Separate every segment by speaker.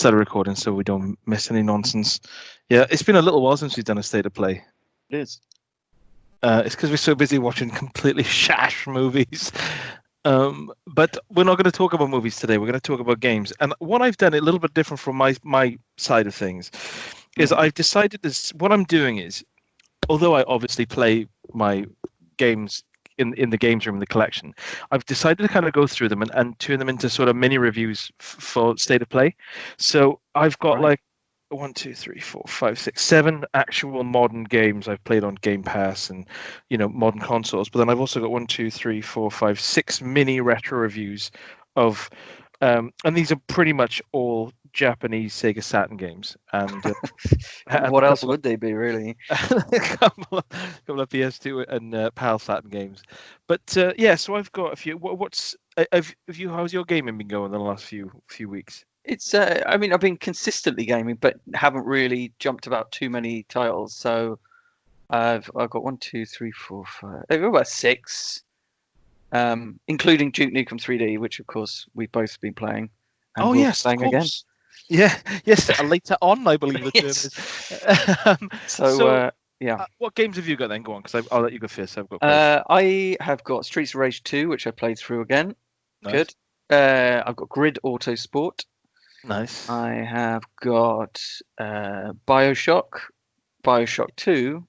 Speaker 1: started recording so we don't miss any nonsense. Yeah, it's been a little while since we've done a state of play.
Speaker 2: It is.
Speaker 1: It's because we're so busy watching completely shash movies. But we're not going to talk about movies today. We're going to talk about games. And what I've done a little bit different from my side of things is I've decided this. What I'm doing is, although I obviously play my games in the games room in the collection, I've decided to kind of go through them and turn them into sort of mini reviews for state of play. So I've got like 1, 2, 3, 4, 5, 6, 7 actual modern games I've played on Game Pass and modern consoles. But then I've also got 1, 2, 3, 4, 5, 6 mini retro reviews of, and these are pretty much all Japanese Sega Saturn games. And
Speaker 2: what else would they be, really?
Speaker 1: a couple of PS2 and PAL Saturn games. But yeah, so I've got a few. How's your gaming been going in the last few weeks?
Speaker 2: It's I mean, I've been consistently gaming, but haven't really jumped about too many titles. So I've got 1, 2, 3, 4, 5. I've got about 6, including Duke Nukem 3D, which of course we've both been playing. And
Speaker 1: oh yes,
Speaker 2: playing again.
Speaker 1: Yeah, yes, later on, I believe the term is.
Speaker 2: Yeah.
Speaker 1: What games have you got then? Go on, because I'll let you go first. I've got.
Speaker 2: I have got Streets of Rage 2, which I played through again. Nice. Good. I've got Grid Autosport.
Speaker 1: Nice.
Speaker 2: I have got Bioshock 2,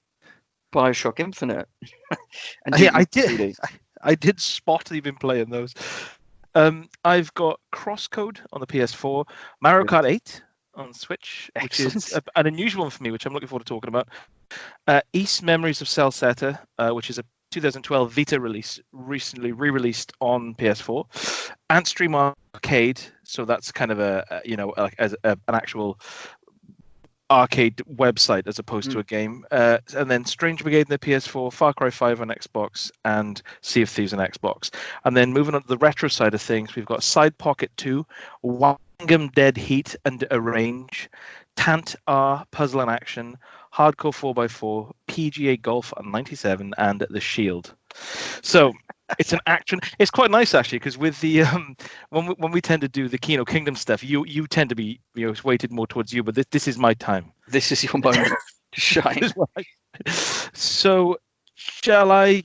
Speaker 2: Bioshock Infinite.
Speaker 1: And yeah, I did spot that you've been playing those. I've got Crosscode on the PS4, Mario Kart 8 on Switch, which is an unusual one for me, which I'm looking forward to talking about. Memories of Celceta, which is a 2012 Vita release, recently re-released on PS4. Antstream Arcade, so that's kind of an actual arcade website as opposed to a game. And then Strange Brigade in the PS4, Far Cry 5 on Xbox, and Sea of Thieves on Xbox. And then moving on to the retro side of things, we've got Side Pocket 2, Wangam Dead Heat and Arrange, Tant-R Puzzle and Action, Hardcore 4x4, PGA Golf 97, and The Shield. So it's an action. It's quite nice actually, because with the when we tend to do the Kino Kingdom stuff, you tend to be it's weighted more towards you, but this is my time.
Speaker 2: This is your moment to shine.
Speaker 1: So shall I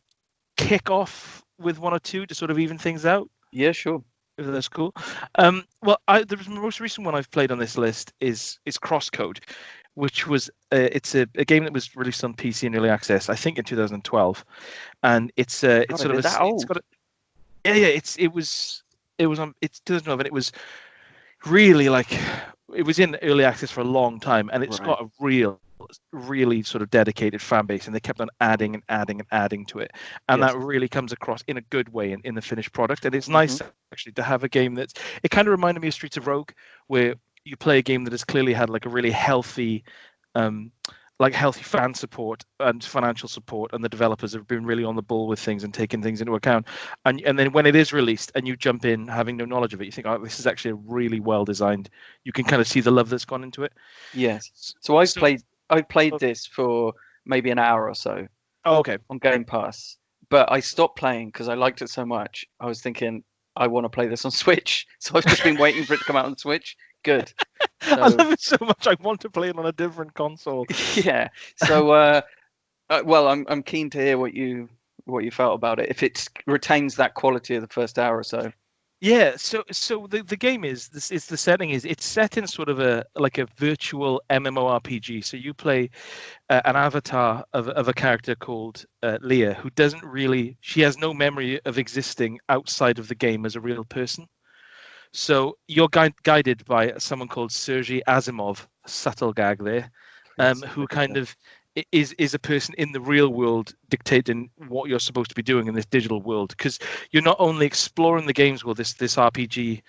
Speaker 1: kick off with 1 or 2 to sort of even things out?
Speaker 2: Yeah, sure.
Speaker 1: If that's cool. The most recent one I've played on this list is Crosscode, which was it's a game that was released on PC in early access, I think in 2012, and it's sort of
Speaker 2: that old.
Speaker 1: It's got it was on 2012, and it was really it was in early access for a long time, and it's got a really sort of dedicated fan base, and they kept on adding and adding and adding to it, and that really comes across in a good way in the finished product. And it's nice actually to have a game it kind of reminded me of Streets of Rogue, where you play a game that has clearly had a really healthy healthy fan support and financial support, and the developers have been really on the ball with things and taking things into account, and then when it is released and you jump in having no knowledge of it, you think, oh, this is actually a really well designed. You can kind of see the love that's gone into it.
Speaker 2: Yes. So I've played this for maybe an hour or so.
Speaker 1: Oh, okay.
Speaker 2: On Game Pass, but I stopped playing because I liked it so much. I was thinking I want to play this on Switch, so I've just been waiting for it to come out on Switch. Good. So,
Speaker 1: I love it so much. I want to play it on a different console.
Speaker 2: Yeah. So, well, I'm keen to hear what you felt about it. If it retains that quality of the first hour or so.
Speaker 1: Yeah. So the game is the setting is it's set in sort of a virtual MMORPG. So you play an avatar of a character called Leah, who she has no memory of existing outside of the game as a real person. So you're guided by someone called Sergei Asimov, subtle gag there, who kind of is a person in the real world dictating what you're supposed to be doing in this digital world. Because you're not only exploring the games world, this RPG,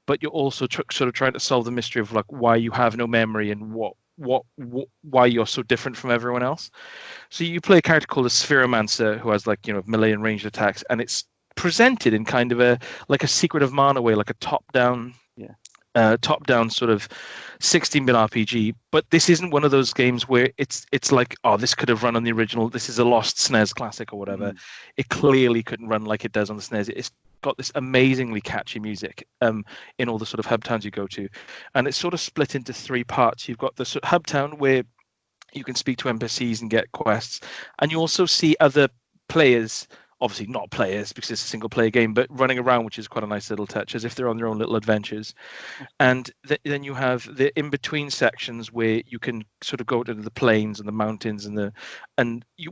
Speaker 1: but you're also sort of trying to solve the mystery of why you have no memory and why you're so different from everyone else. So you play a character called a Spheromancer who has melee and ranged attacks, and it's presented in kind of a Secret of Mana way, like a top-down sort of 16-bit RPG. But this isn't one of those games where it's like, oh, this could have run on the original. This is a lost SNES classic or whatever. It clearly couldn't run like it does on the SNES. It's got this amazingly catchy music in all the sort of hub towns you go to, and it's sort of split into three parts. You've got the sort of hub town where you can speak to NPCs and get quests, and you also see other players, obviously not players because it's a single player game, but running around, which is quite a nice little touch, as if they're on their own little adventures. And then you have the in between sections where you can sort of go to the plains and the mountains and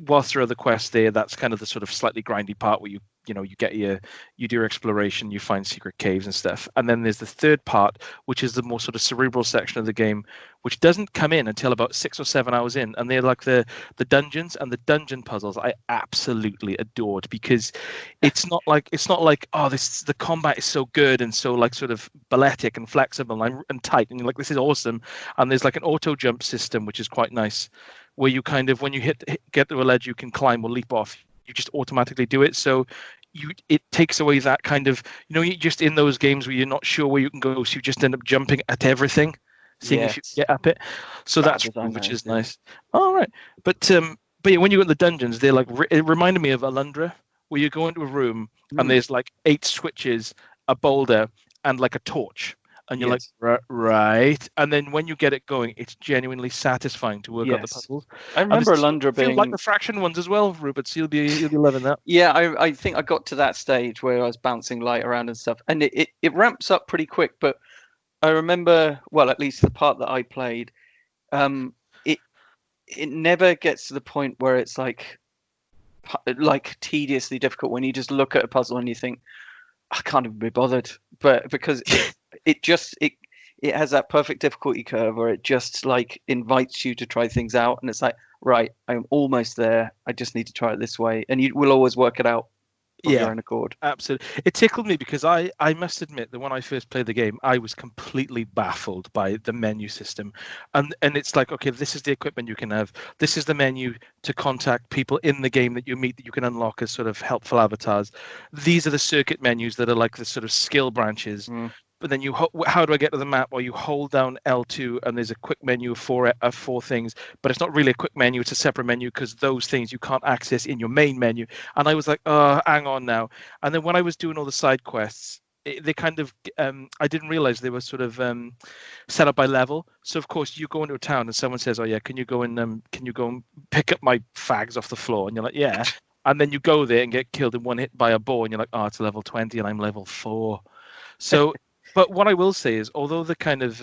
Speaker 1: whilst there are the quests there, that's kind of the sort of slightly grindy part where you do your exploration, you find secret caves and stuff. And then there's the third part, which is the more sort of cerebral section of the game, which doesn't come in until about 6 or 7 hours in, and they're like the dungeons and the dungeon puzzles. I absolutely adored, because it's not like oh, the combat is so good and so like sort of balletic and flexible and tight, and you're like, this is awesome. And there's like an auto jump system, which is quite nice, where you kind of, when you get to a ledge you can climb or leap off, you just automatically do it. So it takes away that kind of, you're just in those games where you're not sure where you can go, so you just end up jumping at everything, seeing if you can get up it. So that's which is nice. All right, but yeah, when you go in the dungeons, they're like, it reminded me of Alundra, where you go into a room and there's like 8 switches, a boulder, and like a torch. And you're like, right. And then when you get it going, it's genuinely satisfying to work out the puzzles.
Speaker 2: I remember Alundra being
Speaker 1: like the fraction ones as well, Rupert. So you'll be loving that.
Speaker 2: Yeah, I think I got to that stage where I was bouncing light around and stuff, and it ramps up pretty quick. But I remember, well, at least the part that I played, it never gets to the point where it's like tediously difficult when you just look at a puzzle and you think, I can't even be bothered. But because it has that perfect difficulty curve where it just like invites you to try things out, and it's like, right, I'm almost there, I just need to try it this way, and you will always work it out of your own accord.
Speaker 1: Absolutely. It tickled me because I must admit that when I first played the game, I was completely baffled by the menu system, and it's like, okay, this is the equipment you can have, this is the menu to contact people in the game that you meet that you can unlock as sort of helpful avatars, these are the circuit menus that are like the sort of skill branches. But then how do I get to the map? Well, you hold down L2 and there's a quick menu of four things, but it's not really a quick menu, it's a separate menu, because those things you can't access in your main menu. And I was like, oh, hang on now. And then when I was doing all the side quests, they kind of, I didn't realize they were sort of set up by level. So of course you go into a town and someone says, oh yeah, can you go and pick up my fags off the floor? And you're like, yeah. And then you go there and get killed in one hit by a bow, and you're like, oh, it's level 20 and I'm level 4. So... But what I will say is, although the kind of,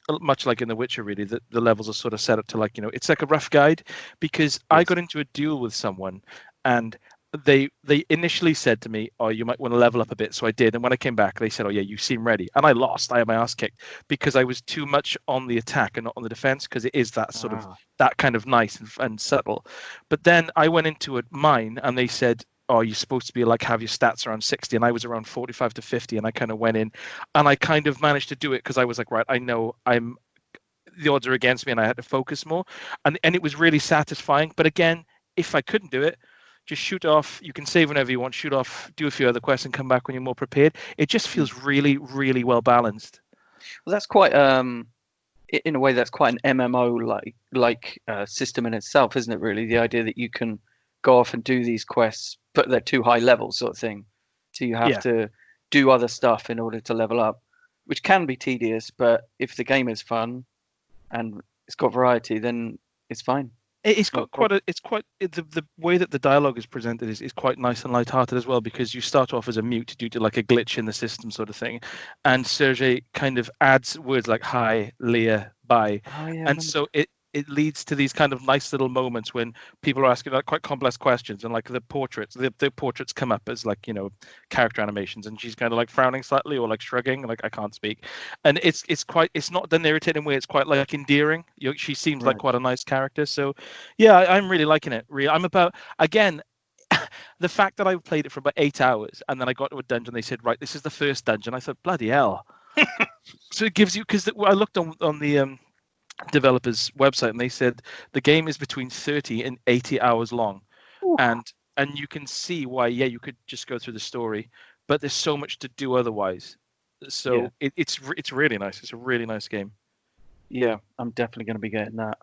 Speaker 1: much like in The Witcher, really, the levels are sort of set up to like, it's like a rough guide, because I got into a duel with someone and they initially said to me, oh, you might want to level up a bit. So I did. And when I came back, they said, oh, yeah, you seem ready. And I lost. I had my ass kicked because I was too much on the attack and not on the defense, because it is that sort of, that kind of nice and subtle. But then I went into mine and they said, oh, you're supposed to be like, have your stats around 60, and I was around 45 to 50, and I kind of went in and I kind of managed to do it because I was like, right, I know the odds are against me and I had to focus more, and it was really satisfying. But again, if I couldn't do it, just shoot off. You can save whenever you want, shoot off, do a few other quests and come back when you're more prepared. It just feels really, really well balanced.
Speaker 2: Well, that's quite in a way that's quite an MMO like system in itself, isn't it, really? The idea that you can go off and do these quests, but they're too high level sort of thing, so you have to do other stuff in order to level up, which can be tedious. But if the game is fun and it's got variety, then it's fine.
Speaker 1: It's got the way that the dialogue is presented is quite nice and lighthearted as well, because you start off as a mute due to like a glitch in the system sort of thing, and Sergei kind of adds words like hi, Leah, bye, and so it leads to these kind of nice little moments when people are asking like quite complex questions, and like the portraits come up as like, character animations, and she's kind of like frowning slightly or like shrugging, like I can't speak, and it's not done in an irritating way. It's quite like endearing. She seems like quite a nice character. So yeah, I'm really liking it. I'm about, again, the fact that I played it for about 8 hours and then I got to a dungeon. They said, right, this is the first dungeon. I thought, bloody hell. So it gives you, because I looked on the developers website and they said the game is between 30 and 80 hours long. Ooh. and you can see why you could just go through the story, but there's so much to do otherwise. So it's really nice. It's a really nice game.
Speaker 2: I'm definitely going to be getting that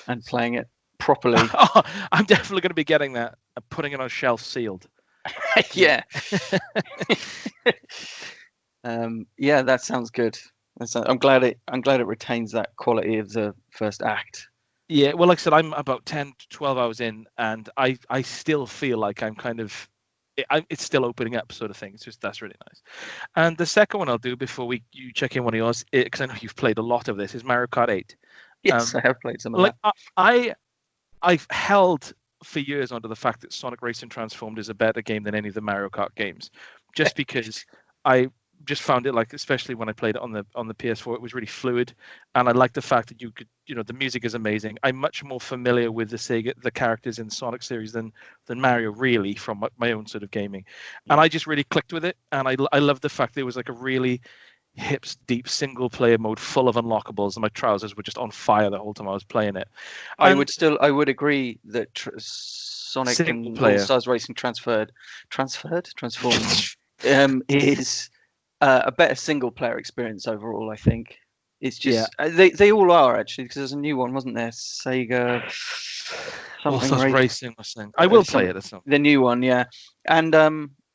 Speaker 2: and playing it properly.
Speaker 1: I'm definitely going to be getting that and putting it on a shelf sealed.
Speaker 2: Yeah. Yeah, that sounds good. I'm glad it retains that quality of the first act.
Speaker 1: Yeah, well, like I said, I'm about 10 to 12 hours in, and I still feel like I'm kind of, it's still opening up, sort of thing. It's just, that's really nice. And the second one I'll do before you check in one of yours, because I know you've played a lot of this, is Mario Kart 8.
Speaker 2: Yes, I have played some of that.
Speaker 1: I've held for years onto the fact that Sonic Racing Transformed is a better game than any of the Mario Kart games, just because I just found it, like, especially when I played it on the PS4, it was really fluid, and I like the fact that you could, the music is amazing. I'm much more familiar with the characters in the Sonic series than Mario, really, from my own sort of gaming, and I just really clicked with it, and I love the fact there was like a really hips deep single player mode full of unlockables, and my trousers were just on fire the whole time I was playing it.
Speaker 2: I would agree that Sonic and All Stars Racing Transformed is a better single player experience overall. I think it's just they all are, actually, because there's a new one, wasn't there? Sega
Speaker 1: All Stars Racing or something. I will play it or something.
Speaker 2: The new one, yeah,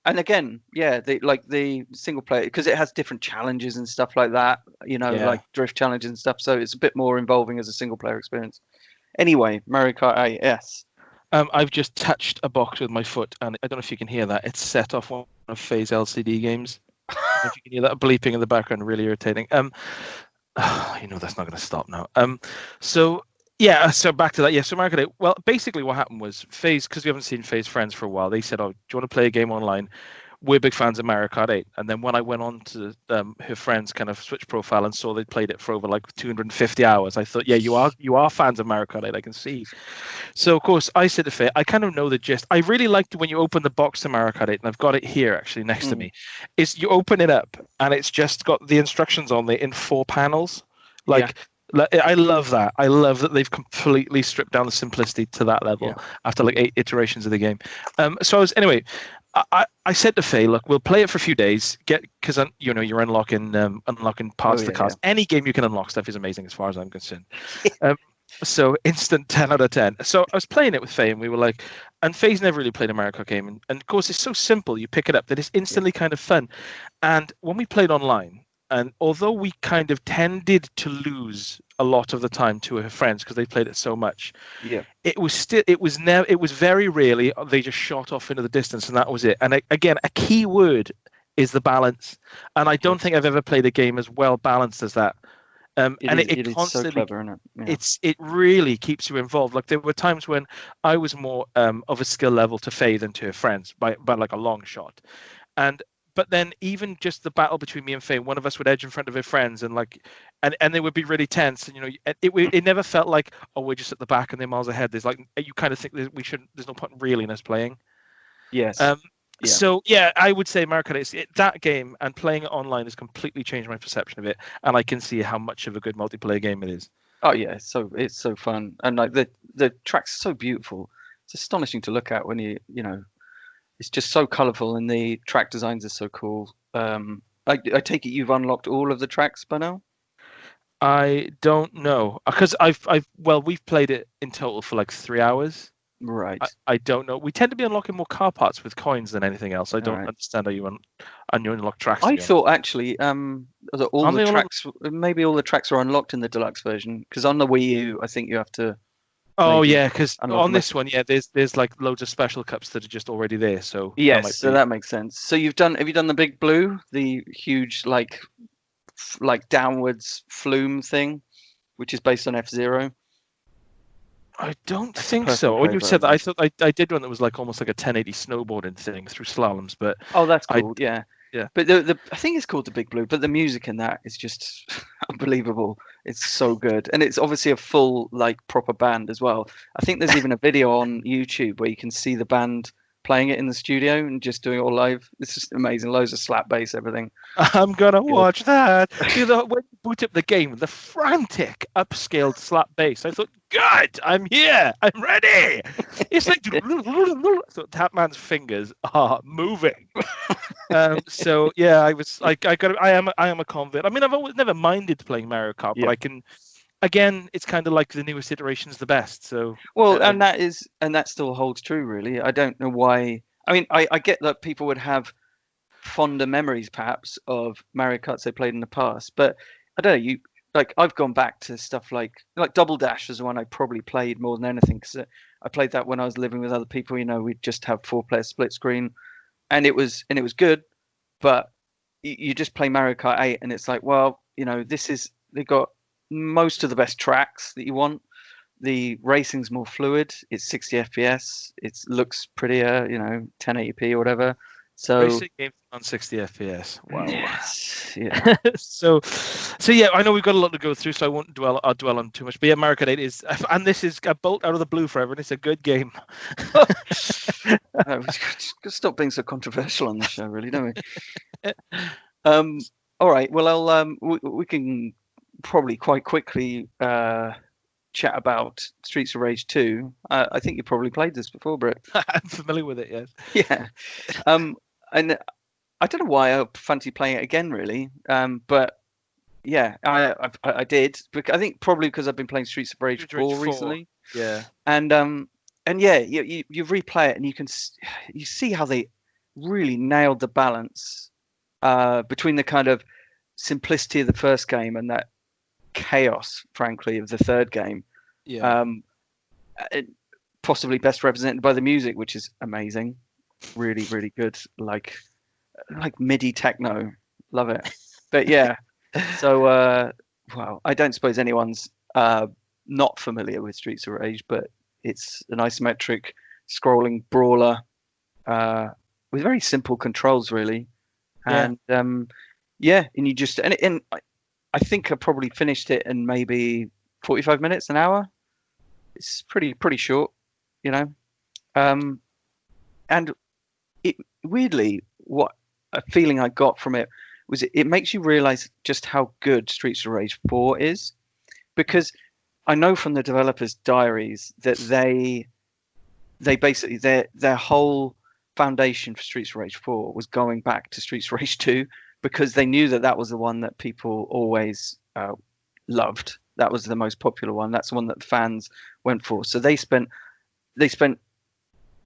Speaker 2: and again, yeah, the single player, because it has different challenges and stuff like that, like drift challenges and stuff. So it's a bit more involving as a single player experience. Anyway, Mario Kart 8, yes.
Speaker 1: I've just touched a box with my foot, and I don't know if you can hear that. It's set off one of Faye's LCD games. I don't know if you can hear that bleeping in the background, really irritating. That's not going to stop now. So back to that. Yeah, so Mario Kart 8. Well, basically what happened was Faye's, because we haven't seen Faye's friends for a while, they said, "Oh, do you want to play a game online? We're big fans of Mario Kart 8." And then when I went on to her friend's kind of Switch profile and saw they'd played it for over like 250 hours, I thought, yeah, you are fans of Mario Kart 8, I can see. So, of course, I said to Faye, I kind of know the gist. I really liked when you open the box to Mario Kart 8, and I've got it here actually next to me, is you open it up and it's just got the instructions on there in 4 panels. I love that. I love that they've completely stripped down the simplicity to that level after like 8 iterations of the game. I said to Faye, look, we'll play it for a few days, because you're unlocking parts of the cars. Yeah. Any game you can unlock stuff is amazing as far as I'm concerned. So instant 10 out of 10. So I was playing it with Faye, and we were like, and Faye's never really played a Mario Kart game, and of course it's so simple, you pick it up, that it's instantly kind of fun. And when we played online, and although we kind of tended to lose a lot of the time to her friends because they played it so much, it was very rarely they just shot off into the distance, and that was it. And again, a key word is the balance, and I don't think I've ever played a game as well balanced as that. It constantly, so clever, isn't it? Yeah. It really keeps you involved. Like, there were times when I was more of a skill level to Faye than to her friends by like a long shot, but then even just the battle between me and Faye, one of us would edge in front of her friends, and they would be really tense. And it never felt like, oh, we're just at the back and they're miles ahead. There's like, you kind of think that there's no point really in us playing.
Speaker 2: Yes.
Speaker 1: So I would say Mario Kart, that game and playing it online has completely changed my perception of it, and I can see how much of a good multiplayer game it is.
Speaker 2: Oh yeah, it's so fun, and like the tracks are so beautiful. It's astonishing to look at when it's just so colourful, and the track designs are so cool. I take it you've unlocked all of the tracks by now?
Speaker 1: I don't know, because we've played it in total for like 3 hours.
Speaker 2: Right.
Speaker 1: I don't know. We tend to be unlocking more car parts with coins than anything else. I don't understand how you unlock tracks.
Speaker 2: I thought actually maybe all the tracks are unlocked in the deluxe version, because on the Wii U I think you have to.
Speaker 1: Oh yeah, because on this one, there's like loads of special cups that are just already there. So
Speaker 2: yes, that makes sense. So have you done the Big Blue, the huge like downwards flume thing, which is based on F-Zero?
Speaker 1: I don't think so. When you said that, I thought I did one that was like almost like a 1080 snowboarding thing through slaloms, but
Speaker 2: that's cool. Yeah. But I think it's called the Big Blue, but the music in that is just unbelievable. It's so good, and it's obviously a full like proper band as well. I think there's even a video on YouTube where you can see the band playing it in the studio and just doing it all live. It's just amazing. Loads of slap bass, everything.
Speaker 1: I'm gonna watch that. When you boot up the game, the frantic upscaled slap bass, I thought, good, I'm here, I'm ready. It's like so Tapman's fingers are moving. So yeah, I was like, I am a convert. I mean, I've always never minded playing Mario Kart, but I can. Again, it's kind of like the newest iteration is the best. So
Speaker 2: and that still holds true, really. I don't know why. I mean, I get that people would have fonder memories perhaps of Mario Karts they played in the past, but I don't know. I've gone back to stuff like Double Dash is the one I probably played more than anything, because I played that when I was living with other people. We'd just have 4-player split screen, and it was good, but you just play Mario Kart 8 and it's like, well, they got most of the best tracks that you want. The racing's more fluid. It's 60 FPS. It looks prettier, 1080p or whatever. So
Speaker 1: racing games on 60 FPS. Wow.
Speaker 2: Yes. Yeah.
Speaker 1: so yeah, I know we've got a lot to go through, so I won't dwell on too much. But yeah, Mario Kart 8 is, and this is a bolt out of the blue for everyone. It's a good game.
Speaker 2: We just stop being so controversial on this show, really, don't we? All right. Well, we can probably quite quickly chat about Streets of Rage 2. I think you probably played this before, Britt.
Speaker 1: I'm familiar with it, yes.
Speaker 2: Yeah. And I don't know why I fancy playing it again, really. But yeah, I did. I think probably because I've been playing Streets of Rage 4 recently.
Speaker 1: Yeah.
Speaker 2: And yeah, you replay it and you see how they really nailed the balance between the kind of simplicity of the first game and that chaos, frankly, of the third game.
Speaker 1: Yeah.
Speaker 2: Possibly best represented by the music, which is amazing. Really, really good. Like MIDI techno. Love it. But yeah. So well, I don't suppose anyone's not familiar with Streets of Rage, but it's an isometric scrolling brawler with very simple controls, really. And yeah, and you just and I think I probably finished it in maybe 45 minutes, an hour. It's pretty short, and it weirdly, what a feeling I got from it was it makes you realize just how good Streets of Rage 4 is, because I know from the developers' diaries that they basically their whole foundation for Streets of Rage 4 was going back to Streets of Rage 2, because they knew that was the one that people always loved. That was the most popular one. That's the one that fans went for. So they spent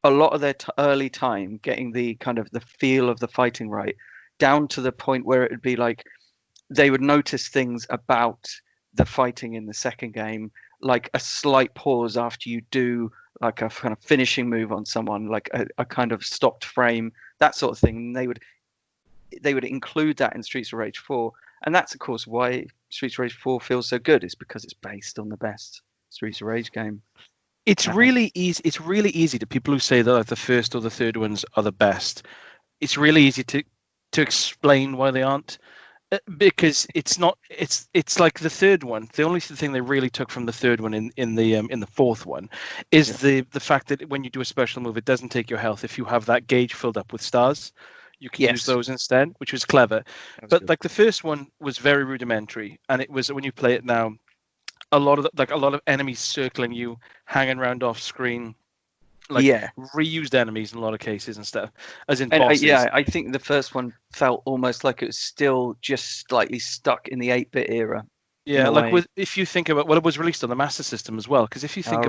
Speaker 2: a lot of their early time getting the kind of the feel of the fighting right, down to the point where it would be like they would notice things about the fighting in the second game, like a slight pause after you do like a kind of finishing move on someone, like a kind of stopped frame, that sort of thing. And they would include that in Streets of Rage 4. And that's, of course, why Streets of Rage 4 feels so good. It's because it's based on the best Streets of Rage game.
Speaker 1: It's really easy. It's really easy to people who say that like, the first or the third ones are the best. It's really easy to explain why they aren't, because it's not. It's like the third one. The only thing they really took from the third one in the fourth one is the fact that when you do a special move, it doesn't take your health if you have that gauge filled up with stars. You can use those instead, which was clever. But good. Like the first one was very rudimentary, and it was when you play it now, a lot of enemies circling you, hanging around off screen, reused enemies in a lot of cases and stuff, as in bosses.
Speaker 2: I think the first one felt almost like it was still just slightly stuck in the 8-bit era.
Speaker 1: Yeah, like if you think about, well, it was released on the Master System as well, because if you think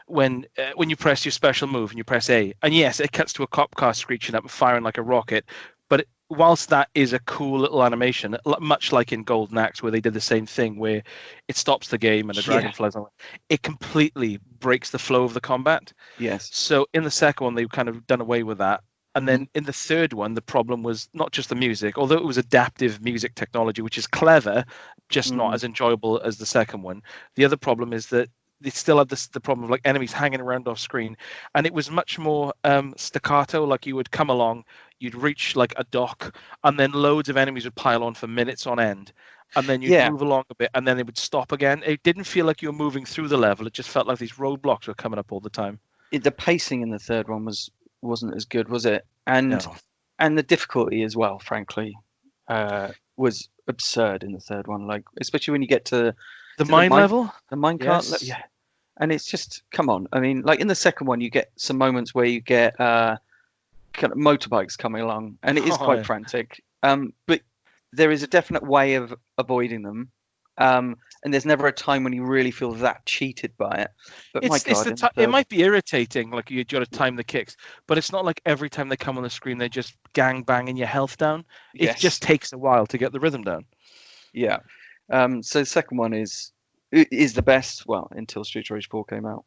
Speaker 1: when you press your special move and you press A, and yes, it cuts to a cop car screeching up and firing like a rocket, but whilst that is a cool little animation, much like in Golden Axe where they did the same thing, where it stops the game and the dragon flies on, it completely breaks the flow of the combat.
Speaker 2: Yes.
Speaker 1: So in the second one, they've kind of done away with that. And then in the third one, the problem was not just the music, although it was adaptive music technology, which is clever, just not as enjoyable as the second one. The other problem is that they still had the problem of like enemies hanging around off screen, and it was much more staccato. Like you would come along, you'd reach like a dock, and then loads of enemies would pile on for minutes on end, and then you'd move along a bit, and then they would stop again. It didn't feel like you were moving through the level. It just felt like these roadblocks were coming up all the time.
Speaker 2: The pacing in the third one wasn't as good, was it? And the difficulty as well, frankly, was absurd in the third one. Like especially when you get to
Speaker 1: the mine level,
Speaker 2: the minecart, and it's just come on. I mean, like in the second one, you get some moments where you get kind of motorbikes coming along, and it is quite frantic. But there is a definite way of avoiding them, And there's never a time when you really feel that cheated by it. But my God,
Speaker 1: it might be irritating, like you got to time the kicks, but it's not like every time they come on the screen they're just gang banging your health down. It just takes a while to get the rhythm down.
Speaker 2: Yeah. So the second one is the best. Well, until Streets of Rage 4 came out.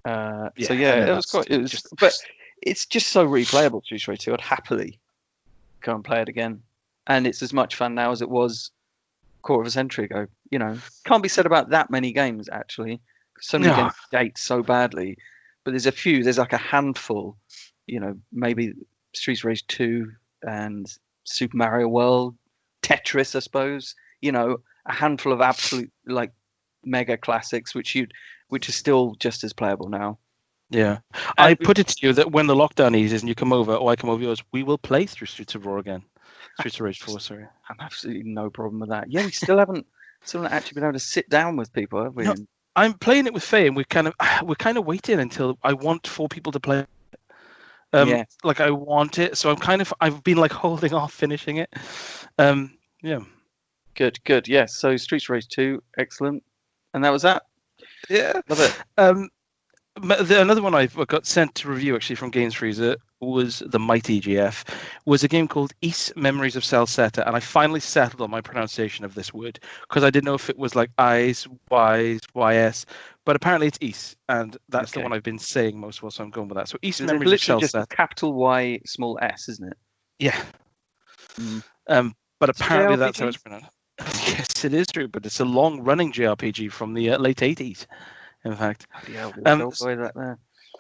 Speaker 2: But it's just so replayable. Streets of Rage 2. I'd happily go and play it again, and it's as much fun now as it was a quarter of a century ago. You know, can't be said about that many games actually. So many games date so badly, but there's like a handful. You know, maybe Streets of Rage 2 and Super Mario World, Tetris, I suppose. You know, a handful of absolute like mega classics, which are still just as playable now.
Speaker 1: Yeah, I put it to you that when the lockdown eases and you come over, or I come over yours, we will play through Streets of Rage again. Streets of Rage 4, sorry.
Speaker 2: I'm absolutely no problem with that. Yeah, we still haven't actually been able to sit down with people, have we?
Speaker 1: No, I'm playing it with Faye, and we're kind of waiting until I want 4 people to play. Like I want it, so I've been like holding off finishing it. Yeah.
Speaker 2: Good. Yeah. So Streets of Rage 2, excellent, and that was that.
Speaker 1: Yeah,
Speaker 2: love it.
Speaker 1: Another one I got sent to review actually from Games Freezer was the Mighty GF, was a game called Ys Memories of Celceta, and I finally settled on my pronunciation of this word because I didn't know if it was like I's, Y's, YS, but apparently it's Ys, and that's the one I've been saying most of all, so I'm going with that. So Ys Memories of Celceta.
Speaker 2: Just capital Y, small s, isn't it?
Speaker 1: Yeah. But apparently that's how it's pronounced. Yes, it is true, but it's a long-running JRPG from the late 80s. In fact,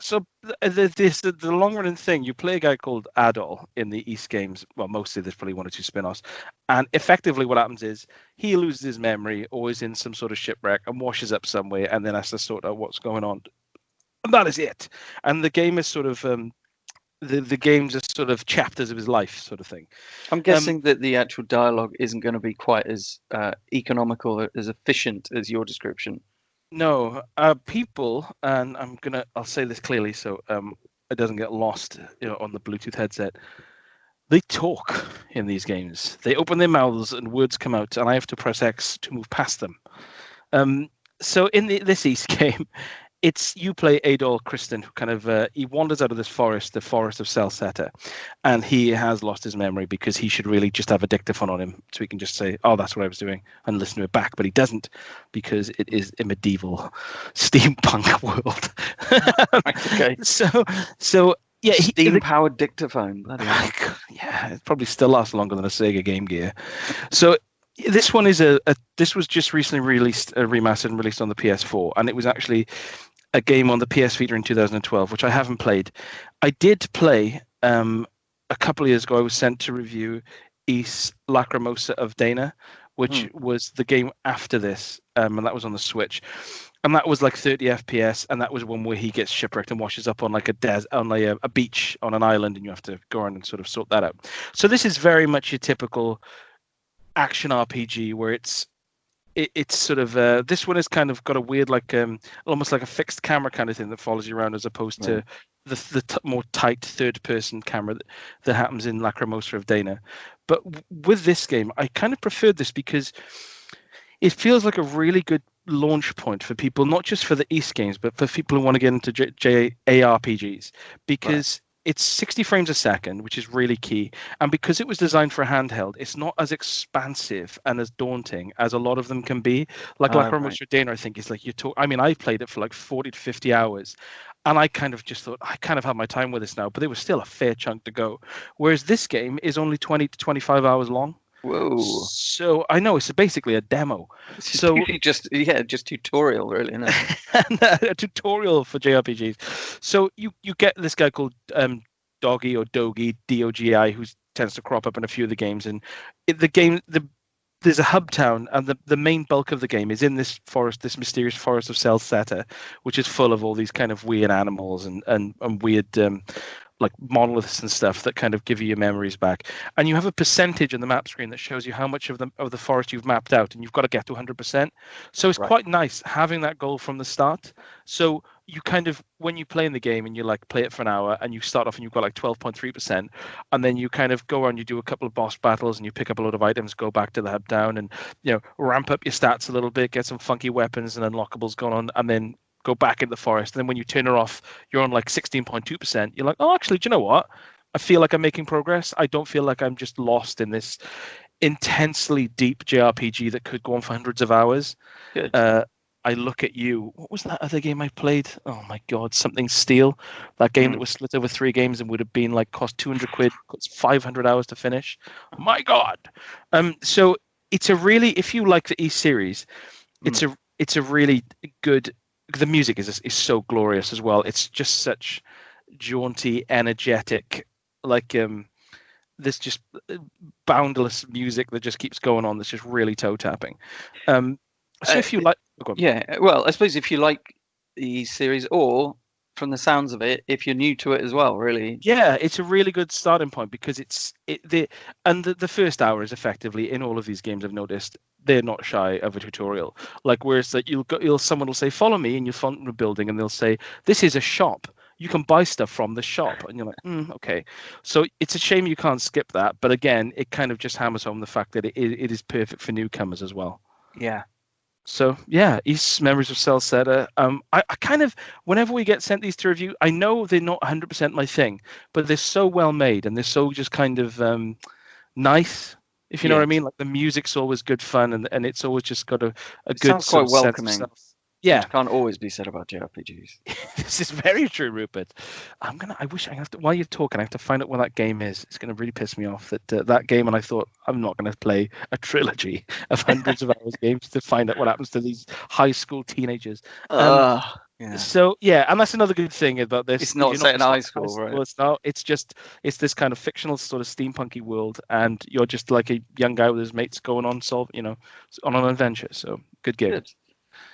Speaker 1: so the long-running thing, you play a guy called Adol in the Ys games. Well, mostly there's probably 1 or 2 spin-offs, and effectively what happens is he loses his memory, or is in some sort of shipwreck and washes up somewhere, and then has to sort out what's going on, and that is it. And the game is sort of the game's just sort of chapters of his life, sort of thing.
Speaker 2: I'm guessing that the actual dialogue isn't going to be quite as economical, as efficient as your description.
Speaker 1: No, people, and I'll say this clearly so it doesn't get lost, on the Bluetooth headset. They talk in these games. They open their mouths and words come out, and I have to press X to move past them. So in this Ys game, you play Adol Kristen, who kind of he wanders out of this forest, the forest of Celceta, and he has lost his memory because he should really just have a dictaphone on him so he can just say, "Oh, that's what I was doing," and listen to it back. But he doesn't because it is a medieval steampunk world.
Speaker 2: Okay.
Speaker 1: So yeah,
Speaker 2: steam-powered dictaphone. Bloody hell.
Speaker 1: Yeah, it probably still lasts longer than a Sega Game Gear. So. This one is this was just recently released, remastered and released on the PS4, and it was actually a game on the PS Vita in 2012, which I haven't played. I did play a couple of years ago. I was sent to review Ys Lacrimosa of Dana, which was the game after this, and that was on the Switch. And that was like 30 FPS, and that was one where he gets shipwrecked and washes up on like a beach on an island, and you have to go around and sort of sort that out. So this is very much your typical action RPG where it's sort of this one has kind of got a weird like almost like a fixed camera kind of thing that follows you around, as opposed to the more tight third person camera that happens in Lacrimosa of Dana. But with this game, I kind of preferred this because it feels like a really good launch point for people, not just for the Ys games, but for people who want to get into JRPGs, because it's 60 frames a second, which is really key. And because it was designed for a handheld, it's not as expansive and as daunting as a lot of them can be. Like Lacrimosa of Dana, I think, is like I played it for like 40 to 50 hours. And I kind of just thought, I kind of have my time with this now, but there was still a fair chunk to go. Whereas this game is only 20 to 25 hours long.
Speaker 2: Whoa!
Speaker 1: So I know it's basically a demo.
Speaker 2: So just tutorial, really, isn't
Speaker 1: it? A tutorial for JRPGs. So you get this guy called Doggy or Dogi, Dogi, who tends to crop up in a few of the games. And there's a hub town, and the main bulk of the game is in this forest, this mysterious forest of Celceta, which is full of all these kind of weird animals and weird like monoliths and stuff that kind of give you your memories back. And you have a percentage in the map screen that shows you how much of the forest you've mapped out, and you've got to get to 100%. So it's quite nice having that goal from the start. So you kind of, when you play in the game and you like play it for an hour and you start off and you've got like 12.3%, and then you kind of go on, you do a couple of boss battles and you pick up a load of items, go back to the hub down and, you know, ramp up your stats a little bit, get some funky weapons and unlockables going on, and then go back in the forest. And then when you turn her off, you're on like 16.2%. You're like, oh, actually, do you know what? I feel like I'm making progress. I don't feel like I'm just lost in this intensely deep JRPG that could go on for hundreds of hours.
Speaker 2: Good.
Speaker 1: I look at you. What was that other game I played? Oh my God, something Steel. That game that was split over 3 games and would have been like cost 200 quid, cost 500 hours to finish. Oh my God. So it's a really, if you like the E series, it's a really good. The music is so glorious as well. It's just such jaunty, energetic, like this just boundless music that just keeps going on. That's just really toe tapping. So if you like,
Speaker 2: well, I suppose if you like the series, or from the sounds of it, if you're new to it as well, really.
Speaker 1: Yeah, it's a really good starting point because the first hour is effectively, in all of these games I've noticed, they're not shy of a tutorial. Like, whereas that someone will say, follow me, and you'll find a building and they'll say, this is a shop. You can buy stuff from the shop. And you're like, okay. So it's a shame you can't skip that. But again, it kind of just hammers home the fact that it is perfect for newcomers as well.
Speaker 2: Yeah.
Speaker 1: So yeah, East's Memories of Celceta. I kind of, whenever we get sent these to review, I know they're not 100% my thing, but they're so well made and they're so just kind of nice, if you know what I mean. Like the music's always good fun, and it's always just got a good
Speaker 2: sounds quite welcoming.
Speaker 1: Yeah,
Speaker 2: which can't always be said about JRPGs.
Speaker 1: This is very true, Rupert. I wish I have to. While you're talking, I have to find out what that game is. It's going to really piss me off that game. And I thought I'm not going to play a trilogy of hundreds of hours games to find out what happens to these high school teenagers.
Speaker 2: Yeah.
Speaker 1: So yeah, and that's another good thing about this.
Speaker 2: It's not set in high school, right?
Speaker 1: It's not. It's this kind of fictional sort of steampunky world, and you're just like a young guy with his mates going on on an adventure. So good game.
Speaker 2: Good.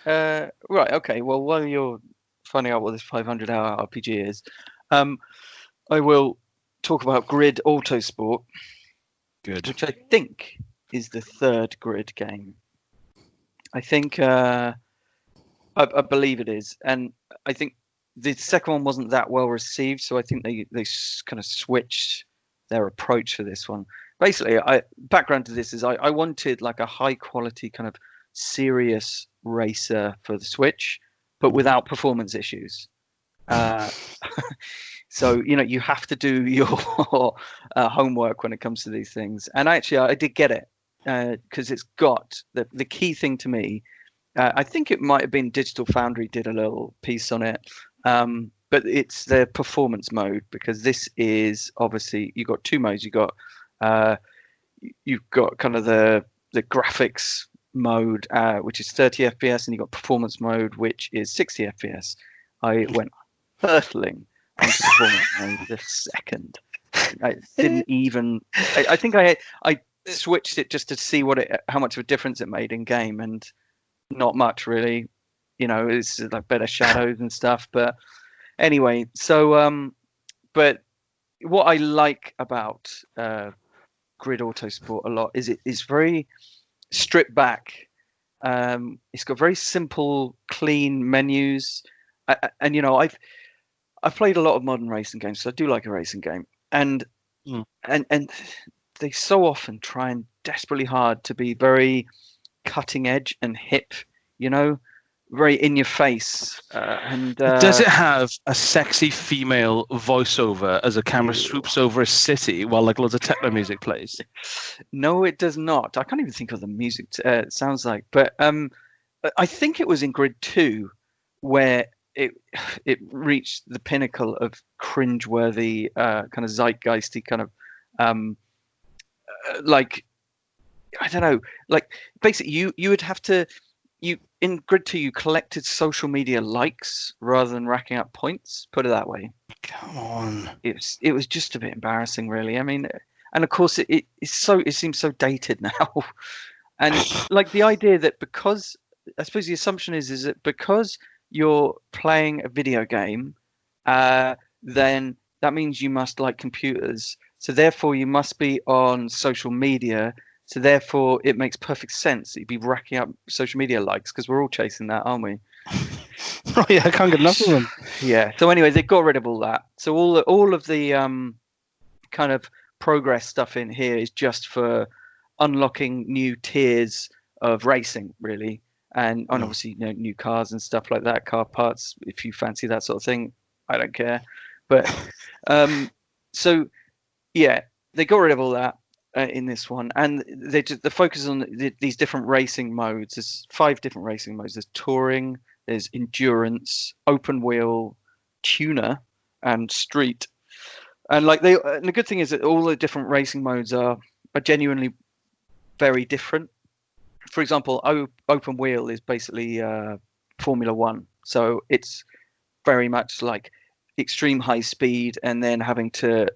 Speaker 2: Right, okay. Well, while you're finding out what this 500-hour RPG is, I will talk about Grid Autosport.
Speaker 1: Good.
Speaker 2: Which I think is the third Grid game. I think, I believe it is, and I think the second one wasn't that well received, so I think they kind of switched their approach for this one. Basically, background to this is I wanted like a high quality kind of serious racer for the Switch, but without performance issues. So you have to do your homework when it comes to these things. And actually, I did get it because it's got the key thing to me. I think it might have been Digital Foundry did a little piece on it, but it's the performance mode, because this is obviously you've got 2 modes. You've got kind of the graphics mode, which is 30 FPS, and you've got performance mode, which is 60 FPS. I went hurtling onto performance mode the second. I didn't even. I think I switched it just to see how much of a difference it made in game, and not much really. It's like better shadows and stuff. But anyway, so but what I like about Grid Autosport a lot is it is very stripped back. It's got very simple, clean menus, and I've played a lot of modern racing games, so I do like a racing game, and they so often try and desperately hard to be very cutting edge and hip, very in your face. And
Speaker 1: does it have a sexy female voiceover as a camera swoops over a city while like loads of techno music plays?
Speaker 2: No, it does not. I can't even think of the music it sounds like, but I think it was in Grid 2 where it reached the pinnacle of cringeworthy kind of zeitgeisty kind of like, I don't know, like basically you would have to in Grid 2 you collected social media likes rather than racking up points, put it that way.
Speaker 1: Come on.
Speaker 2: It was just a bit embarrassing, really. I mean, and of course it seems so dated now. And like the idea that, because I suppose the assumption is that because you're playing a video game, then that means you must like computers. So therefore you must be on social media. So therefore it makes perfect sense that you'd be racking up social media likes, because we're all chasing that, aren't we?
Speaker 3: Oh yeah, I can't get enough of them.
Speaker 2: Yeah. So anyway, they got rid of all that. So all of the kind of progress stuff in here is just for unlocking new tiers of racing, really, and obviously new cars and stuff like that, car parts if you fancy that sort of thing. I don't care, but so yeah, they got rid of all that in this one, and the focus on these different racing modes. There's 5 different racing modes. There's touring, there's endurance, open wheel, tuner, and street. And the good thing is that all the different racing modes are genuinely very different. For example, open wheel is basically Formula One, so it's very much like extreme high speed and then having to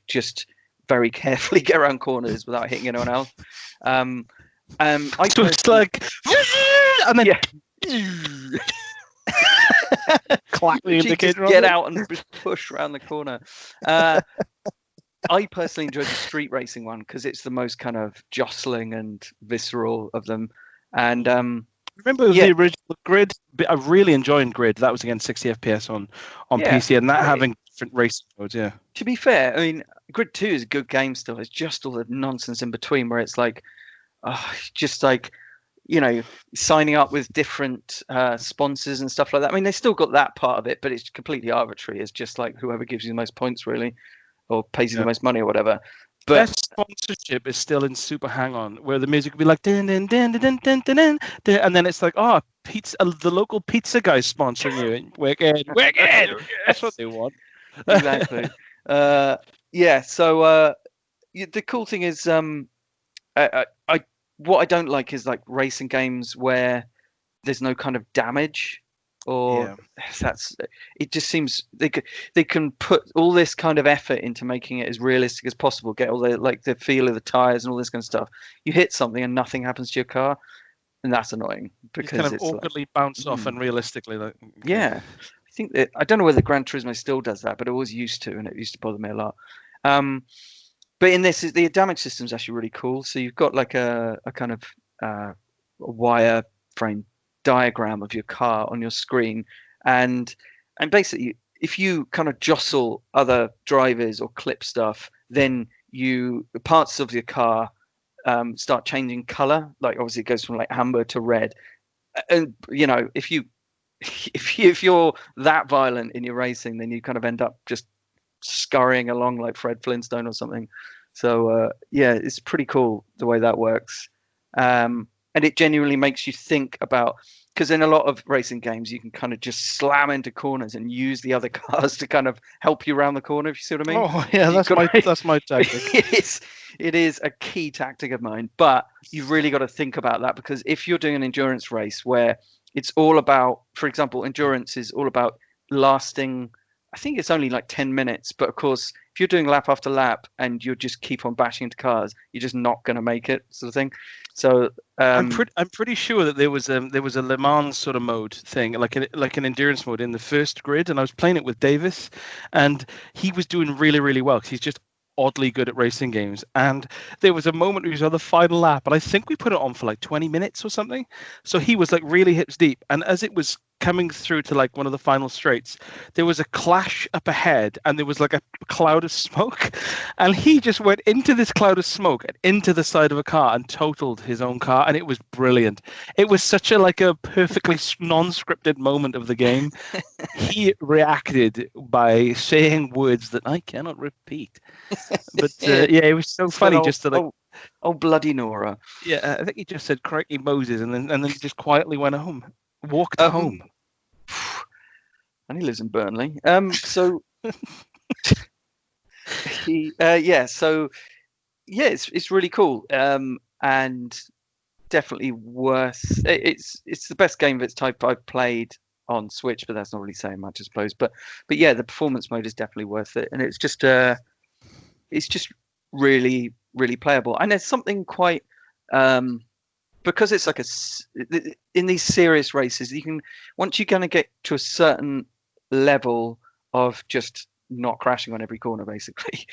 Speaker 2: just very carefully get around corners without hitting anyone else. So
Speaker 3: it's like, and then clack the indicator.
Speaker 2: Get out and push around the corner. I personally enjoyed the street racing one because it's the most kind of jostling and visceral of them. And
Speaker 3: remember the original Grid? I really enjoyed Grid. That was again 60 FPS on PC, and that having different racing modes. Yeah.
Speaker 2: To be fair, I mean, Grid 2 is a good game still. It's just all the nonsense in between where it's like, just like, signing up with different sponsors and stuff like that. I mean, they still got that part of it, but it's completely arbitrary. It's just like whoever gives you the most points, really, or pays you the most money or whatever. But
Speaker 3: best sponsorship is still in Super Hang-On, where the music would be like din din din din din din din, and then it's like, pizza, the local pizza guy's sponsoring you. And wicked. That's what they want.
Speaker 2: Exactly. So the cool thing is, what I don't like is like racing games where there's no kind of damage, or it just seems they can put all this kind of effort into making it as realistic as possible, get all the feel of the tires and all this kind of stuff. You hit something and nothing happens to your car, and that's annoying because
Speaker 3: you kind of awkwardly bounce off and realistically.
Speaker 2: I think I don't know whether Gran Turismo still does that, but it always used to, and it used to bother me a lot. But in this, the damage system is actually really cool. So you've got like a kind of a wireframe diagram of your car on your screen, and basically, if you kind of jostle other drivers or clip stuff, then parts of your car start changing color. Like obviously, it goes from like amber to red, and if you're that violent in your racing, then you kind of end up just scurrying along like Fred Flintstone or something. So it's pretty cool the way that works, and it genuinely makes you think about, because in a lot of racing games you can kind of just slam into corners and use the other cars to kind of help you around the corner, if you see what I mean.
Speaker 3: Oh yeah, that's my tactic.
Speaker 2: It is a key tactic of mine, but you've really got to think about that, because if you're doing an endurance race where it's all about, for example, endurance is all about lasting, I think it's only like 10 minutes, but of course, if you're doing lap after lap and you just keep on bashing into cars, you're just not going to make it, sort of thing. So
Speaker 3: I'm pretty sure that there was a Le Mans sort of mode thing, like an endurance mode in the first Grid, and I was playing it with Davis, and he was doing really, really well because he's just oddly good at racing games. And there was a moment where he was on the final lap, and I think we put it on for like 20 minutes or something. So he was like really hips deep, and as it was coming through to like one of the final straights, there was a clash up ahead, and there was like a cloud of smoke, and he just went into this cloud of smoke and into the side of a car and totaled his own car, and it was brilliant. It was such a perfectly non-scripted moment of the game. He reacted by saying words that I cannot repeat, but it was so funny just to like,
Speaker 2: oh bloody Nora.
Speaker 3: Yeah, I think he just said "crikey Moses," and then he just quietly went home. Walked home.
Speaker 2: And he lives in Burnley. So it's really cool. And definitely worth. It's the best game of its type I've played on Switch, but that's not really saying much, I suppose. But yeah, the performance mode is definitely worth it, and it's just really, really playable. And there's something quite because it's like in these serious races, you can, once you're going to get to a certain level of just not crashing on every corner, basically,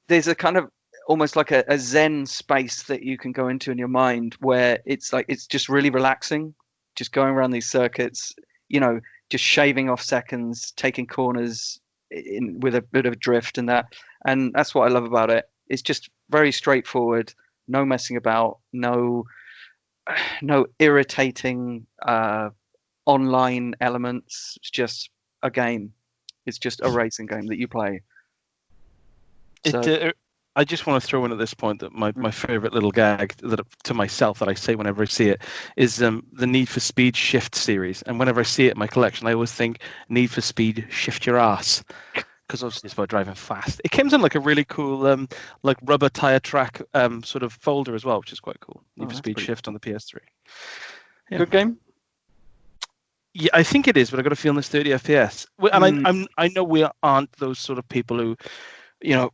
Speaker 2: there's a kind of almost like a zen space that you can go into in your mind where it's like it's just really relaxing. just going around these circuits, just shaving off seconds, taking corners with a bit of drift and that. And that's what I love about it. It's just very straightforward, no messing about, no irritating online elements. It's just a game. It's just a racing game that you play. So,
Speaker 3: I just want to throw in at this point that my favorite little gag to myself that I say whenever I see it is the Need for Speed Shift series. And whenever I see it in my collection, I always think Need for Speed Shift Your Ass, because obviously it's about driving fast. It comes in like a really cool like rubber tire track sort of folder as well, which is quite cool. Need for Speed Shift on the PS3.
Speaker 2: Yeah. Good game.
Speaker 3: Yeah, I think it is, but I got a feeling it's 30 FPS. And I know we aren't those sort of people who,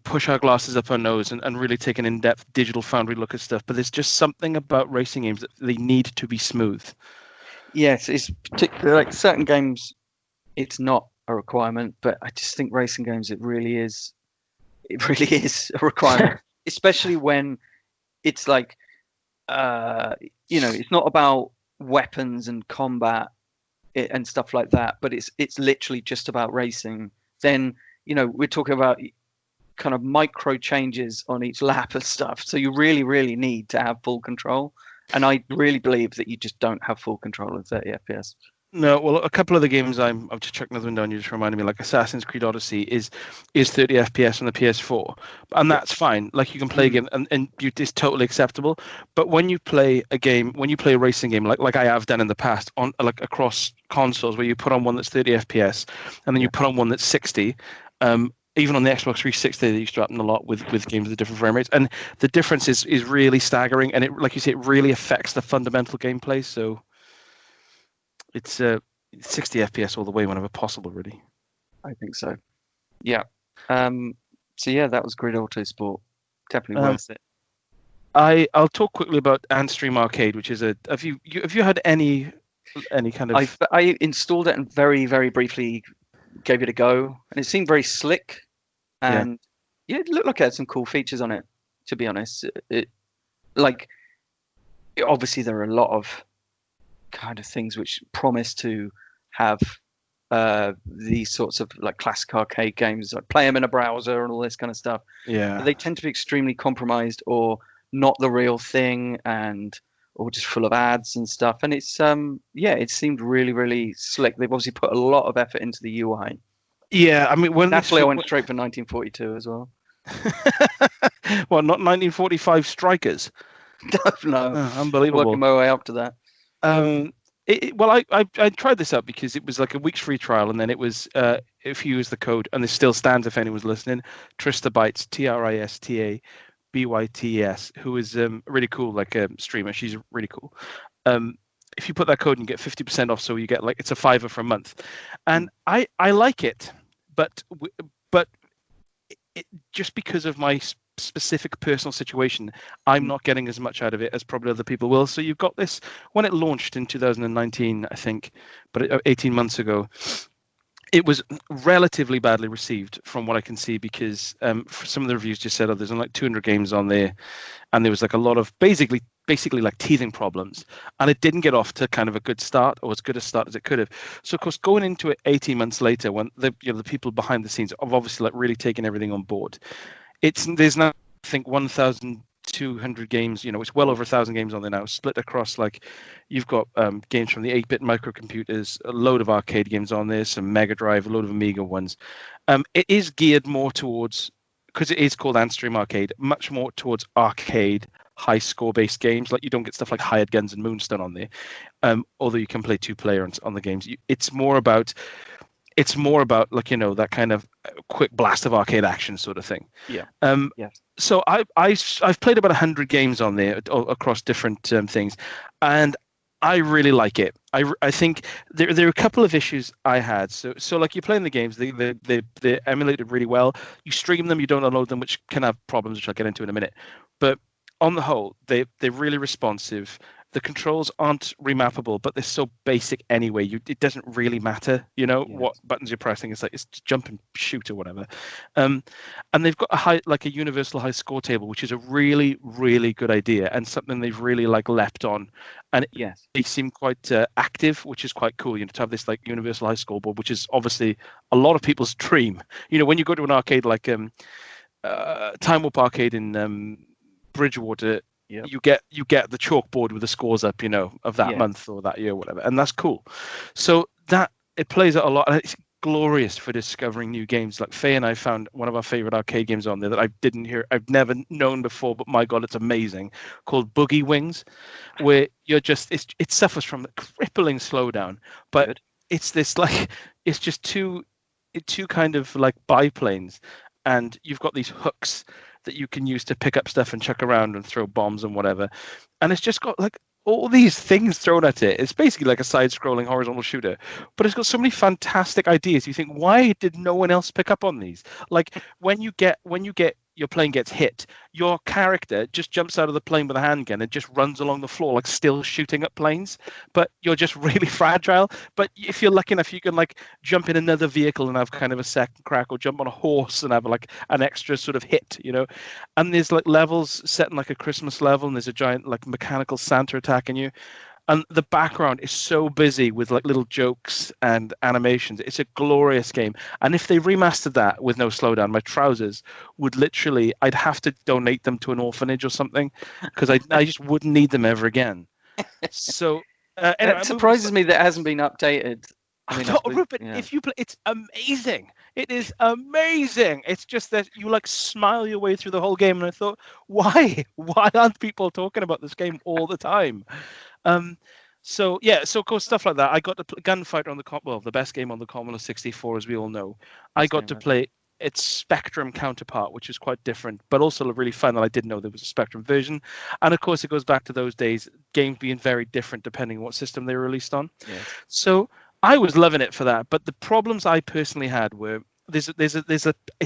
Speaker 3: push our glasses up our nose and really take an in-depth digital foundry look at stuff. But there's just something about racing games that they need to be smooth.
Speaker 2: Yes, it's particularly like certain games, it's not a requirement. But I just think racing games, it really is a requirement, especially when it's like, it's not about weapons and combat and stuff like that, but it's literally just about racing. Then we're talking about kind of micro changes on each lap and stuff, so you really, really need to have full control, and I really believe that you just don't have full control of 30 FPS.
Speaker 3: No, well, a couple of the games I'm just checking another one down. You just reminded me, like Assassin's Creed Odyssey is 30 FPS on the PS4, and that's fine. Like you can play a game, and it's totally acceptable. But when you play a racing game, like I have done in the past, on like across consoles, where you put on one that's 30 FPS, and then you put on one that's 60. Even on the Xbox 360, they used to happen a lot with games with different frame rates, and the difference is really staggering. And it, like you say, it really affects the fundamental gameplay. So it's 60 FPS all the way whenever possible, really.
Speaker 2: I think so. Yeah. So yeah, that was Grid Autosport. Definitely worth it.
Speaker 3: I'll talk quickly about Antstream Arcade, which is have you had any kind of?
Speaker 2: I installed it and very, very briefly gave it a go, and it seemed very slick, and it looked like it had some cool features on it, to be honest. Obviously there are a lot of kind of things which promise to have these sorts of like classic arcade games, like play them in a browser and all this kind of stuff.
Speaker 3: Yeah,
Speaker 2: but they tend to be extremely compromised or not the real thing, or just full of ads and stuff. And it's it seemed really, really slick. They've obviously put a lot of effort into the UI.
Speaker 3: Yeah, I mean,
Speaker 2: naturally I went straight for 1942 as well.
Speaker 3: Well, not 1945 Strikers.
Speaker 2: No,
Speaker 3: unbelievable.
Speaker 2: Working my way up to that.
Speaker 3: I tried this out because it was like a week's free trial, and then it was if you use the code, and this still stands if anyone's listening, Tristabytes, Trista Bytes, who is really cool, like a streamer. She's really cool. If you put that code, you get 50% off, so you get like it's a $5 for a month, and I like it, but just because of my specific personal situation, I'm not getting as much out of it as probably other people will. So you've got this when it launched in 2019, I think, but 18 months ago. It was relatively badly received from what I can see, because some of the reviews just said, there's only like 200 games on there, and there was like a lot of basically like teething problems, and it didn't get off to kind of a good start, or as good a start as it could have. So of course, going into it 18 months later, when the people behind the scenes have obviously like really taken everything on board, there's now I think 1,200 games. It's well over 1,000 games on there now, split across like you've got games from the 8-bit microcomputers, a load of arcade games on there, some Mega Drive, a load of Amiga ones. It is geared more towards, because it is called Antstream Arcade, much more towards arcade high score based games. Like you don't get stuff like Hired Guns and Moonstone on there, although you can play 2-player on the games. It's more about like that kind of quick blast of arcade action sort of thing.
Speaker 2: Yeah.
Speaker 3: So I've played about 100 games on there across different things, and I really like it. I think there are a couple of issues I had. So like you're playing the games, they're emulated really well. You stream them, you don't download them, which can have problems, which I'll get into in a minute. But on the whole, they're really responsive. the controls aren't remappable, but they're so basic anyway. It doesn't really matter, what buttons you're pressing. It's like it's jump and shoot or whatever. And they've got a universal high score table, which is a really, really good idea and something they've really leapt on. And they seem quite active, which is quite cool. To have this universal high scoreboard, which is obviously a lot of people's dream. When you go to an arcade like Time Warp Arcade in Bridgewater. Yep. You get the chalkboard with the scores up, of that month or that year, or whatever, and that's cool. So that it plays out a lot, and it's glorious for discovering new games. Like Faye and I found one of our favorite arcade games on there that I've never known before, but my God, it's amazing. Called Boogie Wings, where you're just it suffers from a crippling slowdown, but it's this it's just two kind of biplanes, and you've got these hooks that you can use to pick up stuff and chuck around and throw bombs and whatever. And it's just got all these things thrown at it. It's basically like a side-scrolling horizontal shooter, but it's got so many fantastic ideas. You think, why did no one else pick up on these? When you get your plane gets hit, your character just jumps out of the plane with a handgun and just runs along the floor, still shooting at planes. But you're just really fragile. But if you're lucky enough, you can jump in another vehicle and have kind of a second crack, or jump on a horse and have an extra sort of hit, And there's levels set in a Christmas level, and there's a giant mechanical Santa attacking you. And the background is so busy with little jokes and animations. It's a glorious game. And if they remastered that with no slowdown, my trousers would I'd have to donate them to an orphanage or something, because I just wouldn't need them ever again. So
Speaker 2: anyway, it surprises me that it hasn't been updated.
Speaker 3: Rupert, if you play, it's amazing. It is amazing. It's just that you smile your way through the whole game, and I thought, why aren't people talking about this game all the time? So of course stuff like that. I got to play Gunfighter on the best game on the Commodore 64, as we all know. I got to play its Spectrum counterpart, which is quite different, but also really fun. And I didn't know there was a Spectrum version. And of course, it goes back to those days, games being very different depending on what system they were released on. Yes. So I was loving it for that. But the problems I personally had were it's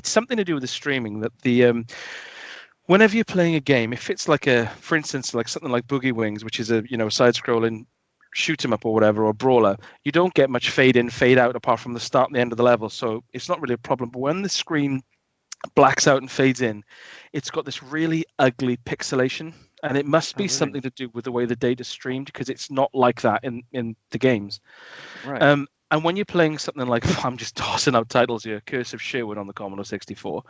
Speaker 3: something to do with the streaming that the whenever you're playing a game, if it's for instance, something like Boogie Wings, which is a side-scrolling shoot 'em up or whatever, or brawler, you don't get much fade in, fade out apart from the start and the end of the level, so it's not really a problem. But when the screen blacks out and fades in, it's got this really ugly pixelation, and it must be something to do with the way the data's streamed, because it's not like that in the games. Right. And when you're playing something I'm just tossing out titles here, Curse of Sherwood on the Commodore 64,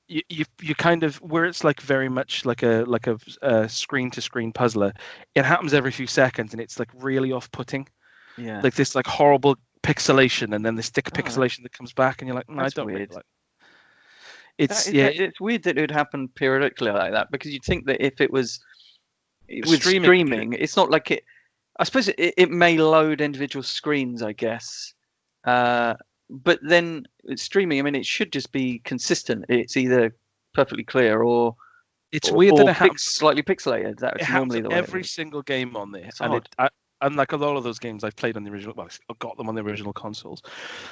Speaker 3: you kind of, where it's very much like a screen-to-screen puzzler, it happens every few seconds, and it's really off-putting. Yeah. This horrible pixelation, and then this thick pixelation that comes back, and you're I don't really like it.
Speaker 2: It's weird that it would happen periodically like that, because you'd think that if it was streaming, it's not like it. I suppose it may load individual screens, I guess. But then streaming, it should just be consistent. It's either perfectly clear or
Speaker 3: weird that it happens
Speaker 2: slightly pixelated. That's normally the way.
Speaker 3: Every single game on there. And a lot of those games I've played on the original, I got them on the original consoles.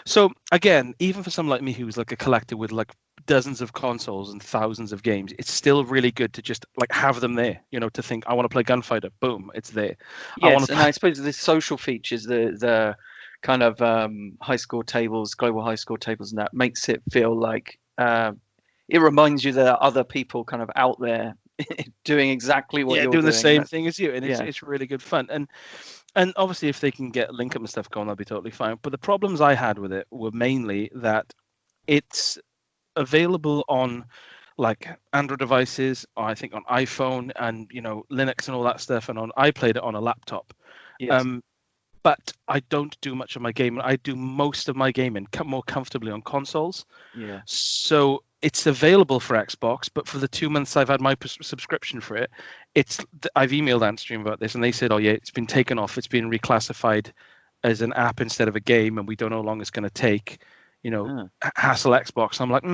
Speaker 3: So again, even for someone like me who's a collector with dozens of consoles and thousands of games, it's still really good to just have them there, to think, I want to play Gunfighter, boom, it's there.
Speaker 2: Yes, I suppose the social features, the kind of high score tables, global high score tables, and that makes it feel like it reminds you that there are other people kind of out there doing exactly what you're doing.
Speaker 3: The same thing as you, and it's really good fun. And obviously, if they can get link up and stuff going, that'll be totally fine. But the problems I had with it were mainly that it's available on Android devices, or I think on iPhone and Linux and all that stuff. And I played it on a laptop. Yes. But I don't do much of my gaming. I do most of my gaming more comfortably on consoles. Yeah. So it's available for Xbox, but for the 2 months I've had my subscription for it, I've emailed Antstream about this, and they said, it's been taken off. It's been reclassified as an app instead of a game, and we don't know how long it's going to take. Hassle Xbox. I'm like,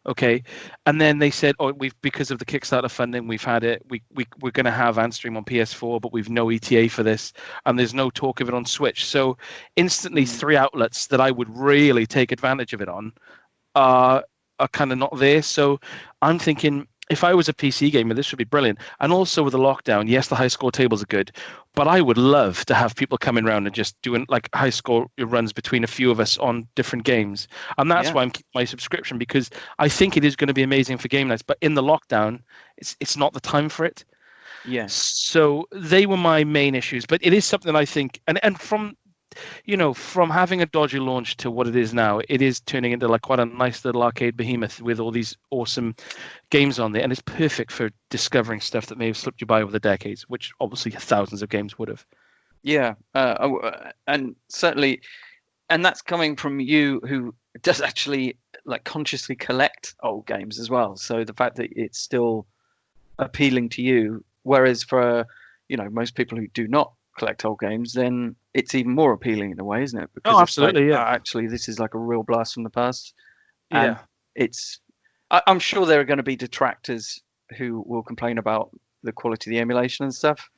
Speaker 3: okay. And then they said, because of the Kickstarter funding, we've had it. We're going to have Antstream on PS4, but we've no ETA for this, and there's no talk of it on Switch. So instantly, 3 outlets that I would really take advantage of it on are kind of not there. So I'm thinking, if I was a PC gamer, this would be brilliant. And also with the lockdown, yes, the high score tables are good, but I would love to have people coming around and just doing like high score runs between a few of us on different games. And that's why I'm keeping my subscription, because I think it is going to be amazing for game nights. But in the lockdown, it's not the time for it.
Speaker 2: Yes.
Speaker 3: So they were my main issues, but it is something I think, and from from having a dodgy launch to what it is now, it is turning into like quite a nice little arcade behemoth with all these awesome games on there, and it's perfect for discovering stuff that may have slipped you by over the decades, which obviously thousands of games would have.
Speaker 2: Yeah, and certainly, and that's coming from you who does actually like consciously collect old games as well. So the fact that it's still appealing to you, whereas for most people who do not collect old games, then it's even more appealing in a way, isn't it? Because
Speaker 3: absolutely, yeah.
Speaker 2: Actually, this is like a real blast from the past.
Speaker 3: And
Speaker 2: I'm sure there are going to be detractors who will complain about the quality of the emulation and stuff.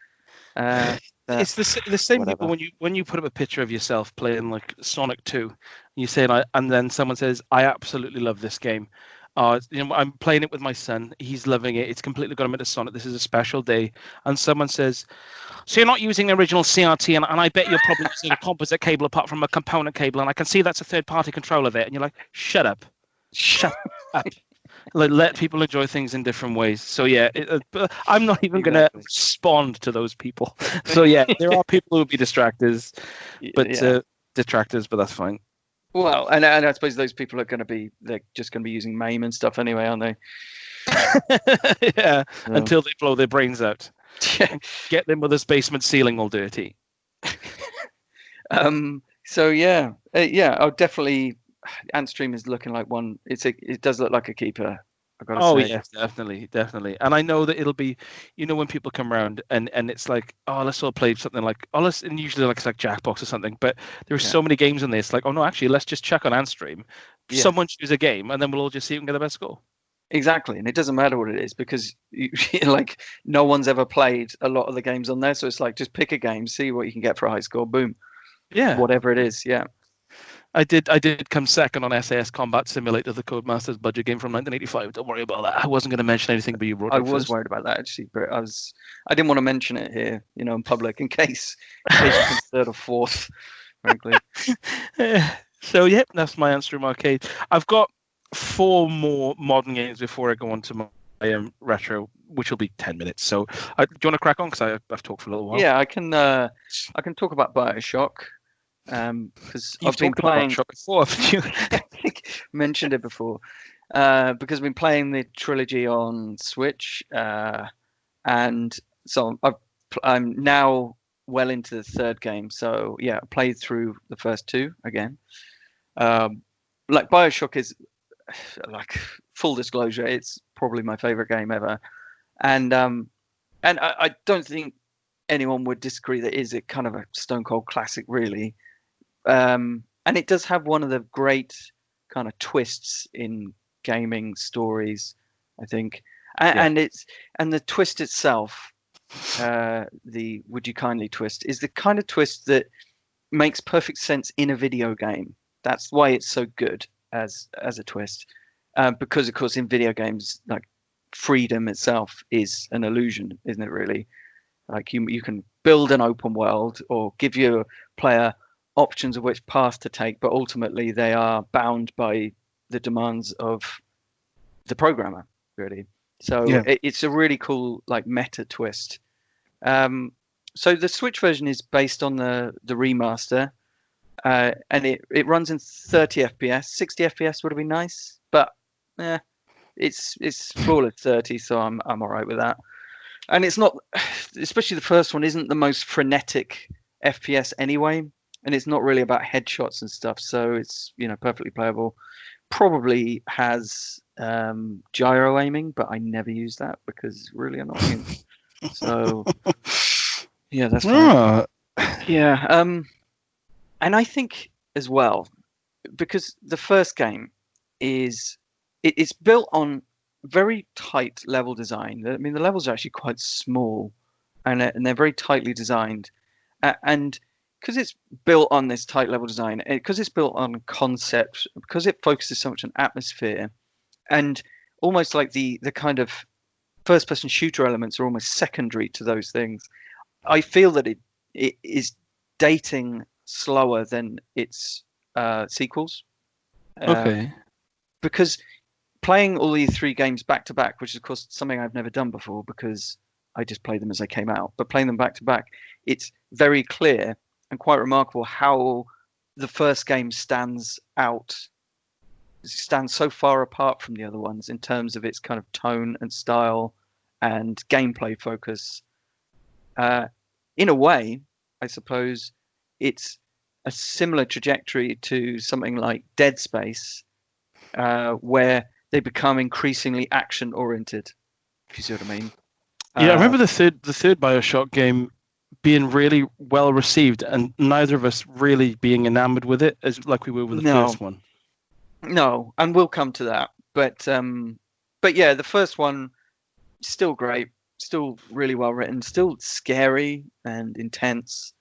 Speaker 3: It's the same people when you put up a picture of yourself playing like Sonic 2, and you say, and then someone says, "I absolutely love this game. I'm playing it with my son. He's loving it. It's completely got him into Sonic. This is a special day." And someone says, "So you're not using the original CRT, and I bet you're probably using a composite cable apart from a component cable, and I can see that's a third-party controller there." And you're like, "Shut up, shut up." Like, let people enjoy things in different ways. So yeah, I'm not even going to respond to those people. So yeah, there are people who will be detractors, but that's fine.
Speaker 2: Well, and I suppose those people they're just going to be using MAME and stuff anyway, aren't they?
Speaker 3: Yeah, until they blow their brains out. Get their mother's basement ceiling all dirty.
Speaker 2: So yeah, I'll definitely. Antstream is looking like one. It does look like a keeper. I've got to say.
Speaker 3: Yes, definitely. And I know that it'll be, when people come around and it's like, oh, let's all play something like, and usually like it's like Jackbox or something. But there are so many games in there. It's like, oh no, actually, let's just check on Antstream. Yeah. Someone choose a game, and then we'll all just see who can get the best score.
Speaker 2: Exactly, and it doesn't matter what it is, because like no one's ever played a lot of the games on there. So it's like, just pick a game, see what you can get for a high score. Boom.
Speaker 3: Yeah.
Speaker 2: Whatever it is. Yeah.
Speaker 3: I did come second on SAS Combat Simulator, the Codemasters budget game from 1985. Don't worry about that. I wasn't going to mention anything, but you brought it up.
Speaker 2: I was worried about that actually, but I didn't want to mention it here, in public, in case you can third or fourth, frankly.
Speaker 3: So yeah, that's my Antstream Arcade. I've got 4 more modern games before I go on to my retro, which will be 10 minutes. So do you want to crack on? Because I've talked for a little while.
Speaker 2: Yeah, I can talk about Bioshock. Because I've been playing
Speaker 3: before, haven't you?
Speaker 2: I think mentioned it before. Because I've been playing the trilogy on Switch, and so I'm now well into the third game. So yeah, I played through the first 2 again. Like Bioshock is, like, full disclosure, it's probably my favorite game ever, and I don't think anyone would disagree that is kind of a stone cold classic, really. And it does have one of the great kind of twists in gaming stories, I think. And the twist itself, the "would you kindly" twist, is the kind of twist that makes perfect sense in a video game. That's why it's so good as a twist. Because of course in video games, like, freedom itself is an illusion, isn't it, really? Like, you can build an open world or give your player options of which path to take, but ultimately they are bound by the demands of the programmer, really. So it's a really cool, like, meta twist. So the Switch version is based on the remaster, and it runs in 30 FPS. 60 FPS would have been nice, but it's full at 30, so I'm all right with that. And it's not, especially the first one, isn't the most frenetic FPS anyway. And it's not really about headshots and stuff, so it's perfectly playable. Probably has gyro aiming, but I never use that because it's really annoying. So yeah, that's fine. Yeah, and I think as well, because the first game it's built on very tight level design. I mean, the levels are actually quite small, and they're very tightly designed, and because it's built on this tight level design, because it's built on concept, because it focuses so much on atmosphere, and almost like the kind of first-person shooter elements are almost secondary to those things. I feel that it is dating slower than its sequels.
Speaker 3: Okay.
Speaker 2: Because playing all these 3 games back to back, which is of course something I've never done before because I just played them as they came out, but playing them back to back, it's very clear and quite remarkable how the first game stands so far apart from the other ones in terms of its kind of tone and style and gameplay focus. In a way, I suppose it's a similar trajectory to something like Dead Space, where they become increasingly action oriented, if you see what I mean.
Speaker 3: Yeah, I remember the third Bioshock game being really well received, and neither of us really being enamored with it as like we were with the first one.
Speaker 2: No, and we'll come to that. But yeah, the first one still great, still really well written, still scary and intense.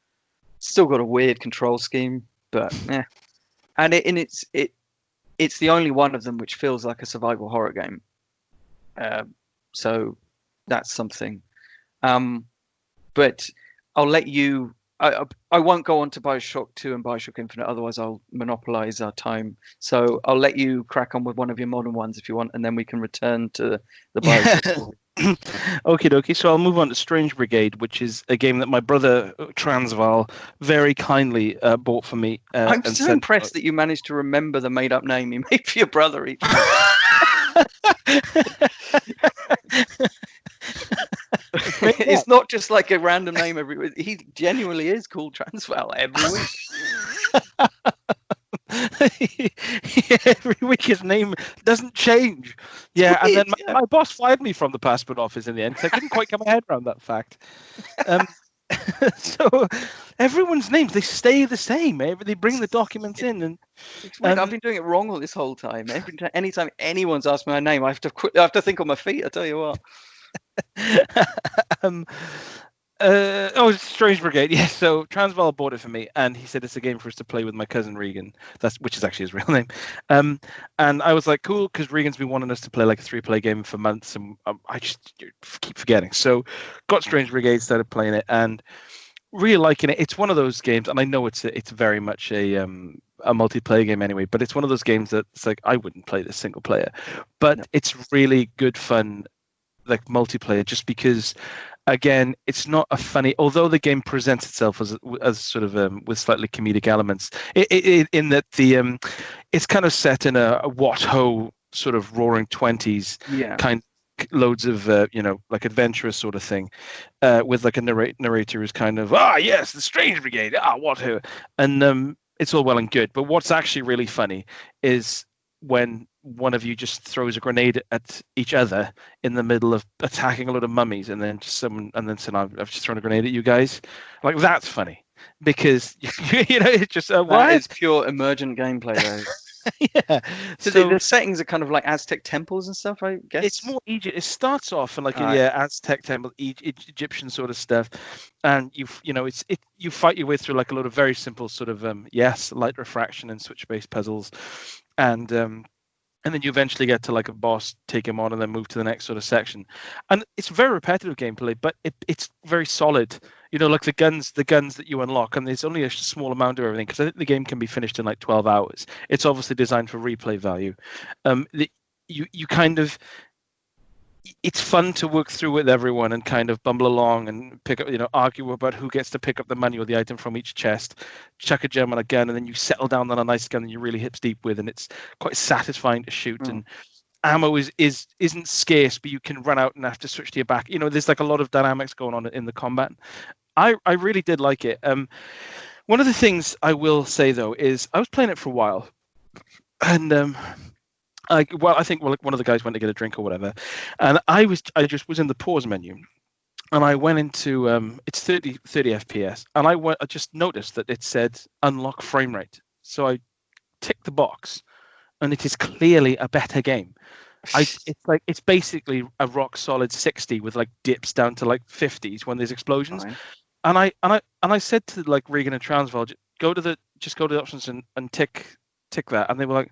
Speaker 2: Still got a weird control scheme, but yeah. And it's the only one of them which feels like a survival horror game. So that's something. But I'll let you. I won't go on to Bioshock 2 and Bioshock Infinite, otherwise I'll monopolize our time. So I'll let you crack on with one of your modern ones if you want, and then we can return to the Bioshock.
Speaker 3: Okie dokie. So I'll move on to Strange Brigade, which is a game that my brother Transvaal very kindly bought for me.
Speaker 2: I'm so impressed that you managed to remember the made-up name you made for your brother each time. It's not just like a random name every week. He genuinely is called Transvaal every week.
Speaker 3: Yeah, every week his name doesn't change. Yeah, and then my boss fired me from the passport office in the end because I couldn't quite get my head around that fact. So everyone's names, they stay the same. They bring the documents in, and
Speaker 2: I've been doing it wrong all this whole time. Anytime anyone's asked me my name, I have to think on my feet. I tell you what.
Speaker 3: Strange Brigade. Yes, so Transvaal bought it for me, and he said it's a game for us to play with my cousin Regan. Which is actually his real name. And I was like, cool, because Regan's been wanting us to play like a 3-player game for months, and I just keep forgetting. So got Strange Brigade, started playing it, and really liking it. It's one of those games, and I know it's very much a multiplayer game anyway, but it's one of those games that it's like I wouldn't play this single player, but it's really good fun, like multiplayer, just because. Again, it's not a funny, although the game presents itself as sort of with slightly comedic elements, in that it's kind of set in a what-ho sort of roaring 20s kind of loads of like adventurous sort of thing, with like a narrator who's kind of yes, the Strange Brigade, what-ho, and it's all well and good, but what's actually really funny is when one of you just throws a grenade at each other in the middle of attacking a load of mummies, and then saying, "I've just thrown a grenade at you guys." Like, that's funny because it's just
Speaker 2: that is pure emergent gameplay, though.
Speaker 3: Yeah.
Speaker 2: So the settings are kind of like Aztec temples and stuff, I guess.
Speaker 3: It's more Egypt. It starts off in like Aztec temple, Egyptian sort of stuff, and you fight your way through like a lot of very simple sort of light refraction and switch-based puzzles, and then you eventually get to like a boss, take him on, and then move to the next sort of section. And it's very repetitive gameplay, but it's very solid. Like the guns that you unlock, and there's only a small amount of everything because I think the game can be finished in like 12 hours. It's obviously designed for replay value. You kind of, it's fun to work through with everyone and kind of bumble along and pick up, argue about who gets to pick up the money or the item from each chest, chuck a gem on a gun, and then you settle down on a nice gun that you really hips deep with, and it's quite satisfying to shoot. And ammo isn't scarce, but you can run out and have to switch to your back. There's like a lot of dynamics going on in the combat. I really did like it. One of the things I will say though is I was playing it for a while, and I think one of the guys went to get a drink or whatever, and I just was in the pause menu, and I went into it's 30 FPS, and I just noticed that it said unlock frame rate, so I ticked the box, and it is clearly a better game. It's basically a rock solid 60 with like dips down to like 50s when there's explosions, and I said to like Regan and Transvaal, go to the options and tick that, and they were like,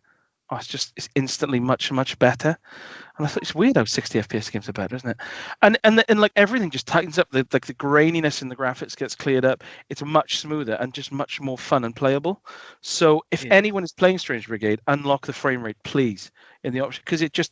Speaker 3: it's instantly much, much better. And I thought it's weird how 60 FPS games are better, isn't it? And like everything just tightens up. The graininess in the graphics gets cleared up. It's much smoother and just much more fun and playable. So if anyone is playing Strange Brigade, unlock the frame rate, please, in the option, because it just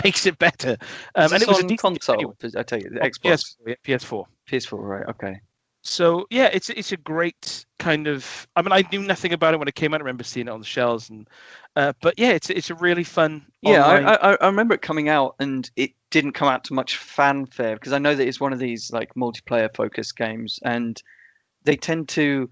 Speaker 3: makes it better.
Speaker 2: And it was on console. I tell you, the Xbox,
Speaker 3: PS4.
Speaker 2: PS4, right? Okay.
Speaker 3: So yeah, it's a great kind of. I mean, I knew nothing about it when it came out. I remember seeing it on the shelves, and but yeah, it's a really fun.
Speaker 2: Yeah, I remember it coming out, and it didn't come out to much fanfare because I know that it's one of these like multiplayer focused games, and they tend to.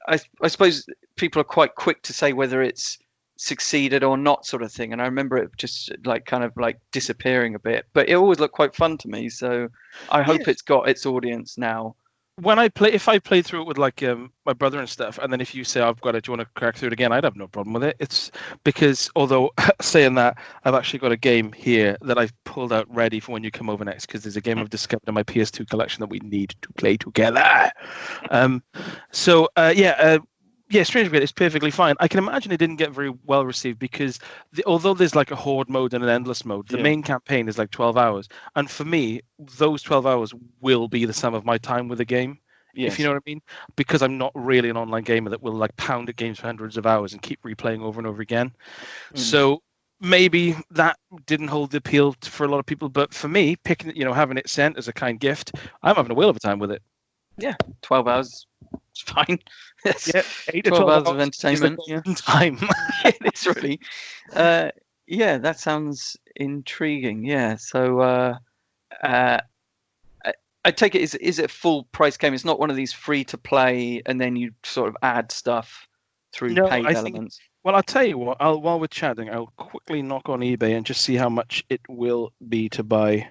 Speaker 2: I suppose people are quite quick to say whether it's succeeded or not, sort of thing. And I remember it just like kind of like disappearing a bit, but it always looked quite fun to me. So I hope it's got its audience now.
Speaker 3: When if I played through it with like my brother and stuff, and then if you say I've got it, do you want to crack through it again? I'd have no problem with it. It's because although saying that, I've actually got a game here that I've pulled out ready for when you come over next, because there's a game I've discovered in my PS2 collection that we need to play together. Strange Brigade is perfectly fine. I can imagine it didn't get very well received because although there's like a horde mode and an endless mode, the main campaign is like 12 hours. And for me, those 12 hours will be the sum of my time with the game, if you know what I mean. Because I'm not really an online gamer that will like pound at games for hundreds of hours and keep replaying over and over again. So maybe that didn't hold the appeal for a lot of people. But for me, picking, having it sent as a kind gift, I'm having a whale of a time with it.
Speaker 2: Yeah, 12 hours. It's fine.
Speaker 3: Yeah, 8 to
Speaker 2: 12 hours of entertainment.
Speaker 3: Time.
Speaker 2: It's really. That sounds intriguing. Yeah. So I take it is it a full price game? It's not one of these free to play and then you sort of add stuff through paid elements.
Speaker 3: Well, I'll tell you what. While we're chatting, I'll quickly knock on eBay and just see how much it will be to buy,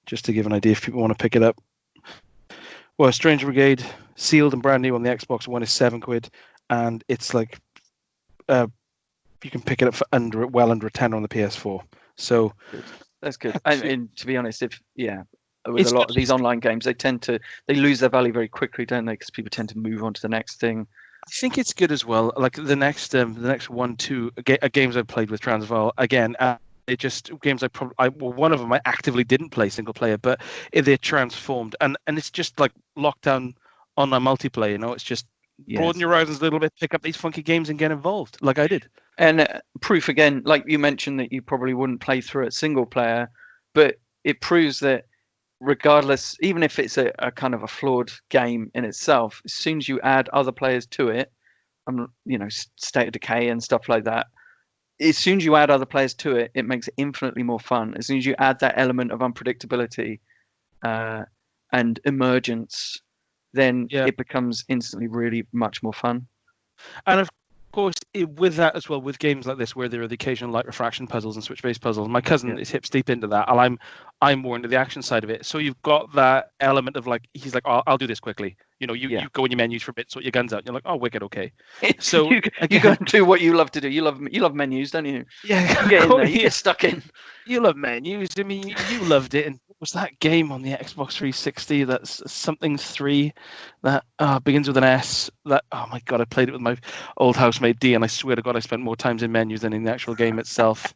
Speaker 3: just to give an idea if people want to pick it up. Well, Strange Brigade, sealed and brand new on the Xbox One, is £7, and it's like you can pick it up for well under a tenner on the PS4. So
Speaker 2: that's good. And to be honest, with a lot of these online games, they lose their value very quickly, don't they? Because people tend to move on to the next thing.
Speaker 3: I think it's good as well. Like the next 1-2 games I've played with Transvaal again. It just games one of them I actively didn't play single player, but they're transformed and it's just like lockdown online multiplayer. It's just broaden your horizons a little bit, pick up these funky games and get involved, like I did.
Speaker 2: And proof again, like you mentioned that you probably wouldn't play through it single player, but it proves that regardless, even if it's a kind of a flawed game in itself, as soon as you add other players to it, State of Decay and stuff like that. As soon as you add other players to it, it makes it infinitely more fun. As soon as you add that element of unpredictability and emergence, then it becomes instantly really much more fun.
Speaker 3: And of course, with that as well, with games like this where there are the occasional light refraction puzzles and switch-based puzzles, my cousin is hips deep into that, and I'm more into the action side of it. So you've got that element of like, he's like, oh, I'll do this quickly. You go in your menus for a bit, sort your guns out. And you're like, oh, wicked, okay. So
Speaker 2: you go and do what you love to do. You love menus, don't you?
Speaker 3: Yeah,
Speaker 2: you get in there, you get stuck in.
Speaker 3: You love menus. I mean, you loved it. And what was that game on the Xbox 360? That's something 3 that begins with an S. That, oh my god, I played it with my old housemate D, and I swear to God, I spent more times in menus than in the actual game itself.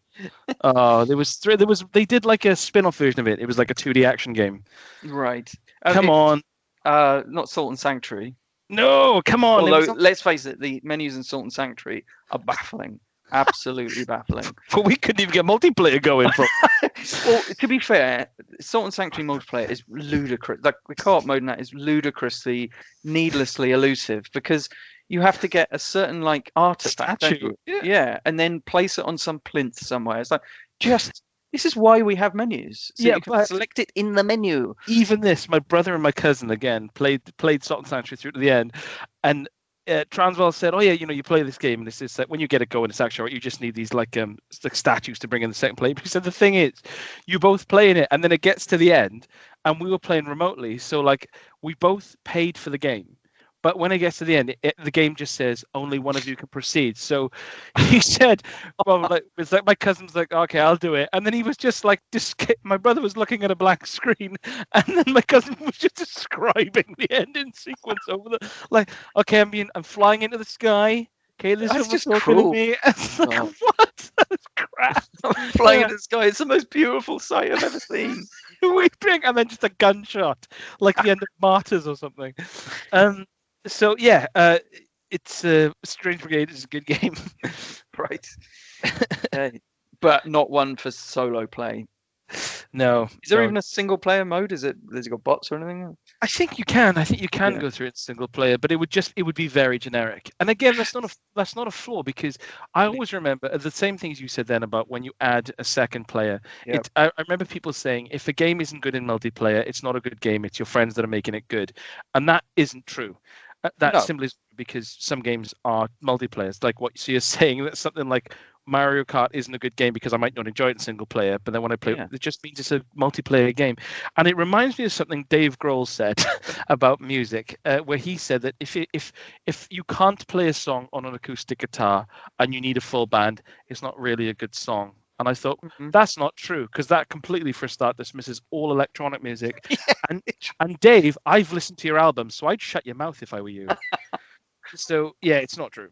Speaker 3: They did like a spin-off version of it. It was like a 2D action game.
Speaker 2: Right.
Speaker 3: Come on.
Speaker 2: Not Salt and Sanctuary.
Speaker 3: No, come on.
Speaker 2: Although, let's face it, the menus in Salt and Sanctuary are baffling. Absolutely baffling.
Speaker 3: But we couldn't even get multiplayer going from.
Speaker 2: Well, to be fair, Salt and Sanctuary multiplayer is ludicrous. Like the co-op mode in that is ludicrously, needlessly elusive because you have to get a certain like artifact, don't you? Yeah, and then place it on some plinth somewhere. It's like this is why we have menus. So you can select it in the menu.
Speaker 3: Even this, my brother and my cousin again played Salt and Sanctuary through to the end, and Transvaal said, "Oh yeah, you play this game, and this is when you get it going, it's actually you just need these like statues to bring in the second play." But he said the thing is, you both playing it, and then it gets to the end, and we were playing remotely, so like we both paid for the game. But when it gets to the end, the game just says only one of you can proceed. So he said, well, it's like my cousin's like, okay, I'll do it. And then he was just like, my brother was looking at a blank screen. And then my cousin was just describing the ending sequence over okay, I'm flying into the sky. Okay, this
Speaker 2: That's
Speaker 3: is
Speaker 2: just
Speaker 3: what's
Speaker 2: cruel.
Speaker 3: to me. It's like, what? That's crap.
Speaker 2: I'm flying in the sky. It's the most beautiful sight I've ever seen.
Speaker 3: Weeping, and then just a gunshot, like the end of Martyrs or something. So yeah, it's Strange Brigade is a good game,
Speaker 2: Right. Okay. But not one for solo play.
Speaker 3: No.
Speaker 2: Is there
Speaker 3: no.
Speaker 2: even a single player mode? Has it got bots or anything?
Speaker 3: I think you can. I think you can
Speaker 2: Yeah.
Speaker 3: go through it single player, but it would be very generic. And again, that's not a flaw, because I always remember the same things you said then about when you add a second player.
Speaker 2: Yep.
Speaker 3: I remember people saying if a game isn't good in multiplayer, it's not a good game. It's your friends that are making it good, and that isn't true. That
Speaker 2: No.
Speaker 3: simply is because some games are multiplayers. Like what you're saying, that something like Mario Kart isn't a good game because I might not enjoy it in single player, but then when I play it just means it's a multiplayer game. And it reminds me of something Dave Grohl said about music, where he said that if you can't play a song on an acoustic guitar and you need a full band, it's not really a good song. And I thought, that's not true, because that completely, for a start, dismisses all electronic music. Yeah. And Dave, I've listened to your album, so I'd shut your mouth if I were you. So, yeah, it's not true.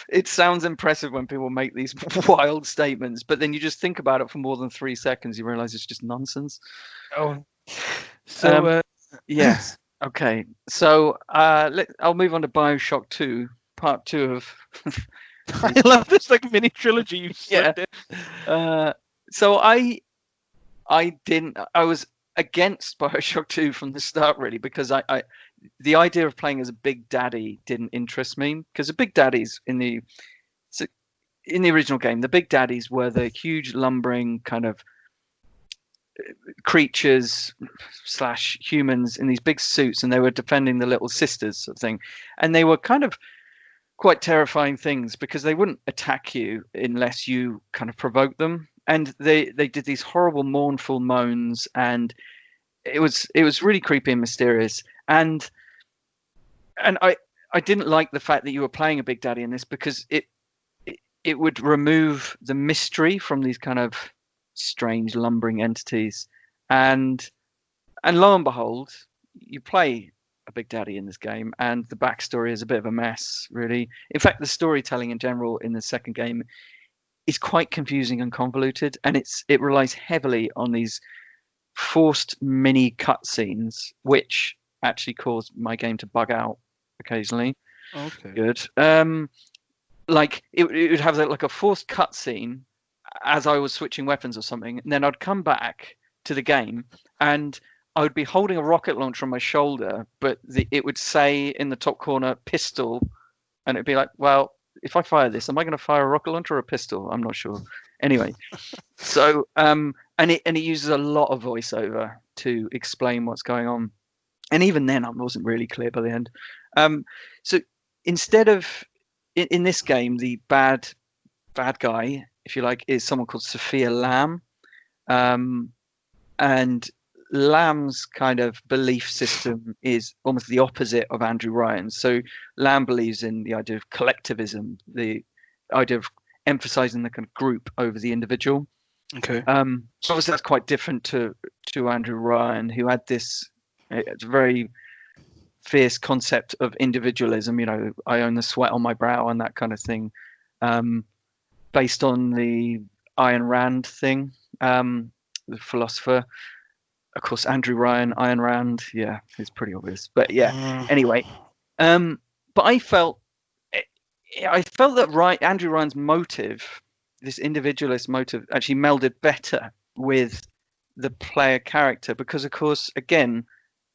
Speaker 2: It sounds impressive when people make these wild statements, but then you just think about it for more than 3 seconds, you realize it's just nonsense.
Speaker 3: Oh. So,
Speaker 2: yes. Okay. So I'll move on to Bioshock 2, part 2 of...
Speaker 3: I love this like mini trilogy you slipped in.
Speaker 2: So I was against Bioshock 2 from the start, really, because the idea of playing as a big daddy didn't interest me, because the big daddies in the original game, the big daddies were the huge lumbering kind of creatures / humans in these big suits, and they were defending the little sisters sort of thing, and they were kind of quite terrifying things because they wouldn't attack you unless you kind of provoked them, and they did these horrible mournful moans, and it was really creepy and mysterious, and I didn't like the fact that you were playing a big daddy in this, because it would remove the mystery from these kind of strange lumbering entities, and lo and behold, you play a big daddy in this game, and the backstory is a bit of a mess, really. In fact, the storytelling in general in the second game is quite confusing and convoluted, and it relies heavily on these forced mini cutscenes, which actually caused my game to bug out occasionally.
Speaker 3: Okay.
Speaker 2: Good. Like it would have like a forced cutscene as I was switching weapons or something, and then I'd come back to the game and I would be holding a rocket launcher on my shoulder, but it would say in the top corner pistol, and it'd be like, well, if I fire this, am I going to fire a rocket launcher or a pistol? I'm not sure. Anyway, so and it uses a lot of voiceover to explain what's going on, and even then I wasn't really clear by the end. So instead of in this game, the bad guy, if you like, is someone called Sophia Lamb, and Lamb's kind of belief system is almost the opposite of Andrew Ryan's. So Lamb believes in the idea of collectivism, the idea of emphasizing the kind of group over the individual.
Speaker 3: Okay.
Speaker 2: So obviously that's quite different to Andrew Ryan, who had this very fierce concept of individualism. You know, I own the sweat on my brow and that kind of thing, based on the Ayn Rand thing, the philosopher. Of course, Andrew Ryan, Ayn Rand, yeah, it's pretty obvious. But yeah, anyway, but I felt that Andrew Ryan's motive, this individualist motive, actually melded better with the player character, because, of course, again,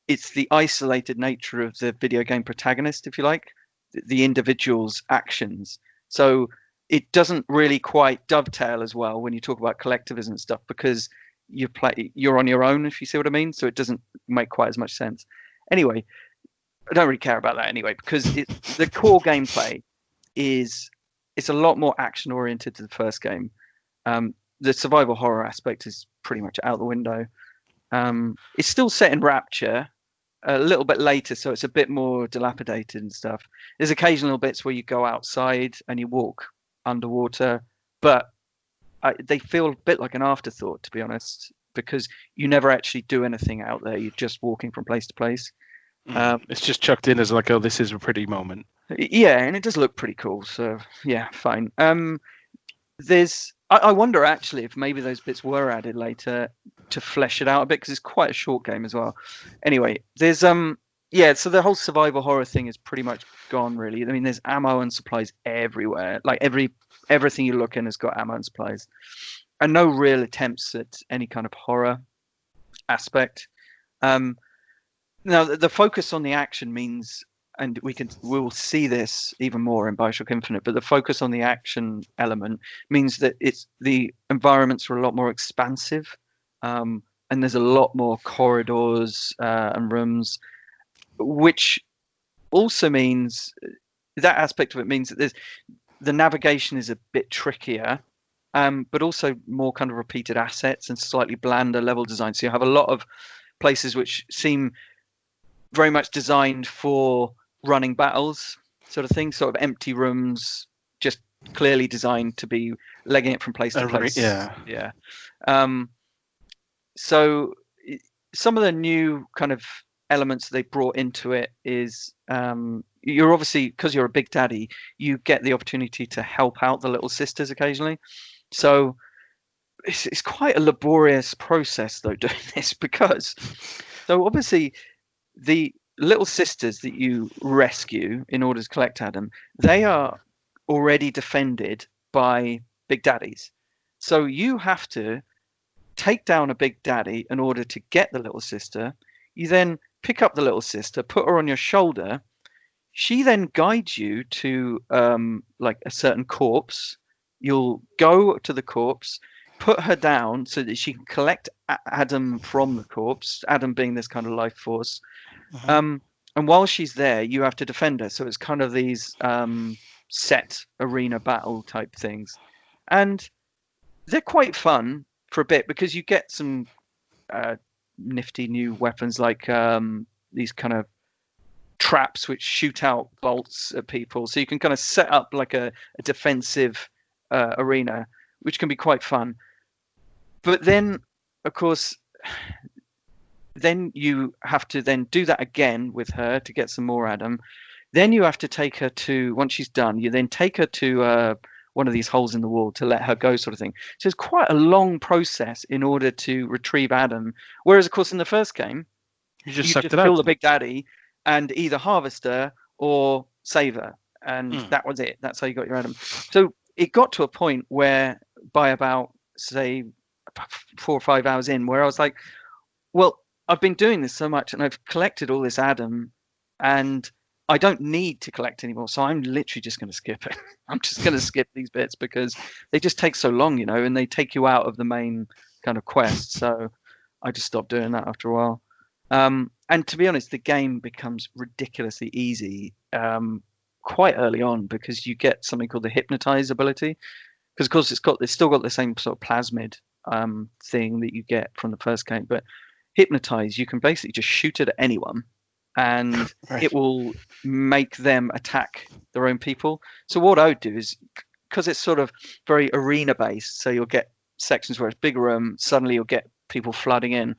Speaker 2: it's the isolated nature of the video game protagonist, if you like, the individual's actions. So it doesn't really quite dovetail as well when you talk about collectivism and stuff, because you're on your own, if you see what I mean. So it doesn't make quite as much sense. Anyway, I don't really care about that anyway, because the core gameplay it's a lot more action oriented to the first game. The survival horror aspect is pretty much out the window. It's still set in Rapture, a little bit later, so it's a bit more dilapidated and stuff. There's occasional bits where you go outside and you walk underwater, but they feel a bit like an afterthought, to be honest, because you never actually do anything out there. You're just walking from place to place.
Speaker 3: It's just chucked in as like, oh, this is a pretty moment.
Speaker 2: Yeah, and it does look pretty cool. So yeah, fine. I wonder actually if maybe those bits were added later to flesh it out a bit, because it's quite a short game as well. Anyway, there's yeah, so the whole survival horror thing is pretty much gone really. I mean, there's ammo and supplies everywhere. Like everything you look in has got ammo and supplies, and no real attempts at any kind of horror aspect. Now the focus on the action means, and we'll see this even more in Bioshock Infinite, but the focus on the action element means that the environments are a lot more expansive, and there's a lot more corridors and rooms, which also means that aspect of it means that the navigation is a bit trickier, but also more kind of repeated assets and slightly blander level design. So you have a lot of places which seem very much designed for running battles, sort of thing, sort of empty rooms, just clearly designed to be legging it from place to place. Yeah. So some of the new kind of elements they brought into it is you're obviously, because you're a big daddy, you get the opportunity to help out the little sisters occasionally. So it's quite a laborious process though doing this, because so obviously the little sisters that you rescue in order to collect Adam, they are already defended by big daddies. So you have to take down a big daddy in order to get the little sister. You then pick up the little sister, put her on your shoulder. She then guides you to like a certain corpse. You'll go to the corpse, put her down so that she can collect Adam from the corpse, Adam being this kind of life force. And while she's there, you have to defend her. So it's kind of these set arena battle type things. And they're quite fun for a bit, because you get some nifty new weapons, like these kind of traps which shoot out bolts at people. So you can kind of set up like a defensive arena, which can be quite fun. But then, of course, then you have to then do that again with her to get some more Adam. Then you have to take her to, once she's done, you then take her to one of these holes in the wall to let her go, sort of thing. So it's quite a long process in order to retrieve Adam. Whereas, of course, in the first game, you just kill the big daddy and either harvest her or save her. And that was it. That's how you got your Adam. So it got to a point where by about, say, 4 or 5 hours in, where I was like, well, I've been doing this so much and I've collected all this Adam and I don't need to collect anymore. So I'm literally just going to skip it. I'm just going to skip these bits because they just take so long, and they take you out of the main kind of quest. So I just stopped doing that after a while. And to be honest, the game becomes ridiculously easy quite early on, because you get something called the hypnotize ability. Because of course it's still got the same sort of plasmid thing that you get from the first game, but hypnotize, you can basically just shoot it at anyone and it will make them attack their own people. So what I would do is, because it's sort of very arena based, so you'll get sections where it's big room, suddenly you'll get people flooding in.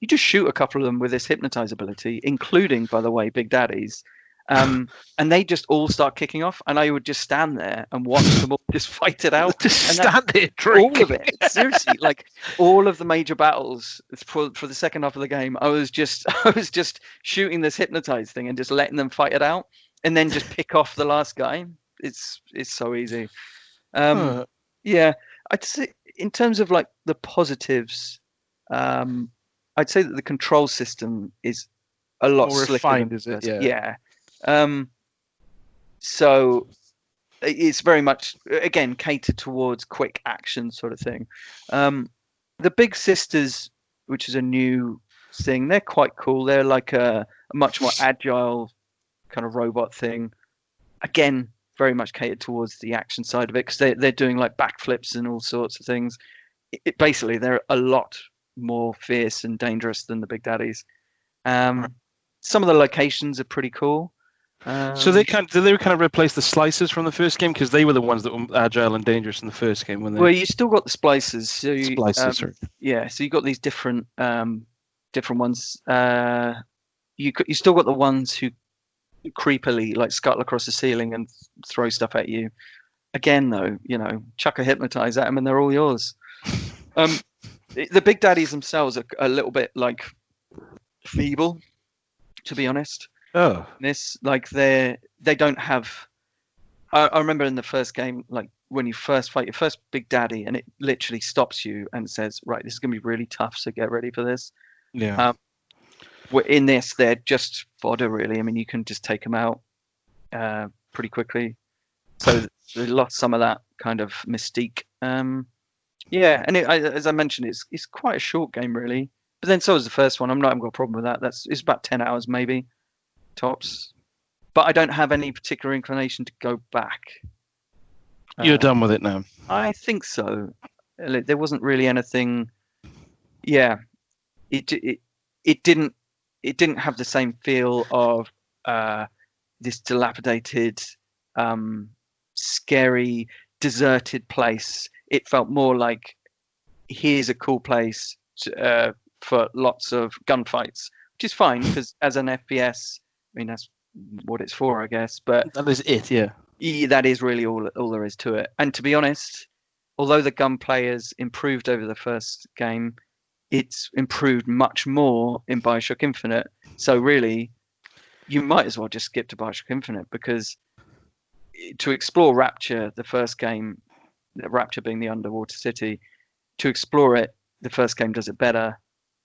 Speaker 2: You just shoot a couple of them with this hypnotize ability, including, by the way, big daddies. And they just all start kicking off, and I would just stand there and watch them all just fight it out.
Speaker 1: Just stand there drinking.
Speaker 2: All of it, seriously, like all of the major battles for the second half of the game, I was just shooting this hypnotize thing and just letting them fight it out, and then just pick off the last guy. It's so easy. Yeah, I'd say in terms of like the positives, I'd say that the control system is a lot
Speaker 1: more
Speaker 2: slicker
Speaker 1: refined, is it?
Speaker 2: Yeah. So it's very much, again, catered towards quick action sort of thing. The Big Sisters, which is a new thing, they're quite cool. They're like a much more agile kind of robot thing. Again, very much catered towards the action side of it, because they're doing like backflips and all sorts of things. Basically, they're a lot more fierce and dangerous than the Big Daddies. Some of the locations are pretty cool.
Speaker 1: So did they kind of replace the slicers from the first game, because they were the ones that were agile and dangerous in the first game, when they...
Speaker 2: Well, you still got the splicers. So
Speaker 1: Splicers,
Speaker 2: yeah. So you got these different ones. You still got the ones who creepily like scuttle across the ceiling and throw stuff at you. Again, though, chuck a hypnotize at them and they're all yours. The big daddies themselves are a little bit like feeble, to be honest.
Speaker 3: Oh,
Speaker 2: they don't have. I remember in the first game, like when you first fight your first big daddy, and it literally stops you and says, "Right, this is gonna be really tough, so get ready for this."
Speaker 3: yeah.
Speaker 2: In this, they're just fodder, really. I mean, you can just take them out pretty quickly. So they lost some of that kind of mystique. Yeah, and as I mentioned, it's quite a short game, really. But then so is the first one. I've got a problem with that. It's about 10 hours, maybe, tops. But I don't have any particular inclination to go back.
Speaker 3: You're done with it now.
Speaker 2: I think so. There wasn't really anything. Yeah, it didn't have the same feel of this dilapidated, scary, deserted place. It felt more like, here's a cool place for lots of gunfights, which is fine because as an FPS, I mean, that's what it's for, I guess. But
Speaker 3: that is it, yeah.
Speaker 2: That is really all there is to it. And to be honest, although the gun players improved over the first game, it's improved much more in Bioshock Infinite. So really, you might as well just skip to Bioshock Infinite, because to explore Rapture, the first game, Rapture being the underwater city, to explore it, the first game does it better,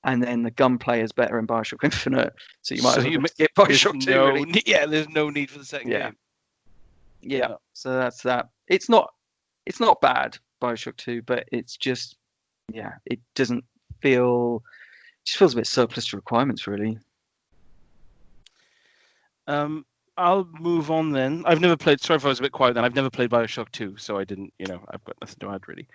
Speaker 2: and then the gunplay is better in Bioshock Infinite. So you might as well skip Bioshock 2. Really.
Speaker 3: Yeah, there's no need for the second game.
Speaker 2: Yeah, so that's that. It's not bad, Bioshock 2, but it's just, it doesn't feel, it just feels a bit surplus to requirements, really.
Speaker 3: I'll move on then. I've never played, sorry if I was a bit quiet then, I've never played Bioshock 2, so I didn't, I've got nothing to add, really.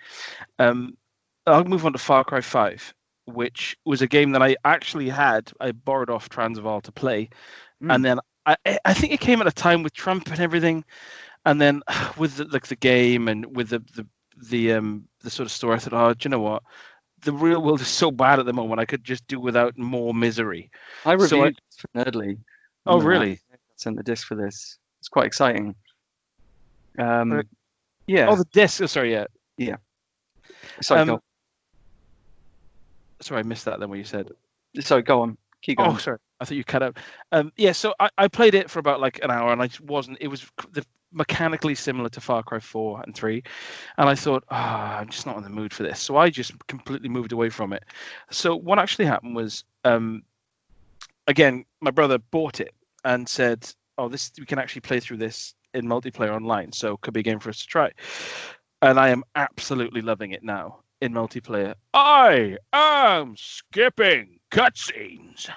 Speaker 3: I'll move on to Far Cry 5, which was a game that I actually I borrowed off Transvaal to play, and then I think it came at a time with Trump and everything, and then with the game and with the sort of story, I thought, oh, do you know what? The real world is so bad at the moment. I could just do without more misery.
Speaker 2: I reviewed for Nerdly.
Speaker 3: Oh, really?
Speaker 2: I sent the disc for this. It's quite exciting. Yeah.
Speaker 3: Oh, the disc. Oh, sorry. Yeah.
Speaker 2: Yeah. Sorry, go on.
Speaker 3: Sorry, I missed that then when you said.
Speaker 2: Sorry, go on. Keep going.
Speaker 3: Oh, sorry. I thought you cut out. So I played it for about like an hour, and it was mechanically similar to Far Cry 4 and 3. And I thought, I'm just not in the mood for this. So I just completely moved away from it. So what actually happened was, again, my brother bought it and said, we can actually play through this in multiplayer online. So it could be a game for us to try. And I am absolutely loving it now in multiplayer. I am skipping cutscenes.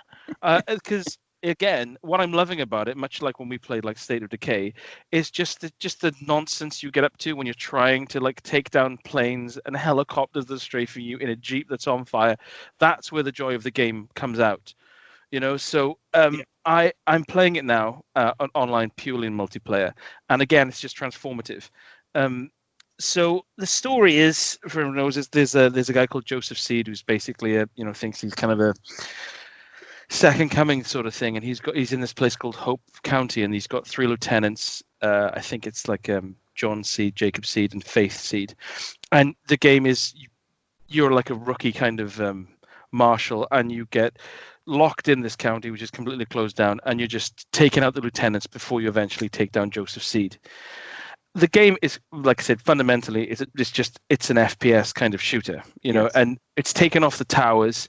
Speaker 3: Because again, what I'm loving about it, much like when we played like State of Decay, is just the nonsense you get up to when you're trying to like take down planes and helicopters that stray for you in a Jeep that's on fire. That's where the joy of the game comes out. So I'm playing it now online purely in multiplayer, and again, it's just transformative. So the story is, for everyone knows, there's a guy called Joseph Seed who's basically thinks he's kind of a second coming sort of thing, and he's in this place called Hope County, and he's got 3 lieutenants. I think it's like John Seed, Jacob Seed, and Faith Seed. And the game is you're like a rookie kind of marshal, and you get locked in this county, which is completely closed down, and you're just taking out the lieutenants before you eventually take down Joseph Seed. The game is, like I said, fundamentally, it's an FPS kind of shooter,
Speaker 2: Yes.
Speaker 3: and it's taken off the towers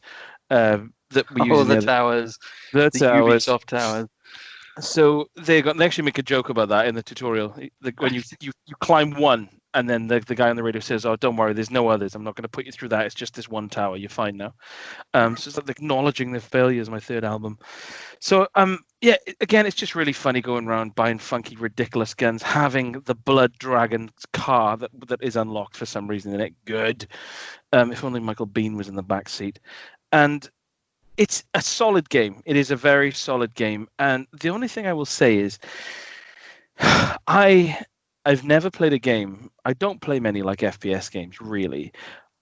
Speaker 3: that we use.
Speaker 2: The towers. The
Speaker 3: towers.
Speaker 2: Ubisoft towers.
Speaker 3: So they actually make a joke about that in the tutorial. When you climb one, and then the guy on the radio says, "Oh, don't worry, there's no others. I'm not going to put you through that. It's just this one tower. You're fine now." So it's like acknowledging the failures of my third album. So again, it's just really funny going around buying funky, ridiculous guns, having the Blood Dragon car that is unlocked for some reason in it. Good. If only Michael Biehn was in the back seat. And it's a solid game. It is a very solid game. And the only thing I will say is I've never played a game. I don't play many like FPS games, really.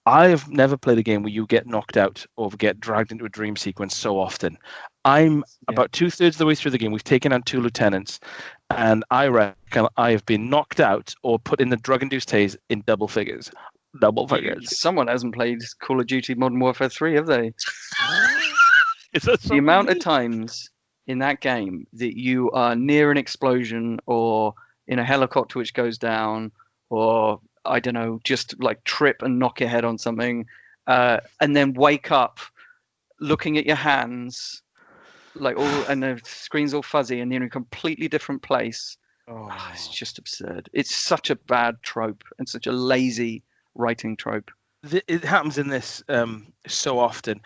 Speaker 3: I've never played a game where you get knocked out or get dragged into a dream sequence so often. I'm about 2/3 of the way through the game. We've taken out 2 lieutenants, and I reckon I have been knocked out or put in the drug-induced haze in double figures. Double figures.
Speaker 2: Someone hasn't played Call of Duty Modern Warfare 3, have they? The amount of times in that game that you are near an explosion or in a helicopter which goes down, or I don't know, just like trip and knock your head on something, and then wake up looking at your hands, like and the screen's all fuzzy and you're in a completely different place. It's just absurd. It's such a bad trope and such a lazy writing trope.
Speaker 3: It happens in this so often,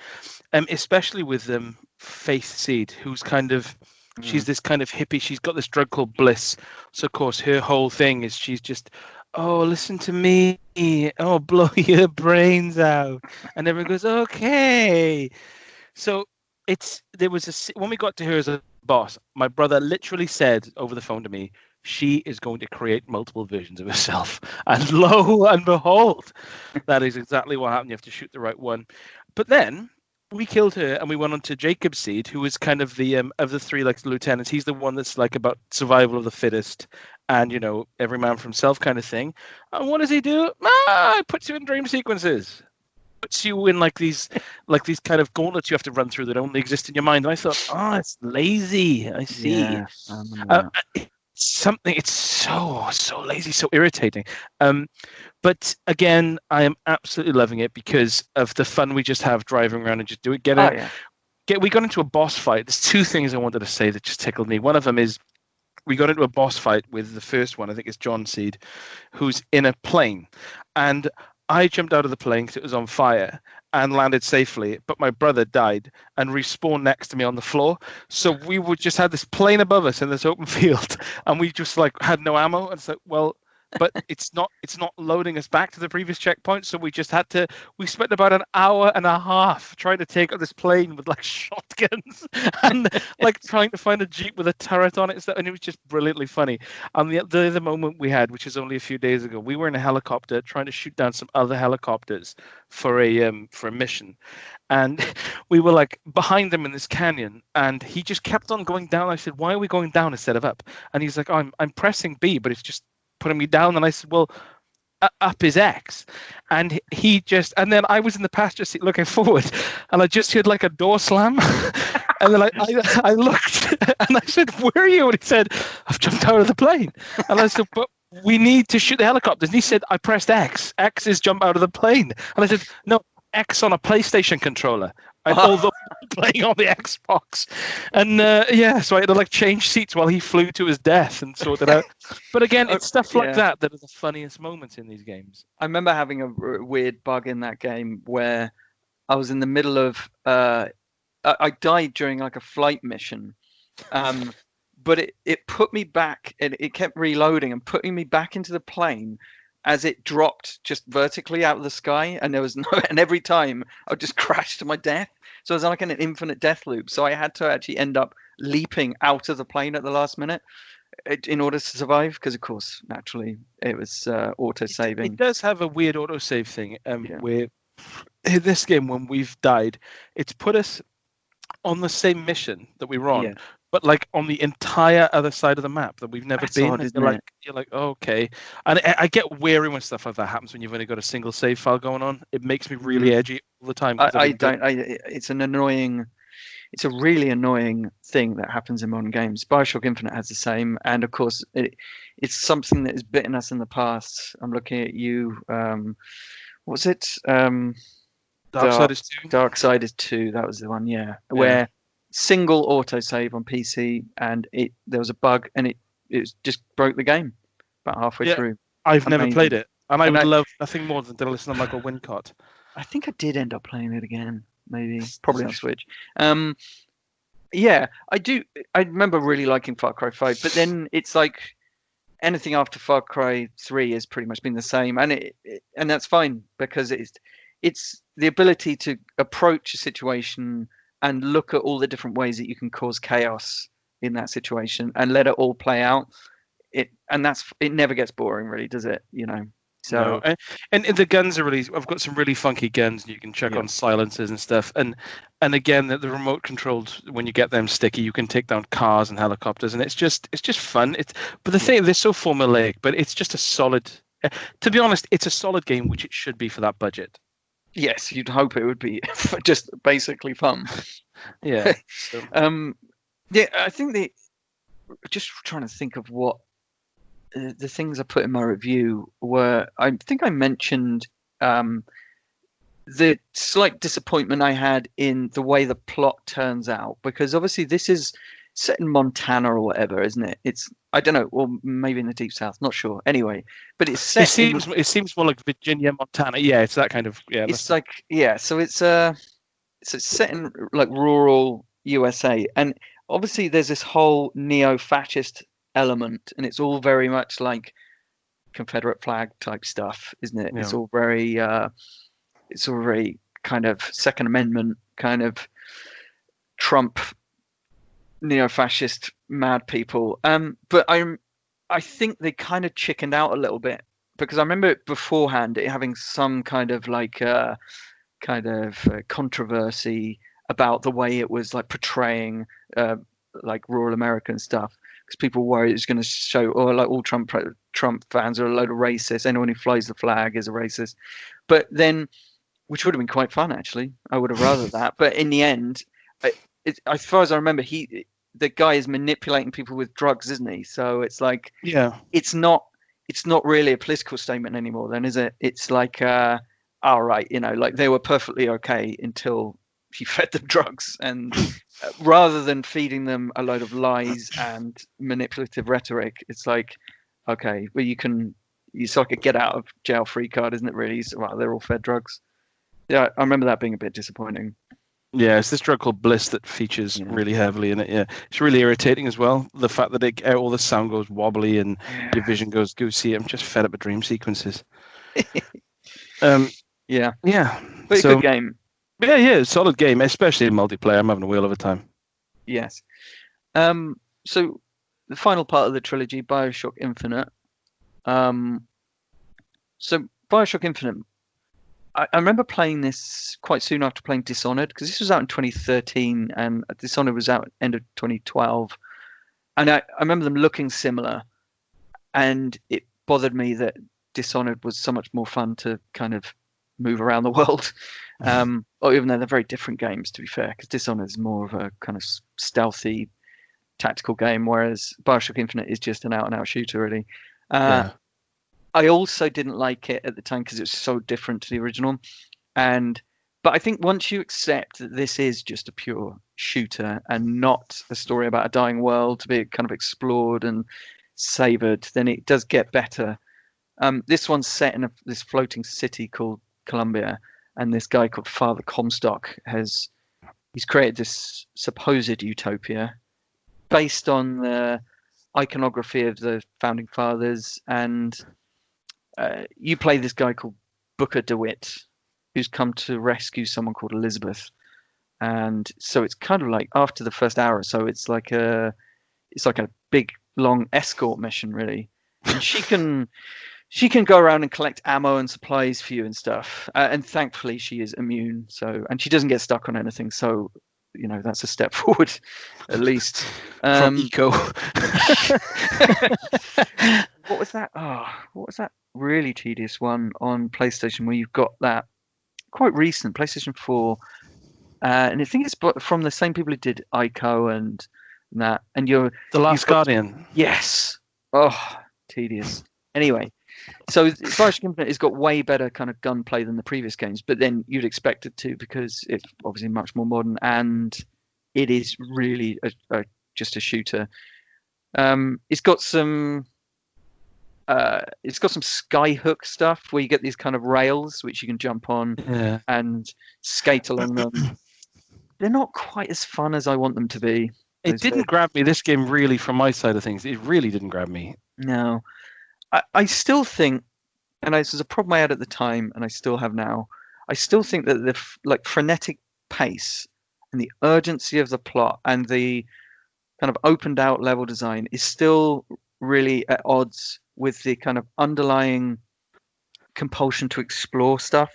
Speaker 3: especially with Faith Seed, who's kind of she's this kind of hippie. She's got this drug called Bliss. So of course her whole thing is she's just, oh, listen to me, oh, blow your brains out, and everyone goes, okay. So when we got to her as a boss, my brother literally said over the phone to me, she is going to create multiple versions of herself. And lo and behold, that is exactly what happened. You have to shoot the right one. But then we killed her and we went on to Jacob Seed, who is kind of the of the 3 like lieutenants. He's the one that's like about survival of the fittest and, you know, every man for himself kind of thing. And what does he do? It puts you in dream sequences. Puts you in like these kind of gauntlets you have to run through that only exist in your mind. And I thought, it's lazy. I see. Yeah, it's so lazy, so irritating. But again, I am absolutely loving it because of the fun we just have driving around and just do it. We got into a boss fight. There's 2 things I wanted to say that just tickled me. One of them is we got into a boss fight with the first one. I think it's John Seed, who's in a plane, and I jumped out of the plane because it was on fire and landed safely, but my brother died and respawned next to me on the floor. So we just had this plane above us in this open field, and we just like had no ammo. And it's like, well, but it's not loading us back to the previous checkpoint. So we just had to. We spent about an hour and a half trying to take out this plane with like shotguns and like trying to find a jeep with a turret on it, and it was just brilliantly funny. And the other moment we had, which is only a few days ago, we were in a helicopter trying to shoot down some other helicopters for a mission, and we were like behind them in this canyon, and he just kept on going down. I said, "Why are we going down instead of up?" And he's like, "I'm pressing B, but it's just putting me down." And I said, well, up is X. And and then I was in the passenger seat looking forward, and I just heard like a door slam. And then I looked and I said, where are you? And he said, I've jumped out of the plane. And I said, but we need to shoot the helicopters. And he said, I pressed X. X is jump out of the plane. And I said, no, X on a PlayStation controller. Although playing on the Xbox, and so I had to like change seats while he flew to his death and sort it out. But again, it's stuff like that are the funniest moments in these games.
Speaker 2: I remember having a weird bug in that game where I was in the middle of I died during like a flight mission, but it put me back, and it kept reloading and putting me back into the plane as it dropped just vertically out of the sky, and there was and every time I would just crash to my death. So it was like an infinite death loop. So I had to actually end up leaping out of the plane at the last minute in order to survive, because of course, naturally, it was auto-saving.
Speaker 3: It does have a weird auto-save thing where in this game, when we've died, it's put us on the same mission that we were on, but like on the entire other side of the map that we've never been.
Speaker 2: Odd,
Speaker 3: you're like, oh, okay. And I get wary when stuff like that happens when you've only got a single save file going on. It makes me really edgy all the time.
Speaker 2: It's a really annoying thing that happens in modern games. Bioshock Infinite has the same, and of course, it's something that has bitten us in the past. I'm looking at you. What's it? Darksiders 2. That was the one. Yeah. Where single autosave on PC, and there was a bug, and it just broke the game about halfway through.
Speaker 3: I've never played it, and I would love nothing more than to listen to Michael Wincott.
Speaker 2: I think I did end up playing it again, probably on Switch. I do. I remember really liking Far Cry 5, but then it's like anything after Far Cry 3 has pretty much been the same, and that's fine, because it's the ability to approach a situation and look at all the different ways that you can cause chaos in that situation and let it all play out. It never gets boring, really, does it? You know. So
Speaker 3: and the guns are really. I've got some really funky guns. You can check on silencers and stuff. And again, the remote controlled. When you get them sticky, you can take down cars and helicopters, and it's just fun. But the thing, they're so formulaic, but it's just a solid. To be honest, it's a solid game, which it should be for that budget.
Speaker 2: Yes, you'd hope it would be just basically fun.
Speaker 3: Yeah.
Speaker 2: So. I think just trying to think of what the things I put in my review were. I think I mentioned the slight disappointment I had in the way the plot turns out, because obviously this is set in Montana or whatever, isn't it? It's, I don't know, or maybe in the Deep South, not sure. Anyway, but it's set.
Speaker 3: It seems more like Virginia, Montana. Yeah, it's that kind of. Yeah,
Speaker 2: it's like So it's set in like rural USA, and obviously there's this whole neo-fascist element, and it's all very much like Confederate flag type stuff, isn't it? Yeah. It's all very kind of Second Amendment kind of Trump neo-fascist mad people. But I think they kind of chickened out a little bit, because I remember beforehand it having some kind of like controversy about the way it was like portraying like rural American stuff, because people worried it was going to show, like all Trump fans are a load of racists. Anyone who flies the flag is a racist. But then, which would have been quite fun actually. I would have rather that. But in the end, as far as I remember, the guy is manipulating people with drugs, isn't he? So it's like, it's not really a political statement anymore, then, is it? It's like, all right, like they were perfectly okay until he fed them drugs, and rather than feeding them a load of lies and manipulative rhetoric, it's like, okay, well, it's like a get out of jail free card, isn't it? Really, well, they're all fed drugs. Yeah, I remember that being a bit disappointing.
Speaker 3: Yeah, it's this drug called Bliss that features really heavily in it. Yeah, it's really irritating as well. The fact that all the sound goes wobbly and your vision goes goosey. I'm just fed up with dream sequences.
Speaker 2: Yeah,
Speaker 3: but
Speaker 2: it's a good game.
Speaker 3: Yeah, solid game, especially in multiplayer. I'm having a whale of a time.
Speaker 2: Yes. So the final part of the trilogy, Bioshock Infinite. So Bioshock Infinite, I remember playing this quite soon after playing Dishonored, because this was out in 2013 and Dishonored was out end of 2012. And I remember them looking similar, and it bothered me that Dishonored was so much more fun to kind of move around the world. Or even though they're very different games, to be fair, because Dishonored is more of a kind of stealthy tactical game, whereas Bioshock Infinite is just an out-and-out shooter, really. I also didn't like it at the time because it was so different to the original. But I think once you accept that this is just a pure shooter and not a story about a dying world to be kind of explored and savoured, then it does get better. This one's set in this floating city called Columbia, and this guy called Father Comstock he's created this supposed utopia based on the iconography of the founding fathers, and you play this guy called Booker DeWitt, who's come to rescue someone called Elizabeth. And so it's kind of like after the first hour or so, it's like a big long escort mission, really. And she can go around and collect ammo and supplies for you and stuff. And thankfully she is immune. And she doesn't get stuck on anything. So, that's a step forward, at least.
Speaker 3: From Eco.
Speaker 2: What was that? What was that really tedious one on PlayStation where you've got that quite recent PlayStation 4, and I think it's from the same people who did Ico and that, and you're
Speaker 3: The Last Guardian.
Speaker 2: Yes. Oh, tedious. Anyway, so Bioshock Infinite has got way better kind of gunplay than the previous games, but then you'd expect it to, because it's obviously much more modern, and it is really just a shooter. It's got some skyhook stuff where you get these kind of rails which you can jump on and skate along them. They're not quite as fun as I want them to be.
Speaker 3: It didn't grab me, this game, really, from my side of things. It really didn't grab me.
Speaker 2: No. I still think, and this is a problem I had at the time and I still have now, I still think that the frenetic pace and the urgency of the plot and the kind of opened out level design is still really at odds with the kind of underlying compulsion to explore stuff.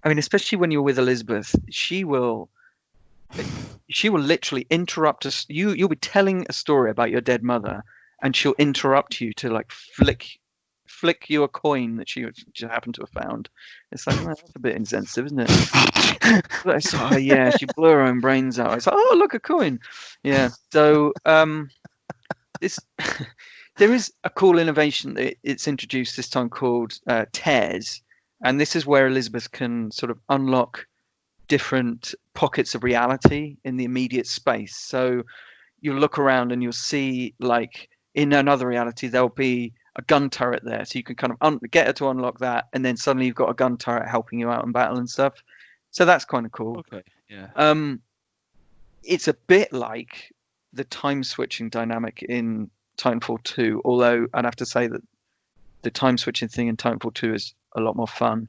Speaker 2: I mean, especially when you're with Elizabeth, she will literally interrupt us. You'll be telling a story about your dead mother, and she'll interrupt you to like flick you a coin that she just happened to have found. It's like, that's a bit insensitive, isn't it? Oh yeah, she blew her own brains out. It's like, oh look, a coin. Yeah. So this there is a cool innovation that it's introduced this time called tears, and this is where Elizabeth can sort of unlock different pockets of reality in the immediate space. So you'll look around and you'll see, like, in another reality there'll be a gun turret there, so you can kind of get her to unlock that, and then suddenly you've got a gun turret helping you out in battle and stuff. So that's kind of cool.
Speaker 3: Okay. Yeah.
Speaker 2: It's a bit like the time switching dynamic in Titanfall 2, although I'd have to say that the time switching thing in Titanfall 2 is a lot more fun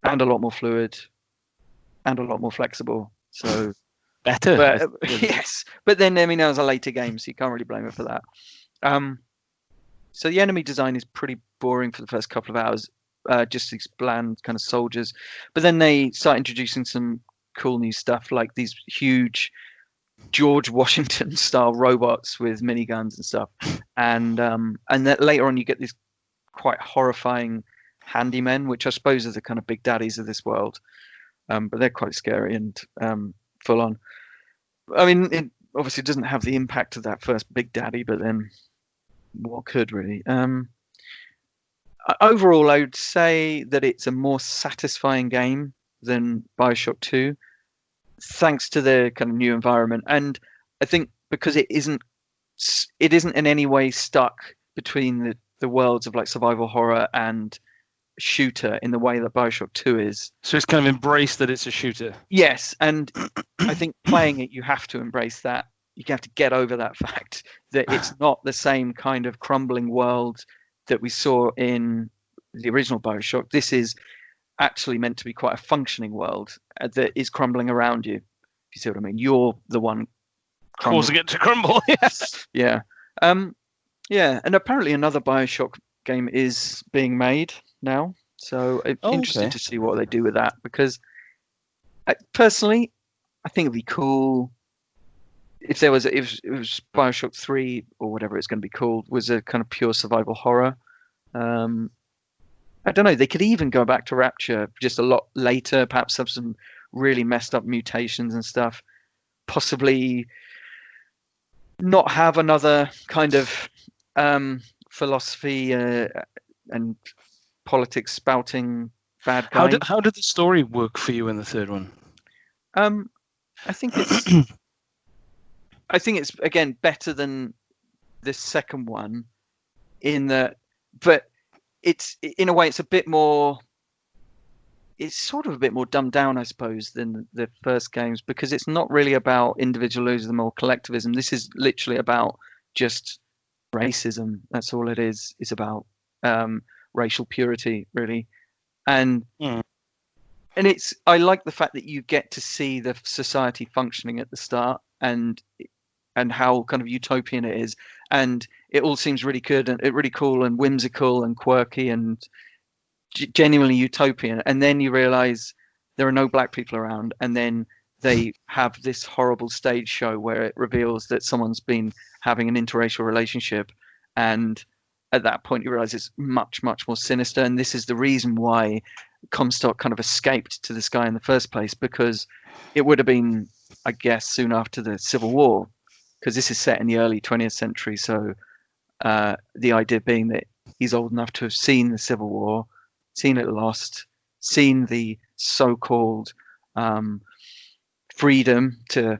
Speaker 2: and a lot more fluid and a lot more flexible. So
Speaker 3: better.
Speaker 2: But, yes, but then I mean, that was a later game, so you can't really blame it for that. So the enemy design is pretty boring for the first couple of hours, just these bland kind of soldiers. But then they start introducing some cool new stuff, like these huge George Washington style robots with miniguns and stuff. And that later on you get these quite horrifying handymen, which I suppose are the kind of big daddies of this world. But they're quite scary and full on. I mean, it obviously doesn't have the impact of that first big daddy, but then what could really? Overall, I would say that it's a more satisfying game than Bioshock 2, thanks to the kind of new environment. And I think because it isn't in any way stuck between the worlds of like survival horror and shooter in the way that Bioshock 2 is.
Speaker 3: So it's kind of embraced that it's a shooter.
Speaker 2: Yes, and I think playing it, you have to embrace that. You have to get over that fact that it's not the same kind of crumbling world that we saw in the original Bioshock. This is actually meant to be quite a functioning world that is crumbling around you. If you see what I mean, you're the one
Speaker 3: causing it to crumble. Yes.
Speaker 2: Yeah. Yeah, and apparently another Bioshock game is being made now, so I'm interested to see what they do with that, because personally, I think it'd be cool if it was Bioshock 3 or whatever it's going to be called was a kind of pure survival horror. I don't know, they could even go back to Rapture just a lot later, perhaps have some really messed up mutations and stuff, possibly not have another kind of philosophy and politics spouting bad guy.
Speaker 3: How did the story work for you in the third one?
Speaker 2: I think it's again better than the second one in that, but it's in a way it's sort of a bit more dumbed down, I suppose, than the first games, because it's not really about individualism or collectivism. This is literally about just racism. That's all it is. It's about racial purity, really. And I like the fact that you get to see the society functioning at the start and how kind of utopian it is, and it all seems really good and really cool and whimsical and quirky and genuinely utopian. And then you realize there are no black people around, and then they have this horrible stage show where it reveals that someone's been having an interracial relationship, and at that point you realize it's much more sinister. And this is the reason why Comstock kind of escaped to the sky in the first place, because it would have been, I guess, soon after the Civil War, because this is set in the early 20th century. So the idea being that he's old enough to have seen the Civil War, seen it lost, seen the so-called freedom to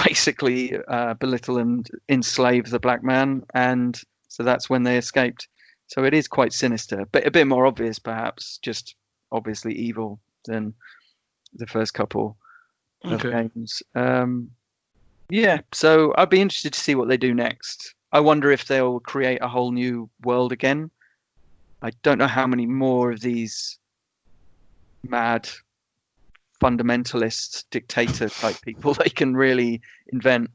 Speaker 2: basically belittle and enslave the black man, and so that's when they escaped. So it is quite sinister, but a bit more obvious, perhaps, just obviously evil than the first couple of games. Yeah, so I'd be interested to see what they do next. I wonder if they'll create a whole new world again. I don't know how many more of these mad fundamentalist dictator type people they can really invent.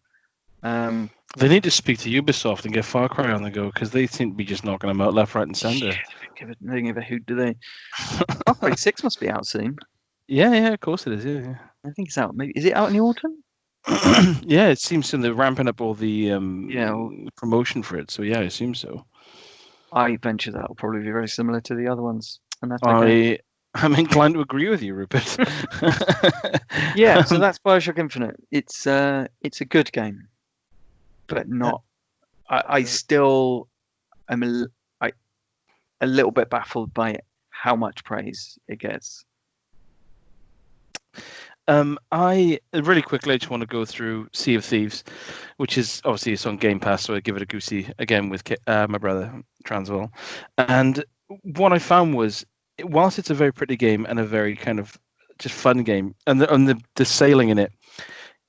Speaker 3: They need to speak to Ubisoft and get Farcry on the go, because they seem to be just knocking them out left, right, and centre.
Speaker 2: They don't give a hoot, do they? Farcry 6 must be out soon.
Speaker 3: Yeah, of course it is. Yeah.
Speaker 2: I think it's out. Maybe is it out in the autumn?
Speaker 3: Yeah, it seems to. They're ramping up all the promotion for it. So yeah, I assume so.
Speaker 2: I venture that will probably be very similar to the other ones, and that's okay.
Speaker 3: I'm inclined to agree with you, Rupert.
Speaker 2: Yeah, so that's Bioshock Infinite. It's a good game, but not. I still am a little bit baffled by how much praise it gets.
Speaker 3: I really quickly just want to go through Sea of Thieves, which is obviously it's on Game Pass, so I give it a goosey again with my brother Transvaal. And what I found was, whilst it's a very pretty game and a very kind of just fun game, and the sailing in it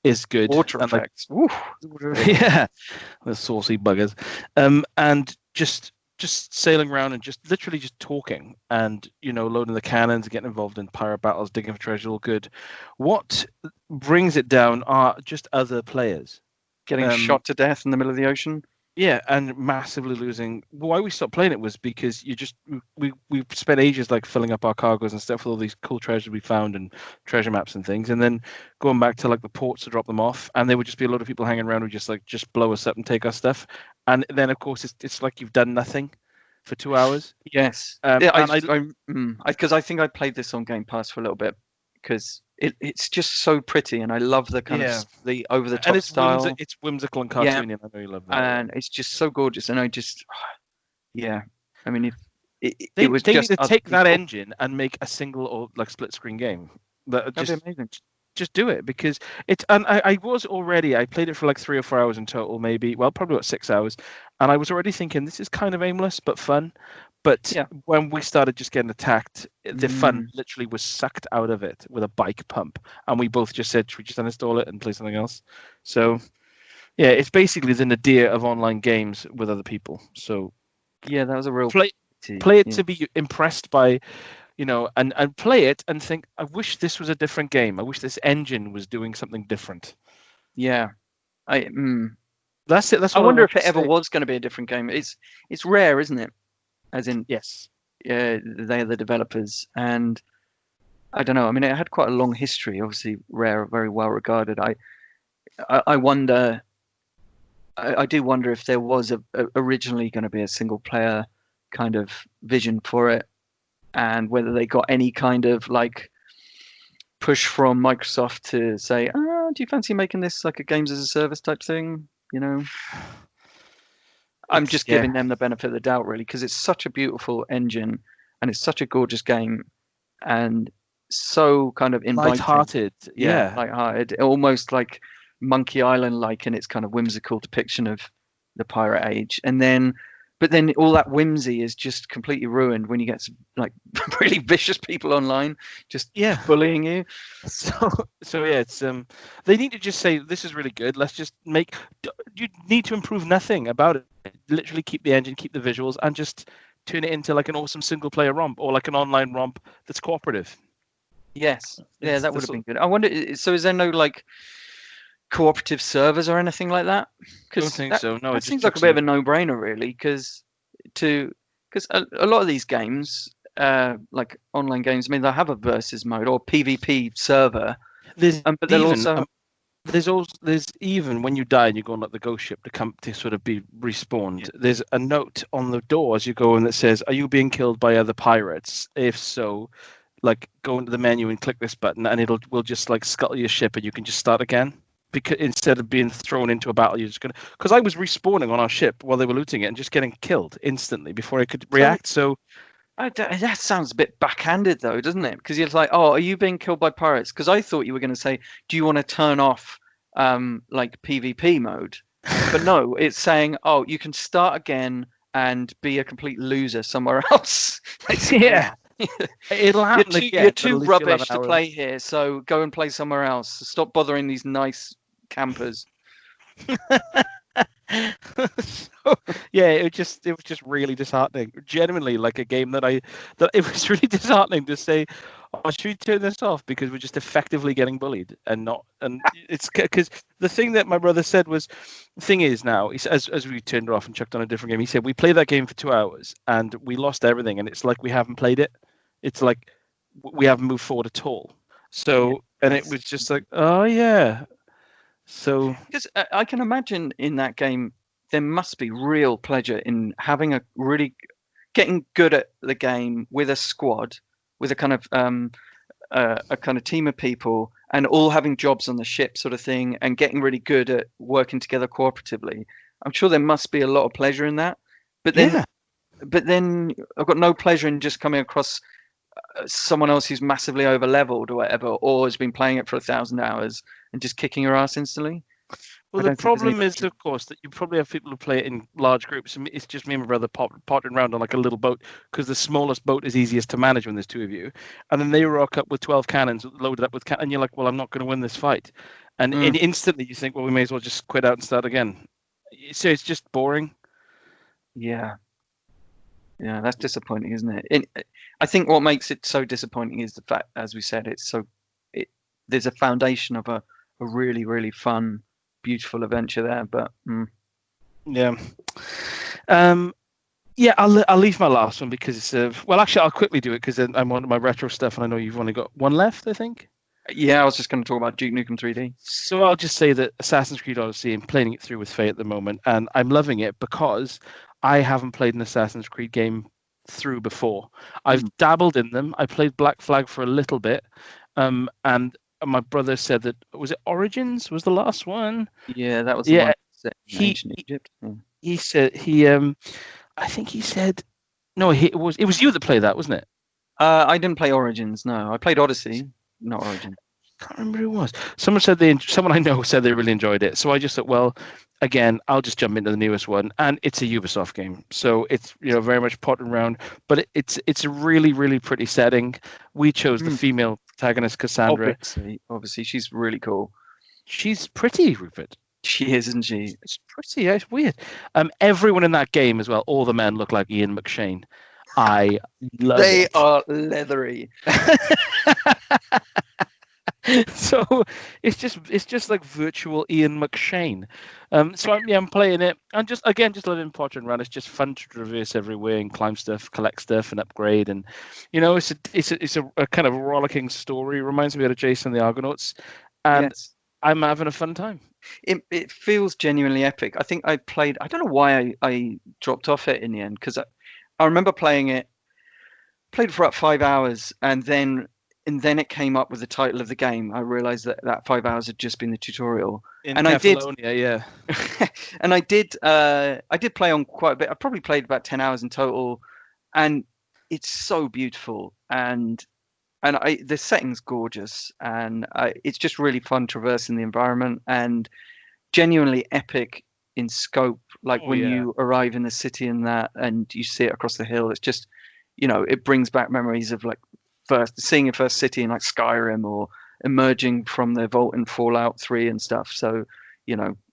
Speaker 3: is good.
Speaker 2: Water effects,
Speaker 3: yeah, the saucy buggers, and just sailing around and just literally just talking and loading the cannons, getting involved in pirate battles, digging for treasure, all good. What brings it down are just other players
Speaker 2: getting shot to death in the middle of the ocean.
Speaker 3: Yeah, and massively losing. Why we stopped playing it was because we spent ages like filling up our cargoes and stuff with all these cool treasures we found and treasure maps and things, and then going back to like the ports to drop them off, and there would just be a lot of people hanging around who just blow us up and take our stuff, and then of course it's like you've done nothing for 2 hours.
Speaker 2: Yes, because I think I played this on Game Pass for a little bit because it's just so pretty, and I love the kind of the over the top style.
Speaker 3: It's whimsical and cartoony, and I know you love that.
Speaker 2: And it's just so gorgeous, and I mean, if
Speaker 3: they
Speaker 2: was
Speaker 3: need
Speaker 2: just
Speaker 3: to take that engine and make a single or like split screen game.
Speaker 2: That'd be amazing.
Speaker 3: Just do it, because it's, and I played it for like 3 or 4 hours in total, maybe, well, probably about 6 hours, and I was already thinking this is kind of aimless but fun. But when we started just getting attacked, the fun literally was sucked out of it with a bike pump, and we both just said, should we just uninstall it and play something else? So yeah, it's basically the nadir of online games with other people. So
Speaker 2: yeah, that was a real
Speaker 3: play it to be impressed by, and play it and think, I wish this was a different game. I wish this engine was doing something different.
Speaker 2: Yeah,
Speaker 3: that's it. That's
Speaker 2: I wonder if it ever was going to be a different game. It's rare, isn't it? As in,
Speaker 3: yes,
Speaker 2: they're the developers, and I don't know. I mean, it had quite a long history. Obviously, Rare, very well regarded. I wonder. I do wonder if there was originally going to be a single player kind of vision for it, and whether they got any kind of like push from Microsoft to say, do you fancy making this like a games as a service type thing? I'm just giving them the benefit of the doubt, really, because it's such a beautiful engine and it's such a gorgeous game and so kind of inviting.
Speaker 3: Light-hearted,
Speaker 2: light-hearted, almost like Monkey Island-like in its kind of whimsical depiction of the pirate age. But then all that whimsy is just completely ruined when you get some, like, really vicious people online just bullying you.
Speaker 3: So yeah, it's they need to just say, this is really good. Let's just you need to improve nothing about it. Literally keep the engine, keep the visuals, and just turn it into like an awesome single player romp or like an online romp that's cooperative.
Speaker 2: Yes. Yeah, that would have been good. I wonder, so is there no like cooperative servers or anything like that?
Speaker 3: I don't think so. No,
Speaker 2: it seems like a bit of a no-brainer, really, because a lot of these games, like online games, I mean, they'll have a versus mode or PvP server.
Speaker 3: There's even when you die and you go on like the ghost ship to come to sort of be respawned. Yeah. There's a note on the door as you go in that says, "Are you being killed by other pirates? If so, like go into the menu and click this button, and we'll just like scuttle your ship and you can just start again." Because instead of being thrown into a battle, you're just gonna. Because I was respawning on our ship while they were looting it and just getting killed instantly before I could react. So
Speaker 2: that sounds a bit backhanded, though, doesn't it? Because you're like, "Oh, are you being killed by pirates?" Because I thought you were going to say, "Do you want to turn off like PvP mode?" But no, it's saying, "Oh, you can start again and be a complete loser somewhere else."
Speaker 3: Yeah. It'll happen again.
Speaker 2: You're too rubbish to play here, so go and play somewhere else. Stop bothering these nice campers.
Speaker 3: Yeah, it was just really disheartening. Genuinely, like a game that it was really disheartening to say, oh, should we turn this off because we're just effectively getting bullied and it's because the thing that my brother said was, the thing is now, as we turned it off and chucked on a different game, he said we played that game for 2 hours and we lost everything and it's like we haven't played it. It's like we haven't moved forward at all. So, and it was just like, oh yeah. So,
Speaker 2: because I can imagine in that game there must be real pleasure in having getting good at the game with a squad, with a kind of team of people, and all having jobs on the ship, sort of thing, and getting really good at working together cooperatively. I'm sure there must be a lot of pleasure in that. But then I've got no pleasure in just coming across someone else who's massively over leveled or whatever, or has been playing it for 1,000 hours and just kicking your ass instantly.
Speaker 3: Well, the problem is, of course, that you probably have people who play it in large groups. And it's just me and my brother potting around on like a little boat because the smallest boat is easiest to manage when there's 2 of you. And then they rock up with 12 cannons loaded up with and you're like, well, I'm not going to win this fight. And instantly you think, well, we may as well just quit out and start again. So it's just boring.
Speaker 2: Yeah, that's disappointing, isn't it? I think what makes it so disappointing is the fact, as we said, there's a foundation of a really, really fun, beautiful adventure there. But
Speaker 3: I'll leave my last one because it's well, actually, I'll quickly do it because I'm on my retro stuff, and I know you've only got one left, I think.
Speaker 2: Yeah, I was just going to talk about Duke Nukem 3D.
Speaker 3: So I'll just say that Assassin's Creed Odyssey, I'm playing it through with Faye at the moment, and I'm loving it because I haven't played an Assassin's Creed game through before. I've dabbled in them. I played Black Flag for a little bit, and my brother said that, was it Origins was the last one?
Speaker 2: Yeah, that was the one set in ancient Egypt.
Speaker 3: He said I think he said no. It was you that played that, wasn't it?
Speaker 2: I didn't play Origins. No, I played Odyssey, not Origins.
Speaker 3: I can't remember who it was. Someone I know said they really enjoyed it. So I just thought, well, again, I'll just jump into the newest one, and it's a Ubisoft game, so it's very much potting around, but it's a really, really pretty setting. We chose the female protagonist, Cassandra.
Speaker 2: Obviously, she's really cool.
Speaker 3: She's pretty, Rupert.
Speaker 2: She is, isn't she?
Speaker 3: It's pretty. Yeah, it's weird. Everyone in that game as well. All the men look like Ian McShane. I love it.
Speaker 2: They are leathery.
Speaker 3: So it's just like virtual Ian McShane. So I'm playing it and just let him potter and run. It's just fun to traverse everywhere and climb stuff, collect stuff, and upgrade. And it's a kind of rollicking story. It reminds me of Jason and the Argonauts, and I'm having a fun time.
Speaker 2: It feels genuinely epic. I think I don't know why I dropped off it in the end, because I remember played it for about 5 hours, and then it came up with the title of the game. I realized that 5 hours had just been the tutorial. And I did play on quite a bit. I probably played about 10 hours in total, and it's so beautiful, and the setting's gorgeous, and it's just really fun traversing the environment, and genuinely epic in scope. Like you arrive in the city and you see it across the hill, it's just, it brings back memories of like seeing your first city in like Skyrim, or emerging from the vault in Fallout 3 and stuff. So,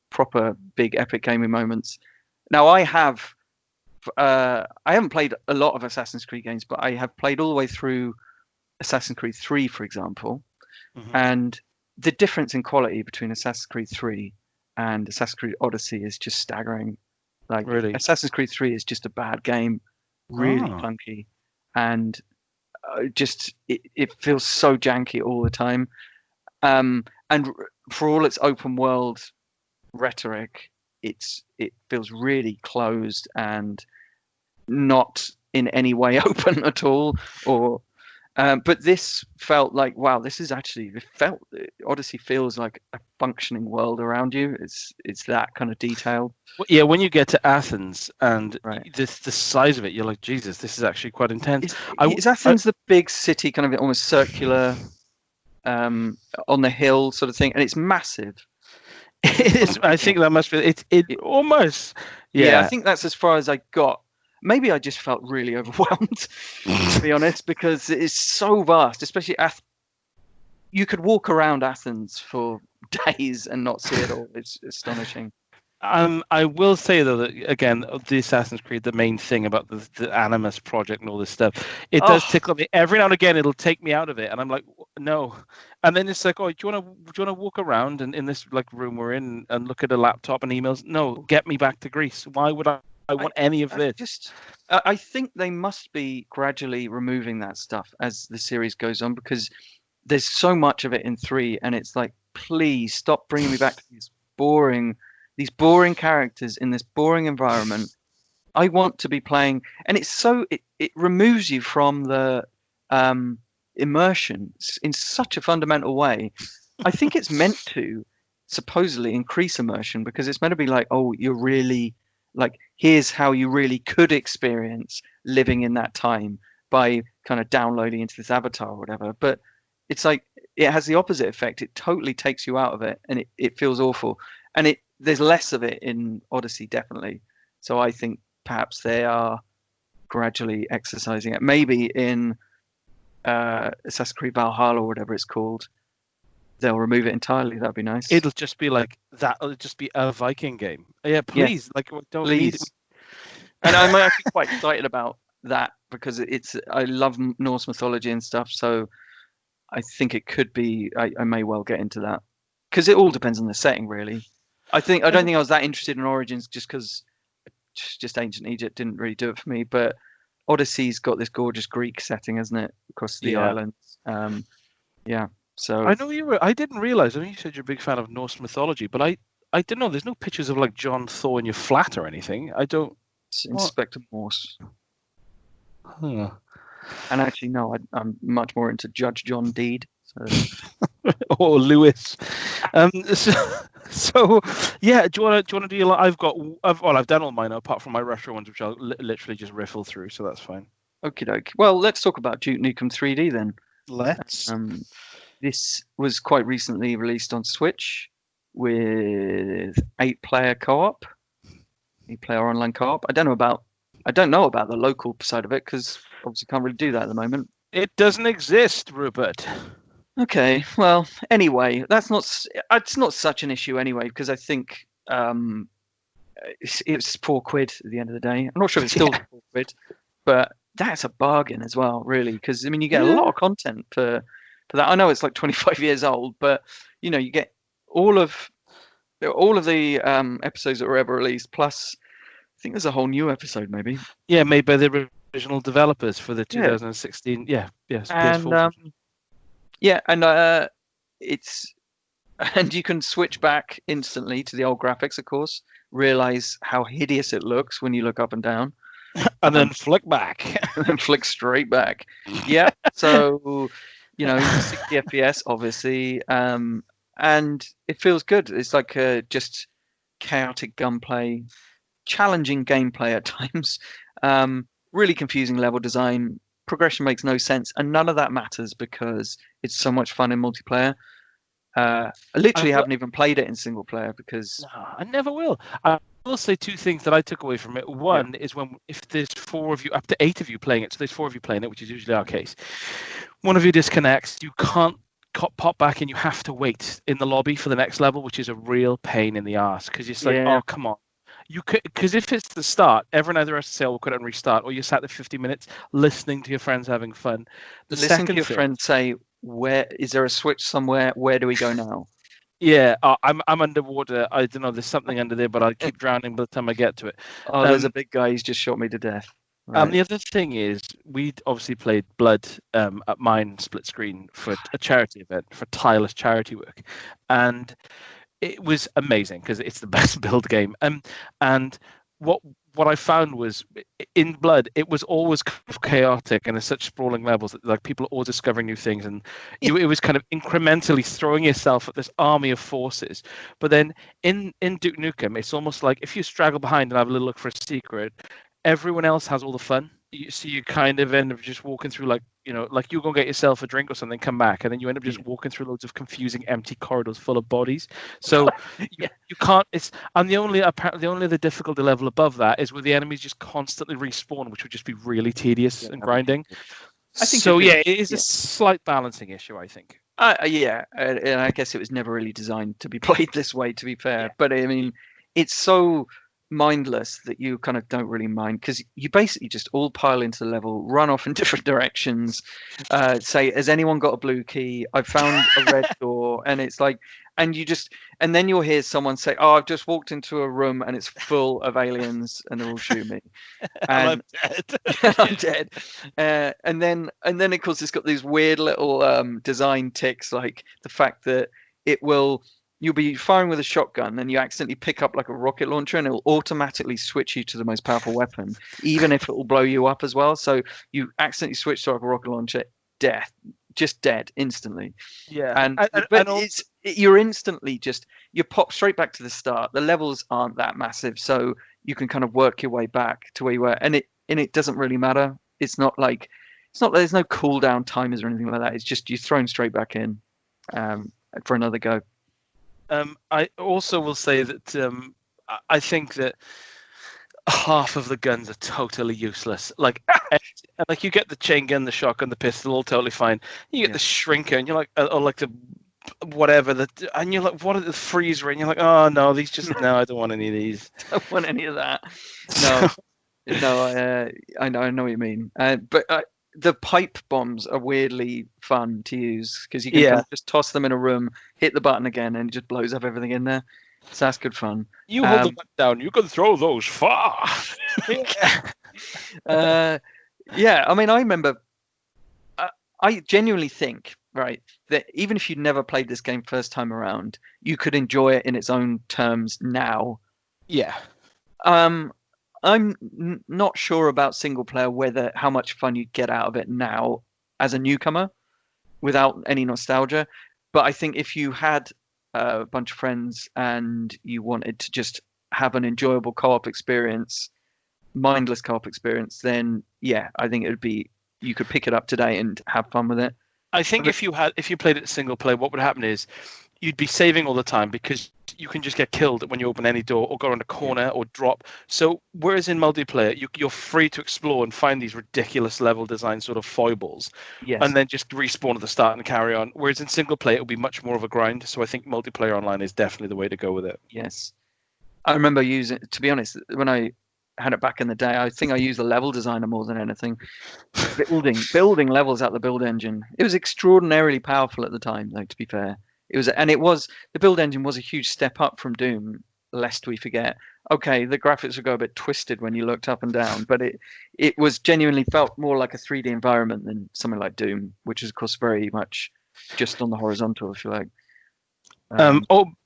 Speaker 2: proper big epic gaming moments. Now I haven't played a lot of Assassin's Creed games, but I have played all the way through Assassin's Creed 3, for example. And the difference in quality between Assassin's Creed 3 and Assassin's Creed Odyssey is just staggering. Like, really? Assassin's Creed 3 is just a bad game, really clunky, and it feels so janky all the time. And for all its open world rhetoric, it feels really closed and not in any way open at all. But this felt like, wow, Odyssey feels like a functioning world around you. It's that kind of detailed.
Speaker 3: Yeah, when you get to Athens and the size of it, you're like, Jesus, this is actually quite intense.
Speaker 2: Is Athens the big city, kind of almost circular, on the hill sort of thing? And it's massive.
Speaker 3: It is. I think that must be it almost. Yeah,
Speaker 2: I think that's as far as I got. Maybe I just felt really overwhelmed, to be honest, because it is so vast, especially you could walk around Athens for days and not see it all. It's astonishing.
Speaker 3: I will say though that again, the Assassin's Creed, the main thing about the Animus project and all this stuff, it does tickle me. Every now and again, it'll take me out of it, and I'm like, no. And then it's like, oh, do you want to walk around and in this like room we're in and look at a laptop and emails? No, get me back to Greece. Why would I want any of this?
Speaker 2: I think they must be gradually removing that stuff as the series goes on, because there's so much of it in 3, and it's like, please stop bringing me back to these boring characters in this boring environment. I want to be playing, and it's so it removes you from the immersion in such a fundamental way. I think it's meant to supposedly increase immersion, because it's meant to be like, oh, you're really like, here's how you really could experience living in that time by kind of downloading into this avatar or whatever. But it's like, it has the opposite effect. It totally takes you out of it, and it feels awful. And there's less of it in Odyssey, definitely. So I think perhaps they are gradually exercising it. Maybe in Assassin's Creed Valhalla or whatever it's called, they'll remove it entirely. That'd be nice.
Speaker 3: It'll just be like that. It'll just be a Viking game. Yeah, please. Yeah. Like, don't need it.
Speaker 2: And I'm actually quite excited about that, because I love Norse mythology and stuff. So I think it could be. I may well get into that, because it all depends on the setting, really. I don't think I was that interested in Origins just because just ancient Egypt didn't really do it for me. But Odyssey's got this gorgeous Greek setting, hasn't it, across the islands? So
Speaker 3: I know I didn't realize. I know you said you're a big fan of Norse mythology, but I didn't know. There's no pictures of like John Thor in your flat or anything. I don't.
Speaker 2: It's Inspector Morse.
Speaker 3: Huh.
Speaker 2: And actually, no, I'm much more into Judge John Deed. So.
Speaker 3: Or Lewis. So yeah, do you want to do? I've done all mine apart from my retro ones, which I'll literally just riffle through, so that's fine.
Speaker 2: Okie doke. Well, let's talk about Duke Nukem 3D then.
Speaker 3: Let's.
Speaker 2: This was quite recently released on Switch with 8-player co-op, 8-player online co-op. I don't know about the local side of it, because obviously can't really do that at the moment.
Speaker 3: It doesn't exist, Rupert.
Speaker 2: Okay, well, anyway, it's not such an issue anyway, because I think it's £4 at the end of the day. I'm not sure if it's still £4, but that's a bargain as well, really, because I mean, you get a lot of content for that. I know it's like 25 years old, but you know, you get all of the episodes that were ever released, plus I think there's a whole new episode, maybe.
Speaker 3: Yeah, made by the original developers for the 2016.
Speaker 2: And you can switch back instantly to the old graphics, of course. Realize how hideous it looks when you look up and down,
Speaker 3: and then flick back,
Speaker 2: and then flick straight back. Yeah. So, 60 FPS, obviously, and it feels good. It's like just chaotic gunplay, challenging gameplay at times, really confusing level design. Progression makes no sense, and none of that matters because it's so much fun in multiplayer. I haven't even played it in single player because
Speaker 3: I never will. I will say two things that I took away from it. One is if there's 4 of you, up to 8 of you playing it, so there's 4 of you playing it, which is usually our case. One of you disconnects, you can't pop back, and you have to wait in the lobby for the next level, which is a real pain in the ass, because it's like, oh, come on. You could, because if it's the start, everyone either has to say, "Oh, we'll cut it and restart," or you sat there 50 minutes listening to your friends having fun.
Speaker 2: Listening to your friends say, "Where is there a switch somewhere? Where do we go now?"
Speaker 3: Yeah, I'm underwater. I don't know. There's something under there, but I keep drowning by the time I get to it.
Speaker 2: Oh, there's a big guy. He's just shot me to death. Right.
Speaker 3: The other thing is, we obviously played Blood at mine split screen for a charity event, for tireless charity work, and it was amazing because it's the best build game. And what I found was in Blood, it was always kind of chaotic and at such sprawling levels that like people are all discovering new things, and it was kind of incrementally throwing yourself at this army of forces. But then in Duke Nukem, it's almost like if you straggle behind and have a little look for a secret, everyone else has all the fun. So you kind of end up just walking through like you go and get yourself a drink or something, come back, and then you end up just walking through loads of confusing empty corridors full of bodies. So you can't. And the only other difficulty level above that is where the enemies just constantly respawn, which would just be really tedious and grinding.
Speaker 2: I think
Speaker 3: so. It is a slight balancing issue, I think.
Speaker 2: And I guess it was never really designed to be played this way, to be fair. But I mean, it's so mindless that you kind of don't really mind, because you basically just all pile into the level, run off in different directions, say, has anyone got a blue key? I found a red door, and it's like, and then you'll hear someone say, oh, I've just walked into a room and it's full of aliens and they'll all shoot me. And
Speaker 3: I'm dead.
Speaker 2: I'm dead. And then of course it's got these weird little design ticks, like the fact that you'll be firing with a shotgun and you accidentally pick up like a rocket launcher and it will automatically switch you to the most powerful weapon, even if it will blow you up as well. So you accidentally switch to like a rocket launcher, just dead instantly.
Speaker 3: Yeah.
Speaker 2: You're instantly you pop straight back to the start. The levels aren't that massive, so you can kind of work your way back to where you were. And it doesn't really matter. It's not there's no cooldown timers or anything like that. It's just you're thrown straight back in for another go.
Speaker 3: I also will say that I think that half of the guns are totally useless. Like you get the chain gun, the shotgun, the pistol, all totally fine. You get the shrinker, and you're like, or like the whatever, and you're like, what are the freezer? And you're like, oh no, no, I don't want any of these.
Speaker 2: I don't want any of that. No, I know what you mean. But the pipe bombs are weirdly fun to use, because you can kind of just toss them in a room, hit the button again, and it just blows up everything in there. So that's good fun.
Speaker 3: You hold the button down, you can throw those far.
Speaker 2: Yeah, I mean, I remember, I genuinely think, right, that even if you'd never played this game first time around, you could enjoy it in its own terms now.
Speaker 3: Yeah.
Speaker 2: I'm not sure about single player, how much fun you'd get out of it now as a newcomer without any nostalgia. But I think if you had a bunch of friends and you wanted to just have an enjoyable co-op experience, mindless co-op experience, then yeah, I think you could pick it up today and have fun with it.
Speaker 3: I think if you played it single player, what would happen is you'd be saving all the time, because you can just get killed when you open any door or go around a corner or drop. So whereas in multiplayer, you're free to explore and find these ridiculous level design sort of foibles, and then just respawn at the start and carry on. Whereas in single player, it'll be much more of a grind. So I think multiplayer online is definitely the way to go with it.
Speaker 2: Yes. I remember to be honest, when I had it back in the day, I think I used the level designer more than anything. building levels out the build engine. It was extraordinarily powerful at the time, though, to be fair. The build engine was a huge step up from Doom, lest we forget. Okay, the graphics would go a bit twisted when you looked up and down, but it was genuinely felt more like a 3D environment than something like Doom, which is of course very much just on the horizontal, if you like.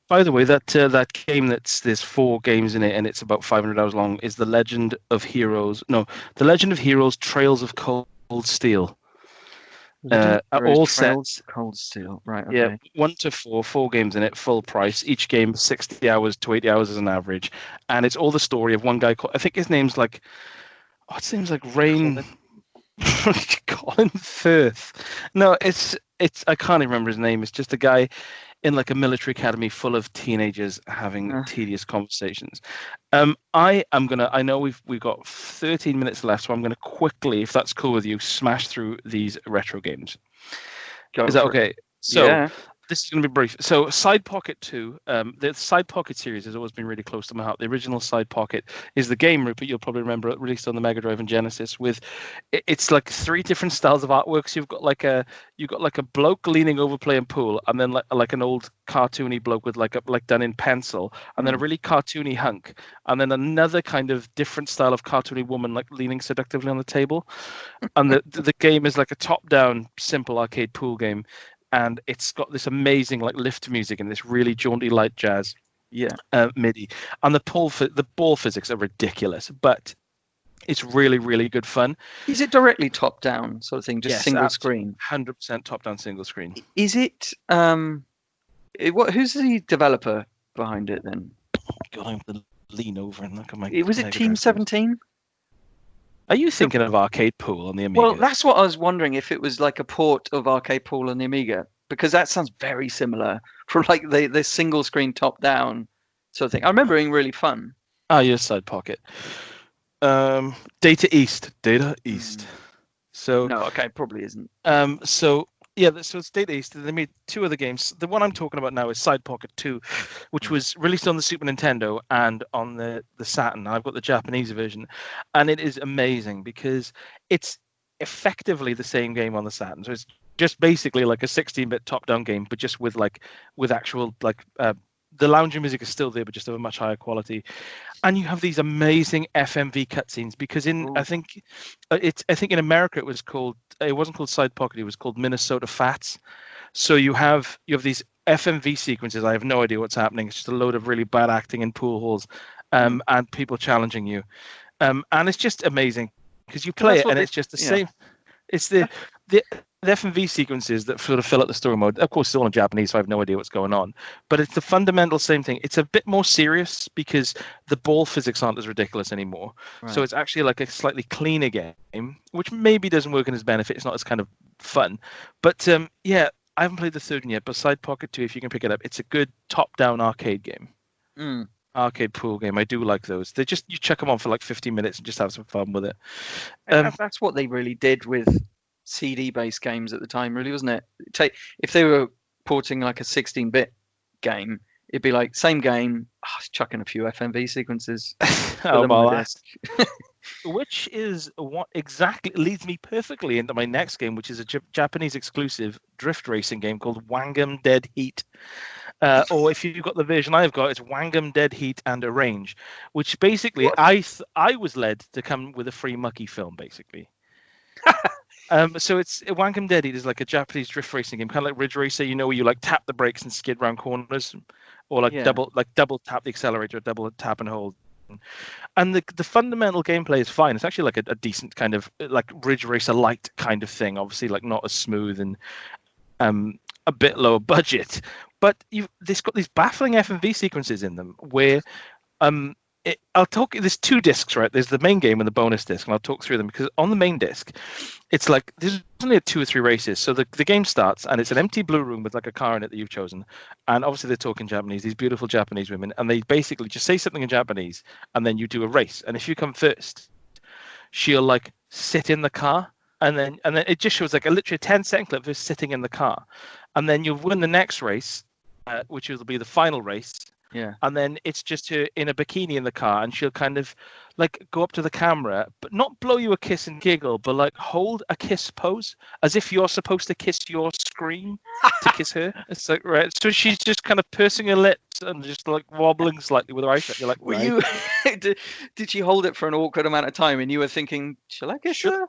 Speaker 3: By the way, that game there's 4 games in it and it's about 500 hours long is The Legend of Heroes. No, The Legend of Heroes: Trails of Cold Steel. All sets.
Speaker 2: Cold Steel, right? Okay.
Speaker 3: Yeah, 1 to 4 games in it, full price. Each game 60 hours to 80 hours as an average, and it's all the story of one guy called, I think his name's like, it seems like Rain. Colin Firth. No, it's I can't even remember his name. It's just a guy in like a military academy full of teenagers having tedious conversations. I know we've got 13 minutes left, so I'm gonna quickly, if that's cool with you, smash through these retro games. Is that okay? So
Speaker 2: yeah.
Speaker 3: This is going to be brief. So Side Pocket 2, the Side Pocket series has always been really close to my heart. The original Side Pocket is the game, Rupert, you'll probably remember it, released on the Mega Drive and Genesis, with it's like 3 different styles of artwork. So you've got like a bloke leaning over playing pool, and then like an old cartoony bloke with like done in pencil, and then a really cartoony hunk, and then another kind of different style of cartoony woman like leaning seductively on the table. And the game is like a top-down simple arcade pool game. And it's got this amazing like lift music and this really jaunty light jazz, MIDI, and the ball physics are ridiculous, but it's really, really good fun.
Speaker 2: Is it directly top down sort of thing, just single screen?
Speaker 3: 100% top down single screen.
Speaker 2: Is it? Who's the developer behind it then?
Speaker 3: God, I have to lean over and look at my.
Speaker 2: Was it Team 17?
Speaker 3: Are you thinking of Arcade Pool on the Amiga?
Speaker 2: Well, that's what I was wondering, if it was like a port of Arcade Pool on the Amiga, because that sounds very similar from like the single screen top down sort of thing. I remember it being really fun.
Speaker 3: Yes, Side Pocket. Data East. So
Speaker 2: no, okay, probably isn't.
Speaker 3: So Yeah, so it's Data East. They made two other games. The one I'm talking about now is Side Pocket 2, which was released on the Super Nintendo and on the Saturn. I've got the Japanese version, and it is amazing because it's effectively the same game on the Saturn. So it's just basically like a 16-bit top-down game, but just with actual the lounging music is still there, but just of a much higher quality. And you have these amazing FMV cutscenes because I think in America it wasn't called Side Pocket, it was called Minnesota Fats. So you have these FMV sequences. I have no idea what's happening. It's just a load of really bad acting in pool halls, and people challenging you, and it's just amazing because you play it and it's just the same. It's the FMV sequences that sort of fill out the story mode. Of course, it's all in Japanese, so I have no idea what's going on. But it's the fundamental same thing. It's a bit more serious because the ball physics aren't as ridiculous anymore. Right. So it's actually like a slightly cleaner game, which maybe doesn't work in his benefit. It's not as kind of fun. But I haven't played the third one yet. But Side Pocket 2, if you can pick it up, it's a good top-down arcade game. Arcade pool game. I do like those. You check them on for like 15 minutes and just have some fun with it.
Speaker 2: That's what they really did with CD-based games at the time, really, wasn't it? If they were porting like a 16-bit game, it'd be like same game, chucking a few FMV sequences.
Speaker 3: Which is what exactly leads me perfectly into my next game, which is a Japanese exclusive drift racing game called Wangam Dead Heat. Or if you've got the version I've got, it's Wangam Dead Heat and Arrange, which basically I was led to come with a free Mucky film, basically. So it's Wangam Dead Heat is like a Japanese drift racing game, kind of like Ridge Racer, where you like tap the brakes and skid around corners, or double tap the accelerator, double tap and hold. And the fundamental gameplay is fine. It's actually like a decent kind of like Ridge Racer light kind of thing. Obviously, like not as smooth and a bit lower budget. But this got these baffling FMV sequences in them where there's two discs, right? There's the main game and the bonus disc, and I'll talk through them because on the main disc, it's like there's only 2 or 3 races. So the game starts and it's an empty blue room with like a car in it that you've chosen. And obviously they're talking Japanese, these beautiful Japanese women, and they basically just say something in Japanese and then you do a race. And if you come first, she'll like sit in the car. And then it just shows like literally a 10-second clip of her sitting in the car. And then you'll win the next race, which will be the final race.
Speaker 2: Yeah.
Speaker 3: And then it's just her in a bikini in the car, and she'll kind of like go up to the camera, but not blow you a kiss and giggle, but like hold a kiss pose as if you're supposed to kiss your screen to kiss her. It's like, right. So she's just kind of pursing her lips and just like wobbling slightly with her eyes shut. You're like, right.
Speaker 2: Did she hold it for an awkward amount of time and you were thinking, shall I kiss her?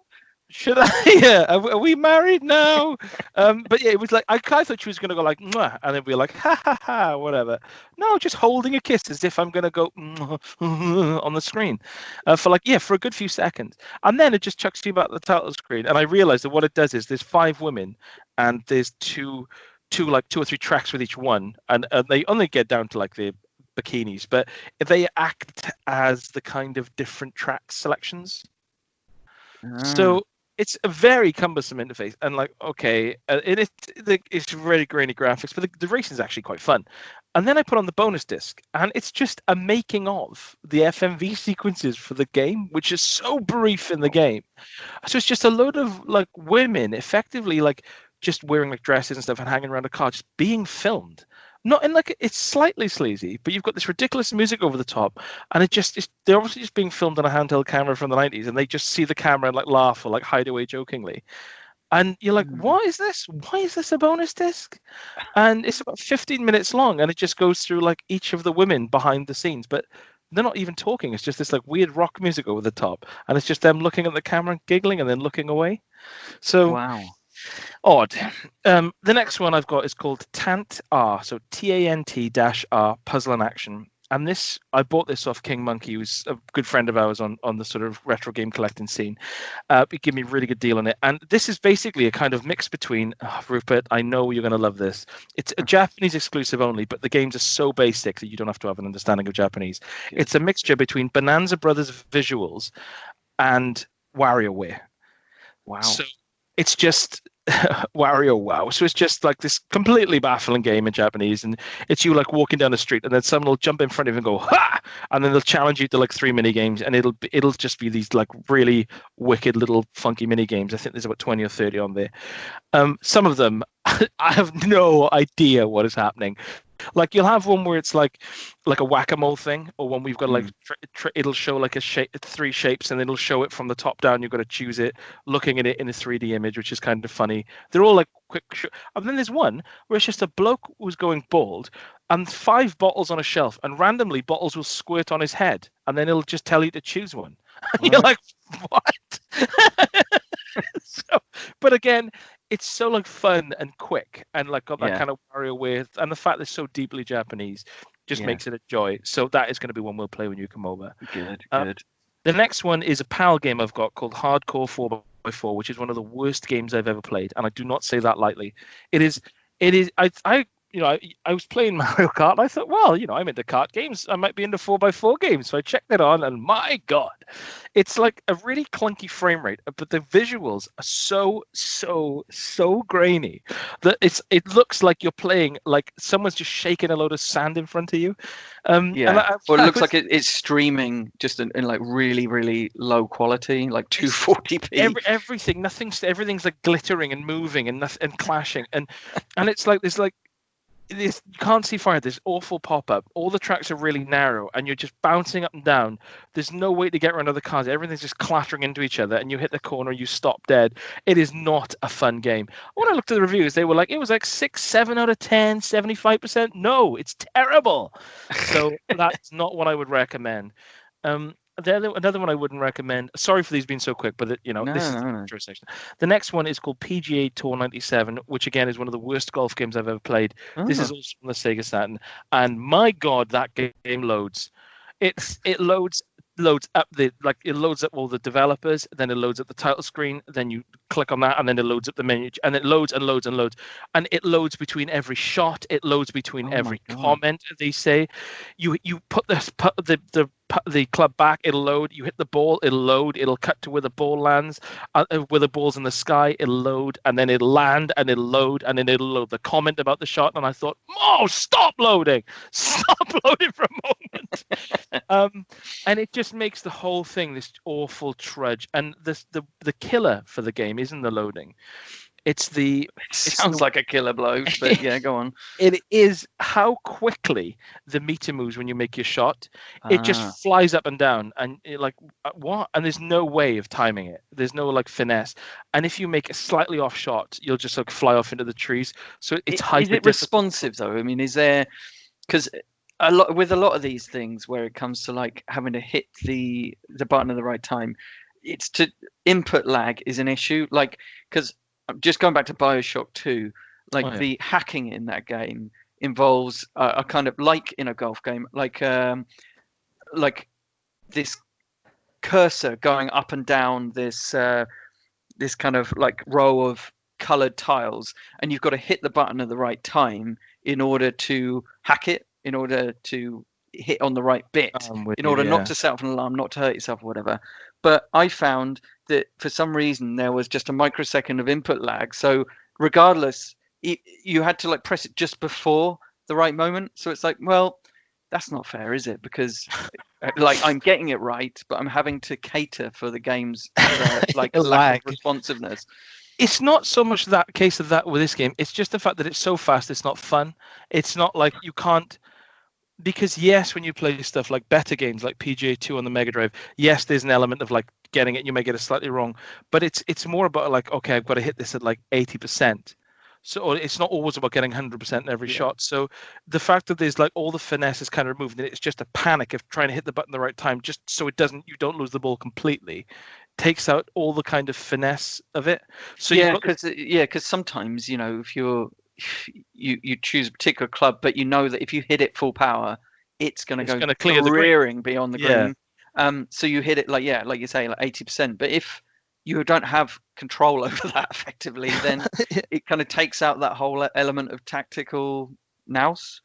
Speaker 3: Should I? Yeah. Are we married now? But yeah, it was like I thought she was going to go like, mwah, and then be like, ha ha ha, whatever. No, just holding a kiss as if I'm going to go on the screen for a good few seconds, and then it just chucks you back to the title screen. And I realized that what it does is there's 5 women, and there's two or 3 tracks with each one, and they only get down to like the bikinis, but they act as the kind of different track selections. So it's a very cumbersome interface, and like, okay, it's really grainy graphics, but the racing is actually quite fun. And then I put on the bonus disc, and it's just a making of the FMV sequences for the game, which is so brief in the game. So it's just a load of like women, effectively like just wearing like dresses and stuff and hanging around a car, just being filmed. Not in like it's slightly sleazy, but you've got this ridiculous music over the top, and they're obviously just being filmed on a handheld camera from the 90s, and they just see the camera and like laugh or like hide away jokingly, and you're like, what is this? Why is this a bonus disc? And it's about 15 minutes long, and it just goes through like each of the women behind the scenes, but they're not even talking. It's just this like weird rock music over the top, and it's just them looking at the camera and giggling and then looking away. So
Speaker 2: wow.
Speaker 3: Odd. The next one I've got is called Tant-R, so Tant-R Puzzle and Action. And this, I bought this off King Monkey, who's a good friend of ours on the sort of retro game collecting scene. He gave me a really good deal on it. And this is basically a kind of mix between, Rupert, I know you're going to love this. It's a Japanese exclusive only, but the games are so basic that you don't have to have an understanding of Japanese. It's a mixture between Bonanza Brothers visuals and WarioWare.
Speaker 2: Wow.
Speaker 3: So it's just
Speaker 1: Wario Wow. So it's just like this completely baffling game in Japanese, and it's you like walking down the street, and then someone will jump in front of you and go ha, and then they'll challenge you to like 3 mini games, and it'll just be these like really wicked little funky mini games. I think there's about 20 or 30 on there. Some of them I have no idea what is happening. Like you'll have one where it's like a whack-a-mole thing, or one we've got like it'll show like a shape, 3 shapes, and it'll show it from the top down. You've got to choose it, looking at it in a 3D image, which is kind of funny. They're all like quick. And then there's one where it's just a bloke who's going bald, and 5 bottles on a shelf, and randomly bottles will squirt on his head, and then it'll just tell you to choose one. And you're like, what? But again, it's so like fun and quick, and like got that kind of Wario with, and the fact that it's so deeply Japanese just makes it a joy. So that is going to be one we'll play when you come over.
Speaker 2: Good.
Speaker 1: The next one is a PAL game I've got called Hardcore 4x4, which is one of the worst games I've ever played, and I do not say that lightly. It is. I was playing Mario Kart, and I thought, well, I'm into kart games. I might be into 4x4 games. So I checked it on, and my God, it's like a really clunky frame rate, but the visuals are so grainy that it looks like you're playing like someone's just shaking a load of sand in front of you.
Speaker 2: Well, it looks like it's streaming just in like really, really low quality, like 240p.
Speaker 1: Everything's like glittering and moving and clashing, and it's like there's like this, you can't see fire. This awful pop-up. All the tracks are really narrow, and you're just bouncing up and down. There's no way to get around other cars. Everything's just clattering into each other, and you hit the corner, you stop dead. It is not a fun game. When I looked at the reviews, they were like, it was like 6, 7 out of 10, 75%. No, it's terrible. So that's not what I would recommend. Another one I wouldn't recommend. Sorry for these being so quick, but this is the intro section. The next one is called PGA Tour 97, which again is one of the worst golf games I've ever played. This is also from the Sega Saturn, and my God, that game loads. It loads up it loads up all the developers, then it loads up the title screen, then you click on that, and then it loads up the menu, and it loads and loads and loads, and it loads between every shot, it loads between every comment they say. You put the club back, it'll load. You hit the ball, it'll load. It'll cut to where the ball lands, where the ball's in the sky, it'll load, and then it'll land, and it'll load, and then it'll load the comment about the shot. And I thought, stop loading for a moment. And it just makes the whole thing this awful trudge. And the killer for the game isn't the loading. It sounds
Speaker 2: like a killer blow, but yeah, go on.
Speaker 1: It is how quickly the meter moves when you make your shot. It just flies up and down, and you're like, what? And there's no way of timing it. There's no like finesse. And if you make a slightly off shot, you'll just like fly off into the trees. So it's hyper.
Speaker 2: Is it responsive though? I mean, is there, because a lot of these things where it comes to like having to hit the button at the right time, it's input lag is an issue. Like, because just going back to Bioshock 2, the hacking in that game involves a kind of like in a golf game, like this cursor going up and down this kind of like row of colored tiles, and you've got to hit the button at the right time in order to hack it, in order to hit on the right bit, in order not to set off an alarm, not to hurt yourself or whatever. But I found that for some reason there was just a microsecond of input lag. So regardless, you had to like press it just before the right moment. So it's like, well, that's not fair, is it? Because like I'm getting it right, but I'm having to cater for the game's like lack of responsiveness.
Speaker 1: It's not so much that case of that with this game. It's just the fact that it's so fast. It's not fun. It's not like you can't. Because yes, when you play stuff like better games like PGA 2 on the Mega Drive, yes, there's an element of like getting it. You may get it slightly wrong, but it's more about like, okay, I've got to hit this at like 80%. So it's not always about getting 100% in every shot. So the fact that there's like all the finesse is kind of removed, and it's just a panic of trying to hit the button the right time, just so you don't lose the ball completely, takes out all the kind of finesse of it. So
Speaker 2: because sometimes if you choose a particular club, but you know that if you hit it full power, it's going to go
Speaker 1: clear
Speaker 2: careering beyond the green. So you hit it like you say, like 80%. But if you don't have control over that effectively, then it kind of takes out that whole element of tactical nous.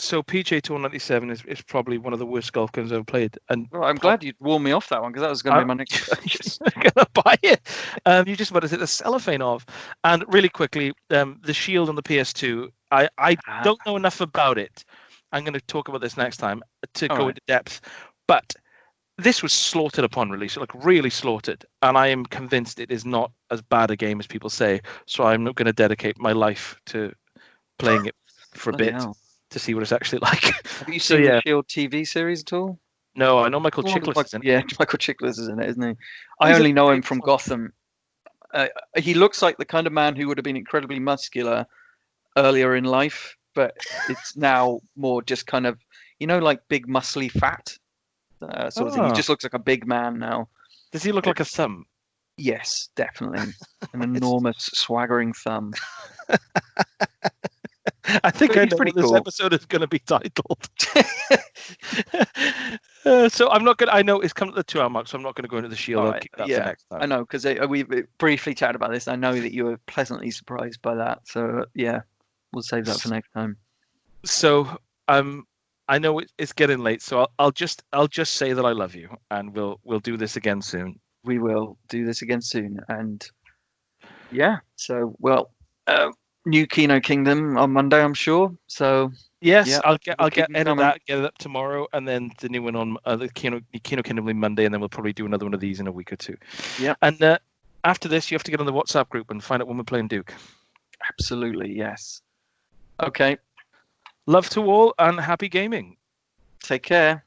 Speaker 3: So PGA Tour 97 is probably one of the worst golf games I've ever played. And
Speaker 2: well, I'm glad you warned me off that one because that was going to be my next question.
Speaker 3: I'm going to buy it. You just about to take the cellophane off. And really quickly, the Shield on the PS2, I don't know enough about it. I'm going to talk about this next time to go into depth. But this was slaughtered upon release, like really slaughtered. And I am convinced it is not as bad a game as people say. So I'm not going to dedicate my life to playing it for a bit. Hell. To see what it's actually like.
Speaker 2: Have you seen the Shield TV series at all?
Speaker 3: No, I know Michael Chiklis is in it.
Speaker 2: Yeah, Michael Chiklis is in it, isn't he? I only know him from Gotham. He looks like the kind of man who would have been incredibly muscular earlier in life, but it's now more just kind of, like big muscly fat sort of thing. He just looks like a big man now.
Speaker 3: Does he look like a thumb?
Speaker 2: Yes, definitely. An enormous swaggering thumb.
Speaker 3: I think I know what this episode is going to be titled. So I'm not going to, I know it's come to the 2 hour mark, so I'm not going to go into the Shield. I'll keep that for next time.
Speaker 2: I know, because we briefly chatted about this. I know that you were pleasantly surprised by that. So, we'll save that for next time.
Speaker 3: So, I know it's getting late, so I'll just say that I love you, and we'll do this again soon.
Speaker 2: We will do this again soon. And, so, new Kino Kingdom on Monday, I'm sure. So
Speaker 3: yes, I'll get it up tomorrow, and then the new one on the Kino Kingdom on Monday, and then we'll probably do another one of these in a week or two.
Speaker 2: Yeah.
Speaker 3: And after this, you have to get on the WhatsApp group and find out when we're playing Duke.
Speaker 2: Absolutely, yes. Okay.
Speaker 3: Love to all, and happy gaming.
Speaker 2: Take care.